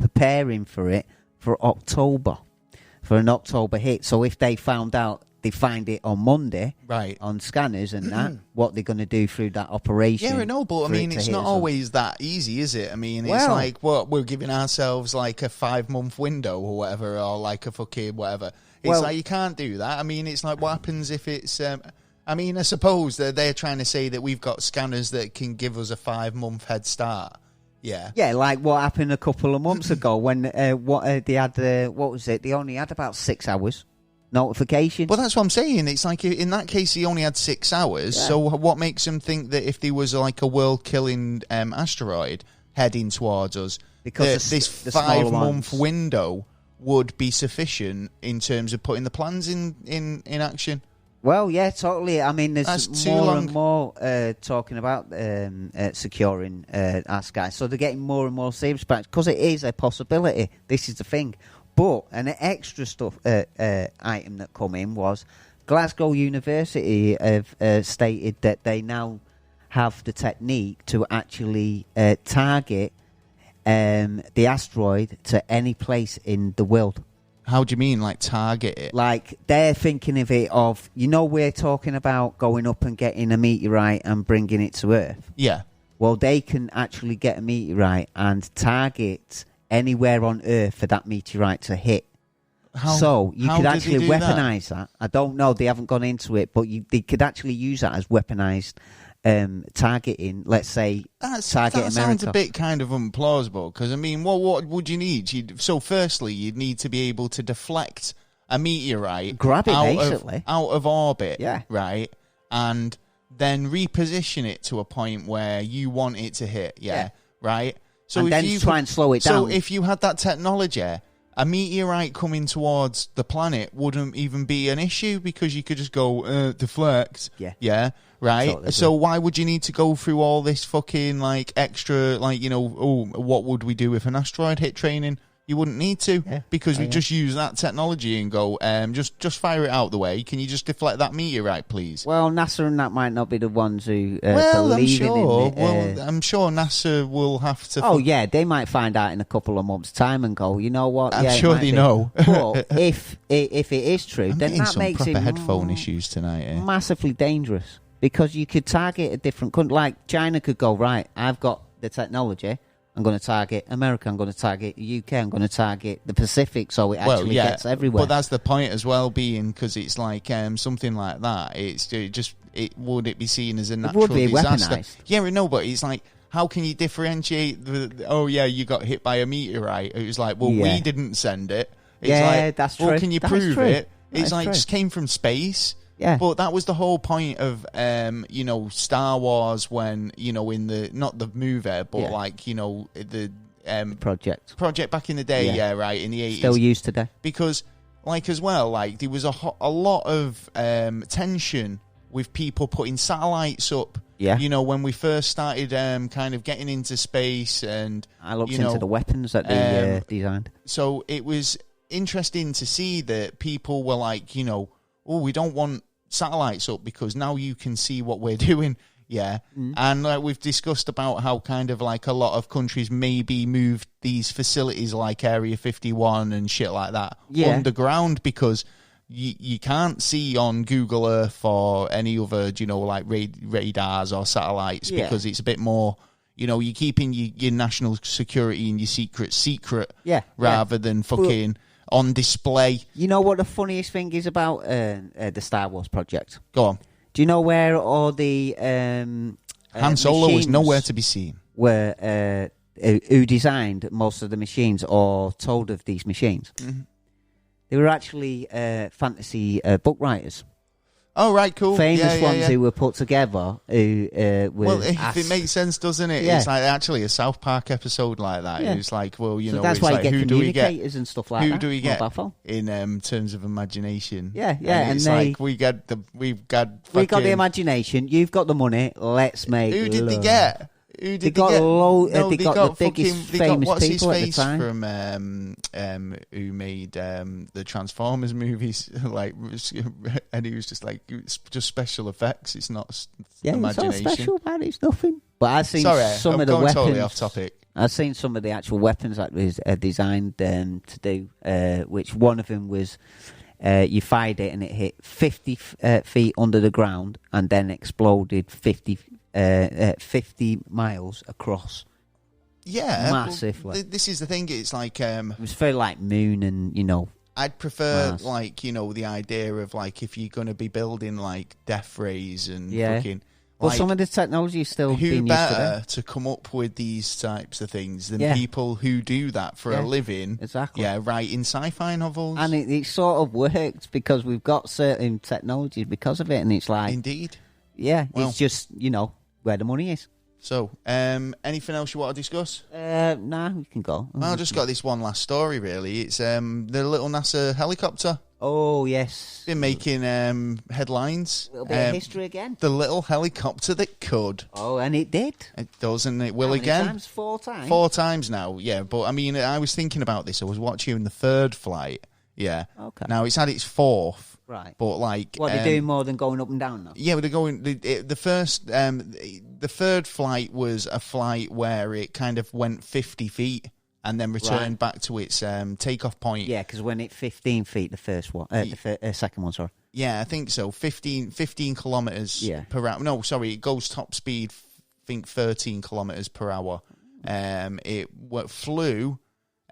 preparing for it for October, for an October hit. So if they find it on Monday, right, on scanners and that, what they're going to do through that operation. Yeah, I know, but I mean, it's not always that easy, is it? I mean, it's like, what, we're giving ourselves like a 5-month window or whatever, or like a fucking whatever. It's like, you can't do that. I mean, it's like, what happens if it's... I mean, I suppose that they're trying to say that we've got scanners that can give us a 5-month head start. Yeah. Yeah, like what happened a couple of months ago when they had, what was it? They only had about 6 hours notification. Well, that's what I'm saying. It's like, in that case, he only had 6 hours. Yeah. So what makes them think that if there was like a world-killing asteroid heading towards us, because this 5-month window would be sufficient in terms of putting the plans in action? Well, yeah, totally. I mean, there's more and more talking about securing our skies. So they're getting more and more serious about it because it is a possibility. This is the thing. But an extra stuff item that come in was Glasgow University have stated that they now have the technique to actually target the asteroid to any place in the world. How do you mean, like, target it? Like, they're thinking of it of, we're talking about going up and getting a meteorite and bringing it to Earth. Yeah. Well, they can actually get a meteorite and target anywhere on Earth for that meteorite to hit. So you could actually weaponize that. I don't know. They haven't gone into it, but they could actually use that as weaponized targeting, let's say, target America. That sounds a bit kind of implausible, because, I mean, what would you need? So, firstly, you'd need to be able to deflect a meteorite grab it, basically, out of orbit, yeah, right? And then reposition it to a point where you want it to hit, yeah. Right? So and then try and slow it down. So if you had that technology, a meteorite coming towards the planet wouldn't even be an issue, because you could just go, deflect. Yeah. Right? Totally. So why would you need to go through all this fucking, like, extra, like, what would we do if an asteroid hit training? You wouldn't need to, because we just use that technology and go, just fire it out the way. Can you just deflect that meteorite, please? Well, NASA and that might not be the ones who I'm sure. I'm sure NASA will have to... Oh, yeah, they might find out in a couple of months' time and go, you know what? I'm sure they know. But if it is true, then that makes it headphone issues tonight. Massively dangerous, because you could target a different country. Like, China could go, right, I've got the technology, I'm going to target America, I'm going to target the UK, I'm going to target the Pacific, so it actually gets everywhere. But that's the point as well, being, because it's like something like that. Would it be seen as a natural disaster? It would be weaponized. Yeah, we know, but it's like, how can you differentiate you got hit by a meteorite? It was like, we didn't send it. It's like, that's true. Well, can you prove it? It's like, just came from space. Yeah. But that was the whole point of, Star Wars, when, in the, not the movie, but the project back in the day, right, in the 80s. Still used today. Because, like, as well, like, there was a lot of tension with people putting satellites up. Yeah. When we first started kind of getting into space, and I looked into the weapons that they designed. So it was interesting to see that people were like, we don't want satellites up because now you can see what we're doing. Yeah. And we've discussed about how kind of like a lot of countries maybe moved these facilities like Area 51 and shit like that underground, because you can't see on Google Earth or any other, like radars or satellites, because it's a bit more, you're keeping your national security and your secret rather than fucking... on display. You know what the funniest thing is about the Star Wars project? Go on. Do you know where all the Han Solo was nowhere to be seen? Where who designed most of the machines or told of these machines? Mm-hmm. They were actually fantasy book writers. Oh, right, cool. Famous ones who were put together. Who it makes sense, doesn't it? Yeah. It's like actually a South Park episode like that. Yeah. It's like, well, so that's why like, you get who do we get? And stuff like that. Who do we get in terms of imagination? Yeah. And it's like we've got the imagination. You've got the money. Let's make. Who did they get? Who did they got get? they got the biggest famous what's his people at the face time. from who made the Transformers movies? Like, and he was just like, it's just special effects. It's not imagination. It's not special, man. It's nothing. But I've seen some of the weapons. Totally off topic. I've seen some of the actual weapons that was designed to do. Which one of them was. You fired it and it hit 50 feet under the ground and then exploded 50 miles across. Yeah. Massively. This is the thing. It's like... it was very like Moon and, I'd prefer, Mars. like, the idea of, like, if you're going to be building, like, death rays and fucking... Well, like, some of the technology is still who being used better to come up with these types of things than people who do that for a living? Exactly. Yeah, writing sci-fi novels. And it sort of worked because we've got certain technologies because of it, and it's like... Indeed. Yeah, Well, it's just, where the money is. So, anything else you want to discuss? Nah, we can go. Well, I just got this one last story, really. It's the little NASA helicopter. Oh, yes. Been making headlines. A little bit of history again. The little helicopter that could. Oh, and it did. It does, and it will How many again. times? 4 times? 4 times now, yeah. But, I mean, I was thinking about this. I was watching the 3rd flight, yeah. Okay. Now, it's had its 4th. Right. But, like... What, they're doing more than going up and down now? Yeah, but they're going... The first... the 3rd flight was a flight where it kind of went 50 feet and then returned back to its takeoff point. Yeah, because when it 15 feet, the first one, the second one, sorry. Yeah, I think so. 15 kilometers per hour. No, sorry, it goes top speed. I think 13 kilometers per hour. It flew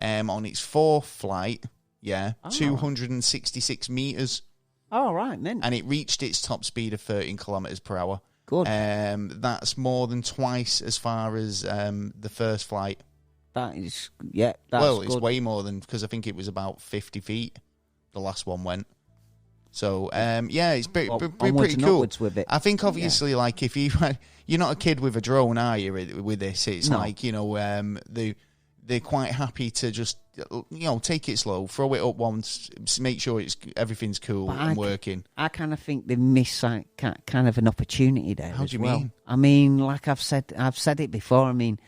on its 4th flight. Yeah, 266 meters. Oh, right, man. And it reached its top speed of 13 kilometers per hour. Good. That's more than twice as far as the first flight. That is, that's well, it's good. way more than, because I think it was about 50 feet. The last one went. So, it's pretty cool. With it. I think, obviously, like, if you're not a kid with a drone, are you, with this? It's like, they're quite happy to just, take it slow, throw it up once, make sure everything's cool and working. I kind of think they miss kind of an opportunity there. How do you well. mean? I mean, like I've said it before. I mean,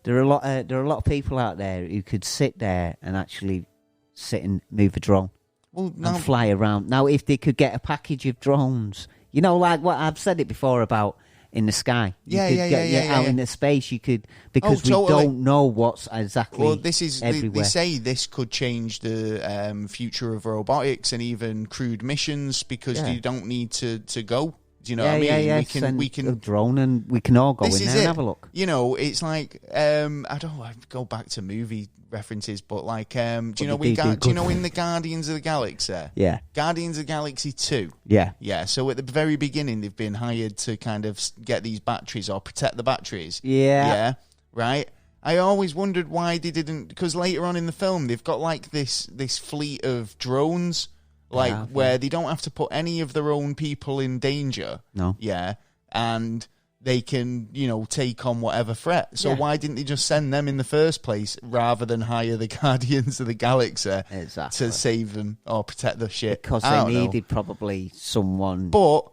there are a lot of people out there who could sit there and actually sit and move a drone and fly around. Now, if they could get a package of drones, like what I've said it before about in the sky. Out in the space, you could, because we don't know what's exactly. Well, this is everywhere. they say this could change the future of robotics and even crewed missions because you don't need to go. Do you know what I mean? Yeah, we can a drone and we can all go in there and have a look. It's like I don't go back to movie references, but like do you know in the Guardians of the Galaxy? Yeah. Guardians of the Galaxy 2. Yeah. Yeah. So at the very beginning they've been hired to kind of get these batteries or protect the batteries. Yeah. Yeah. Right? I always wondered why they didn't, because later on in the film they've got like this fleet of drones. Like, where they don't have to put any of their own people in danger. No. Yeah. And they can, take on whatever threat. So why didn't they just send them in the first place rather than hire the Guardians of the Galaxy to save them or protect the shit? Because they needed probably someone. But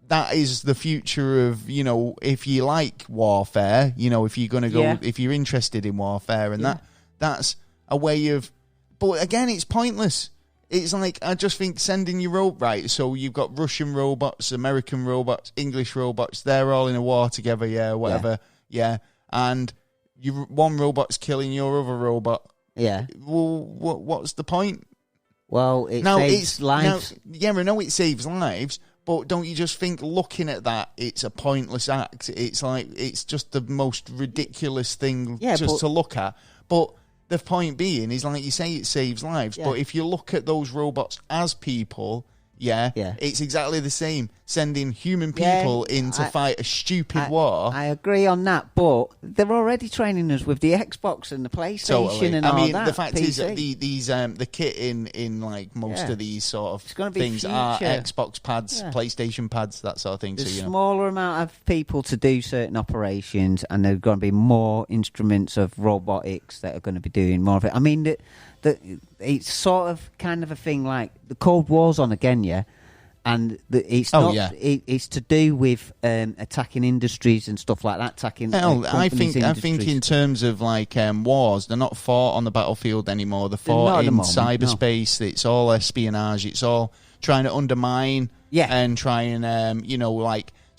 that is the future of, if you like warfare, if you're going to go, if you're interested in warfare, and that's a way of, but again, it's pointless. It's like, I just think sending your right, so you've got Russian robots, American robots, English robots, they're all in a war together, whatever, and one robot's killing your other robot. Yeah. Well, what's the point? Well, saves lives. I know it saves lives, but don't you just think, looking at that, it's a pointless act? It's like, it's just the most ridiculous thing to look at. But the point being is, like you say, it saves lives. Yeah. But if you look at those robots as people, it's exactly the same. Sending human people in to fight a stupid war. I agree on that, but they're already training us with the Xbox and the PlayStation and all that. The fact is that these the kit in like most of these sort of things are Xbox pads, PlayStation pads, that sort of thing. There's a smaller amount of people to do certain operations, and there's going to be more instruments of robotics that are going to be doing more of it. I mean, it's sort of kind of a thing like the Cold War's on again, and it's to do with attacking industries and stuff like that. Attacking. I think in terms of like wars, they're not fought on the battlefield anymore. They're fought in cyberspace. No. It's all espionage. It's all trying to undermine and try and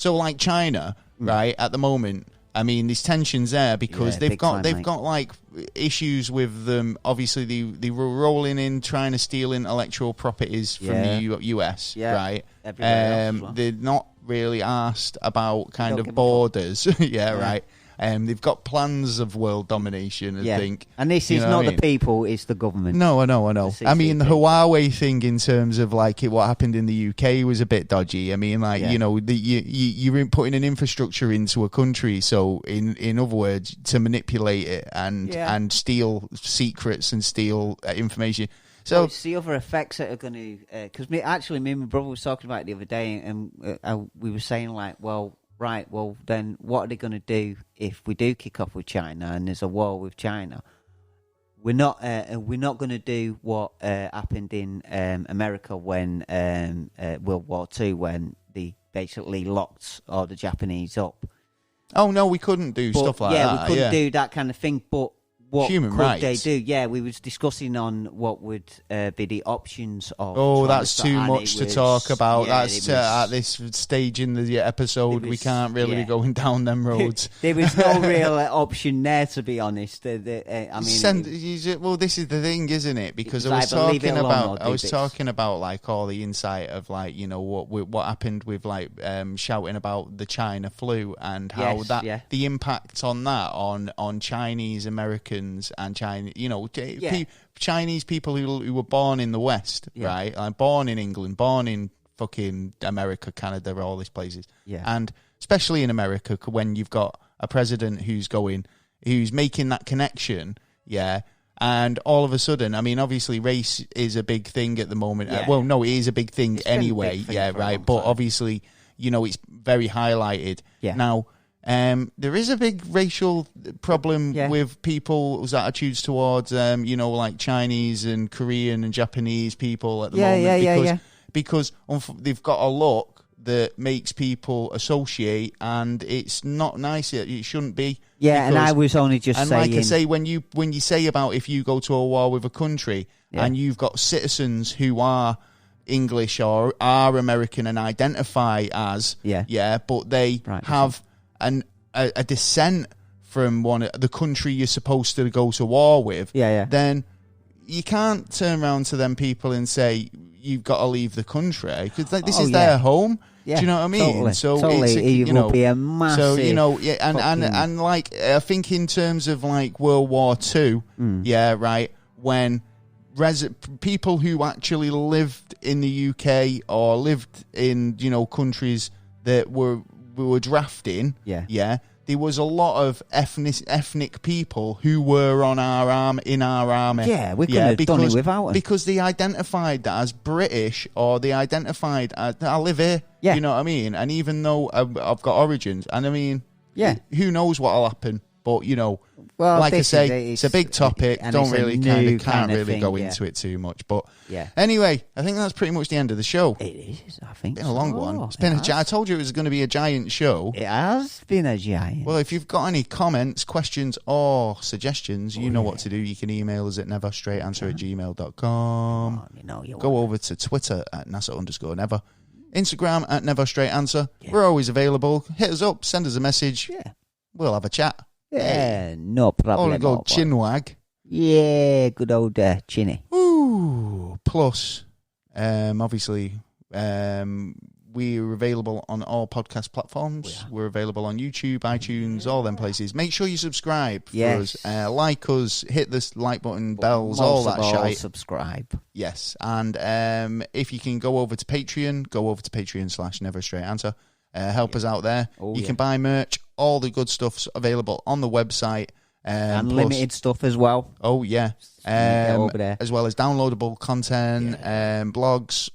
like China, right? At the moment, I mean, there's tensions there because they've got like issues with them. Obviously, they were rolling in trying to steal intellectual properties from the US, right? They're not really asked about kind of borders, right? They've got plans of world domination, I think. And this is not the people, it's the government. No, I know. I mean, the Huawei thing in terms of like what happened in the UK was a bit dodgy. I mean, like, you're putting an infrastructure into a country, so in other words, to manipulate it and steal secrets and steal information. So it's the other effects that are going to... Because me and my brother was talking about it the other day, and we were saying like, right, well, then what are they going to do if we do kick off with China and there's a war with China? We're not going to do what happened in America when World War II, when they basically locked all the Japanese up. Oh, no, we couldn't do stuff like that. Yeah, we couldn't do that kind of thing, but what human could rights. they do? Yeah, we was discussing on what would be the options of... Oh, that's too much to talk about. That's at this stage in the episode, we can't really be going down them roads. There was no real option there, to be honest. Well, this is the thing, isn't it? Because I was talking about like all the insight of like, what happened with like shouting about the China flu and how the impact on that on Chinese Americans and China, Chinese people who were born in the West, right? Like born in England, born in fucking America, Canada, all these places. Yeah. And especially in America, when you've got a president who's making that connection, and all of a sudden, I mean, obviously race is a big thing at the moment. Yeah. Well, no, it is a big thing anyway, right? But obviously, it's very highlighted. Yeah. Now, there is a big racial problem with people's attitudes towards, like Chinese and Korean and Japanese people at the moment. Because they've got a look that makes people associate, and it's not nice. It shouldn't be. Yeah, and I was only just saying... And like I say, when you say about if you go to a war with a country and you've got citizens who are English or are American and identify as, but they have... a dissent from the country you're supposed to go to war with, then you can't turn around to them people and say you've got to leave the country because this is their home. Yeah, do you know what I mean? Totally. So it will be a massive. So and like I think in terms of like World War II, when people who actually lived in the UK or lived in countries that we were drafting, there was a lot of ethnic people who were in our army. Yeah, we could have done it without them. Because they identified as British or they identified as, I live here. Yeah. You know what I mean? And even though I've got origins, and I mean, who knows what'll happen? But, well, like I say, it's a big topic. Don't really can't really go into it too much. But anyway, I think that's pretty much the end of the show. It is, I think. It's been a long one. It's been I told you it was going to be a giant show. It has been a giant. Well, if you've got any comments, questions, or suggestions, you know what to do. You can email us at neverstraightanswer@gmail.com. Go over to Twitter at NASA_never. Instagram at neverstraightanswer. Yeah. We're always available. Hit us up. Send us a message. Yeah. We'll have a chat. Yeah, no problem. Oh, good old chinwag. Yeah, good old chinny. Ooh. Plus, obviously, we're available on all podcast platforms. We're available on YouTube, iTunes, all them places. Make sure you subscribe for us. Like us, hit the like button, bells, all that shit. Subscribe. Yes, and if you can go over to Patreon, Patreon/neverstraightanswer. Help us out there. You can buy merch. All the good stuff's available on the website. And plus, limited stuff as well. Oh, yeah. Over there. As well as downloadable content, blogs.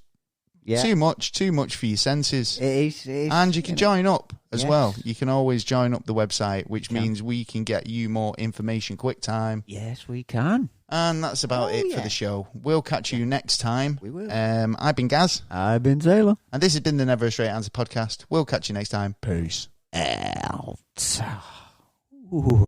Yeah. Too much for your senses. It is. And you can join up as well. You can always join up the website, which means we can get you more information quick time. Yes, we can. And that's about it for the show. We'll catch you next time. We will. I've been Gaz. I've been Taylor. And this has been the Never a Straight Answer podcast. We'll catch you next time. Peace. Out. Ooh.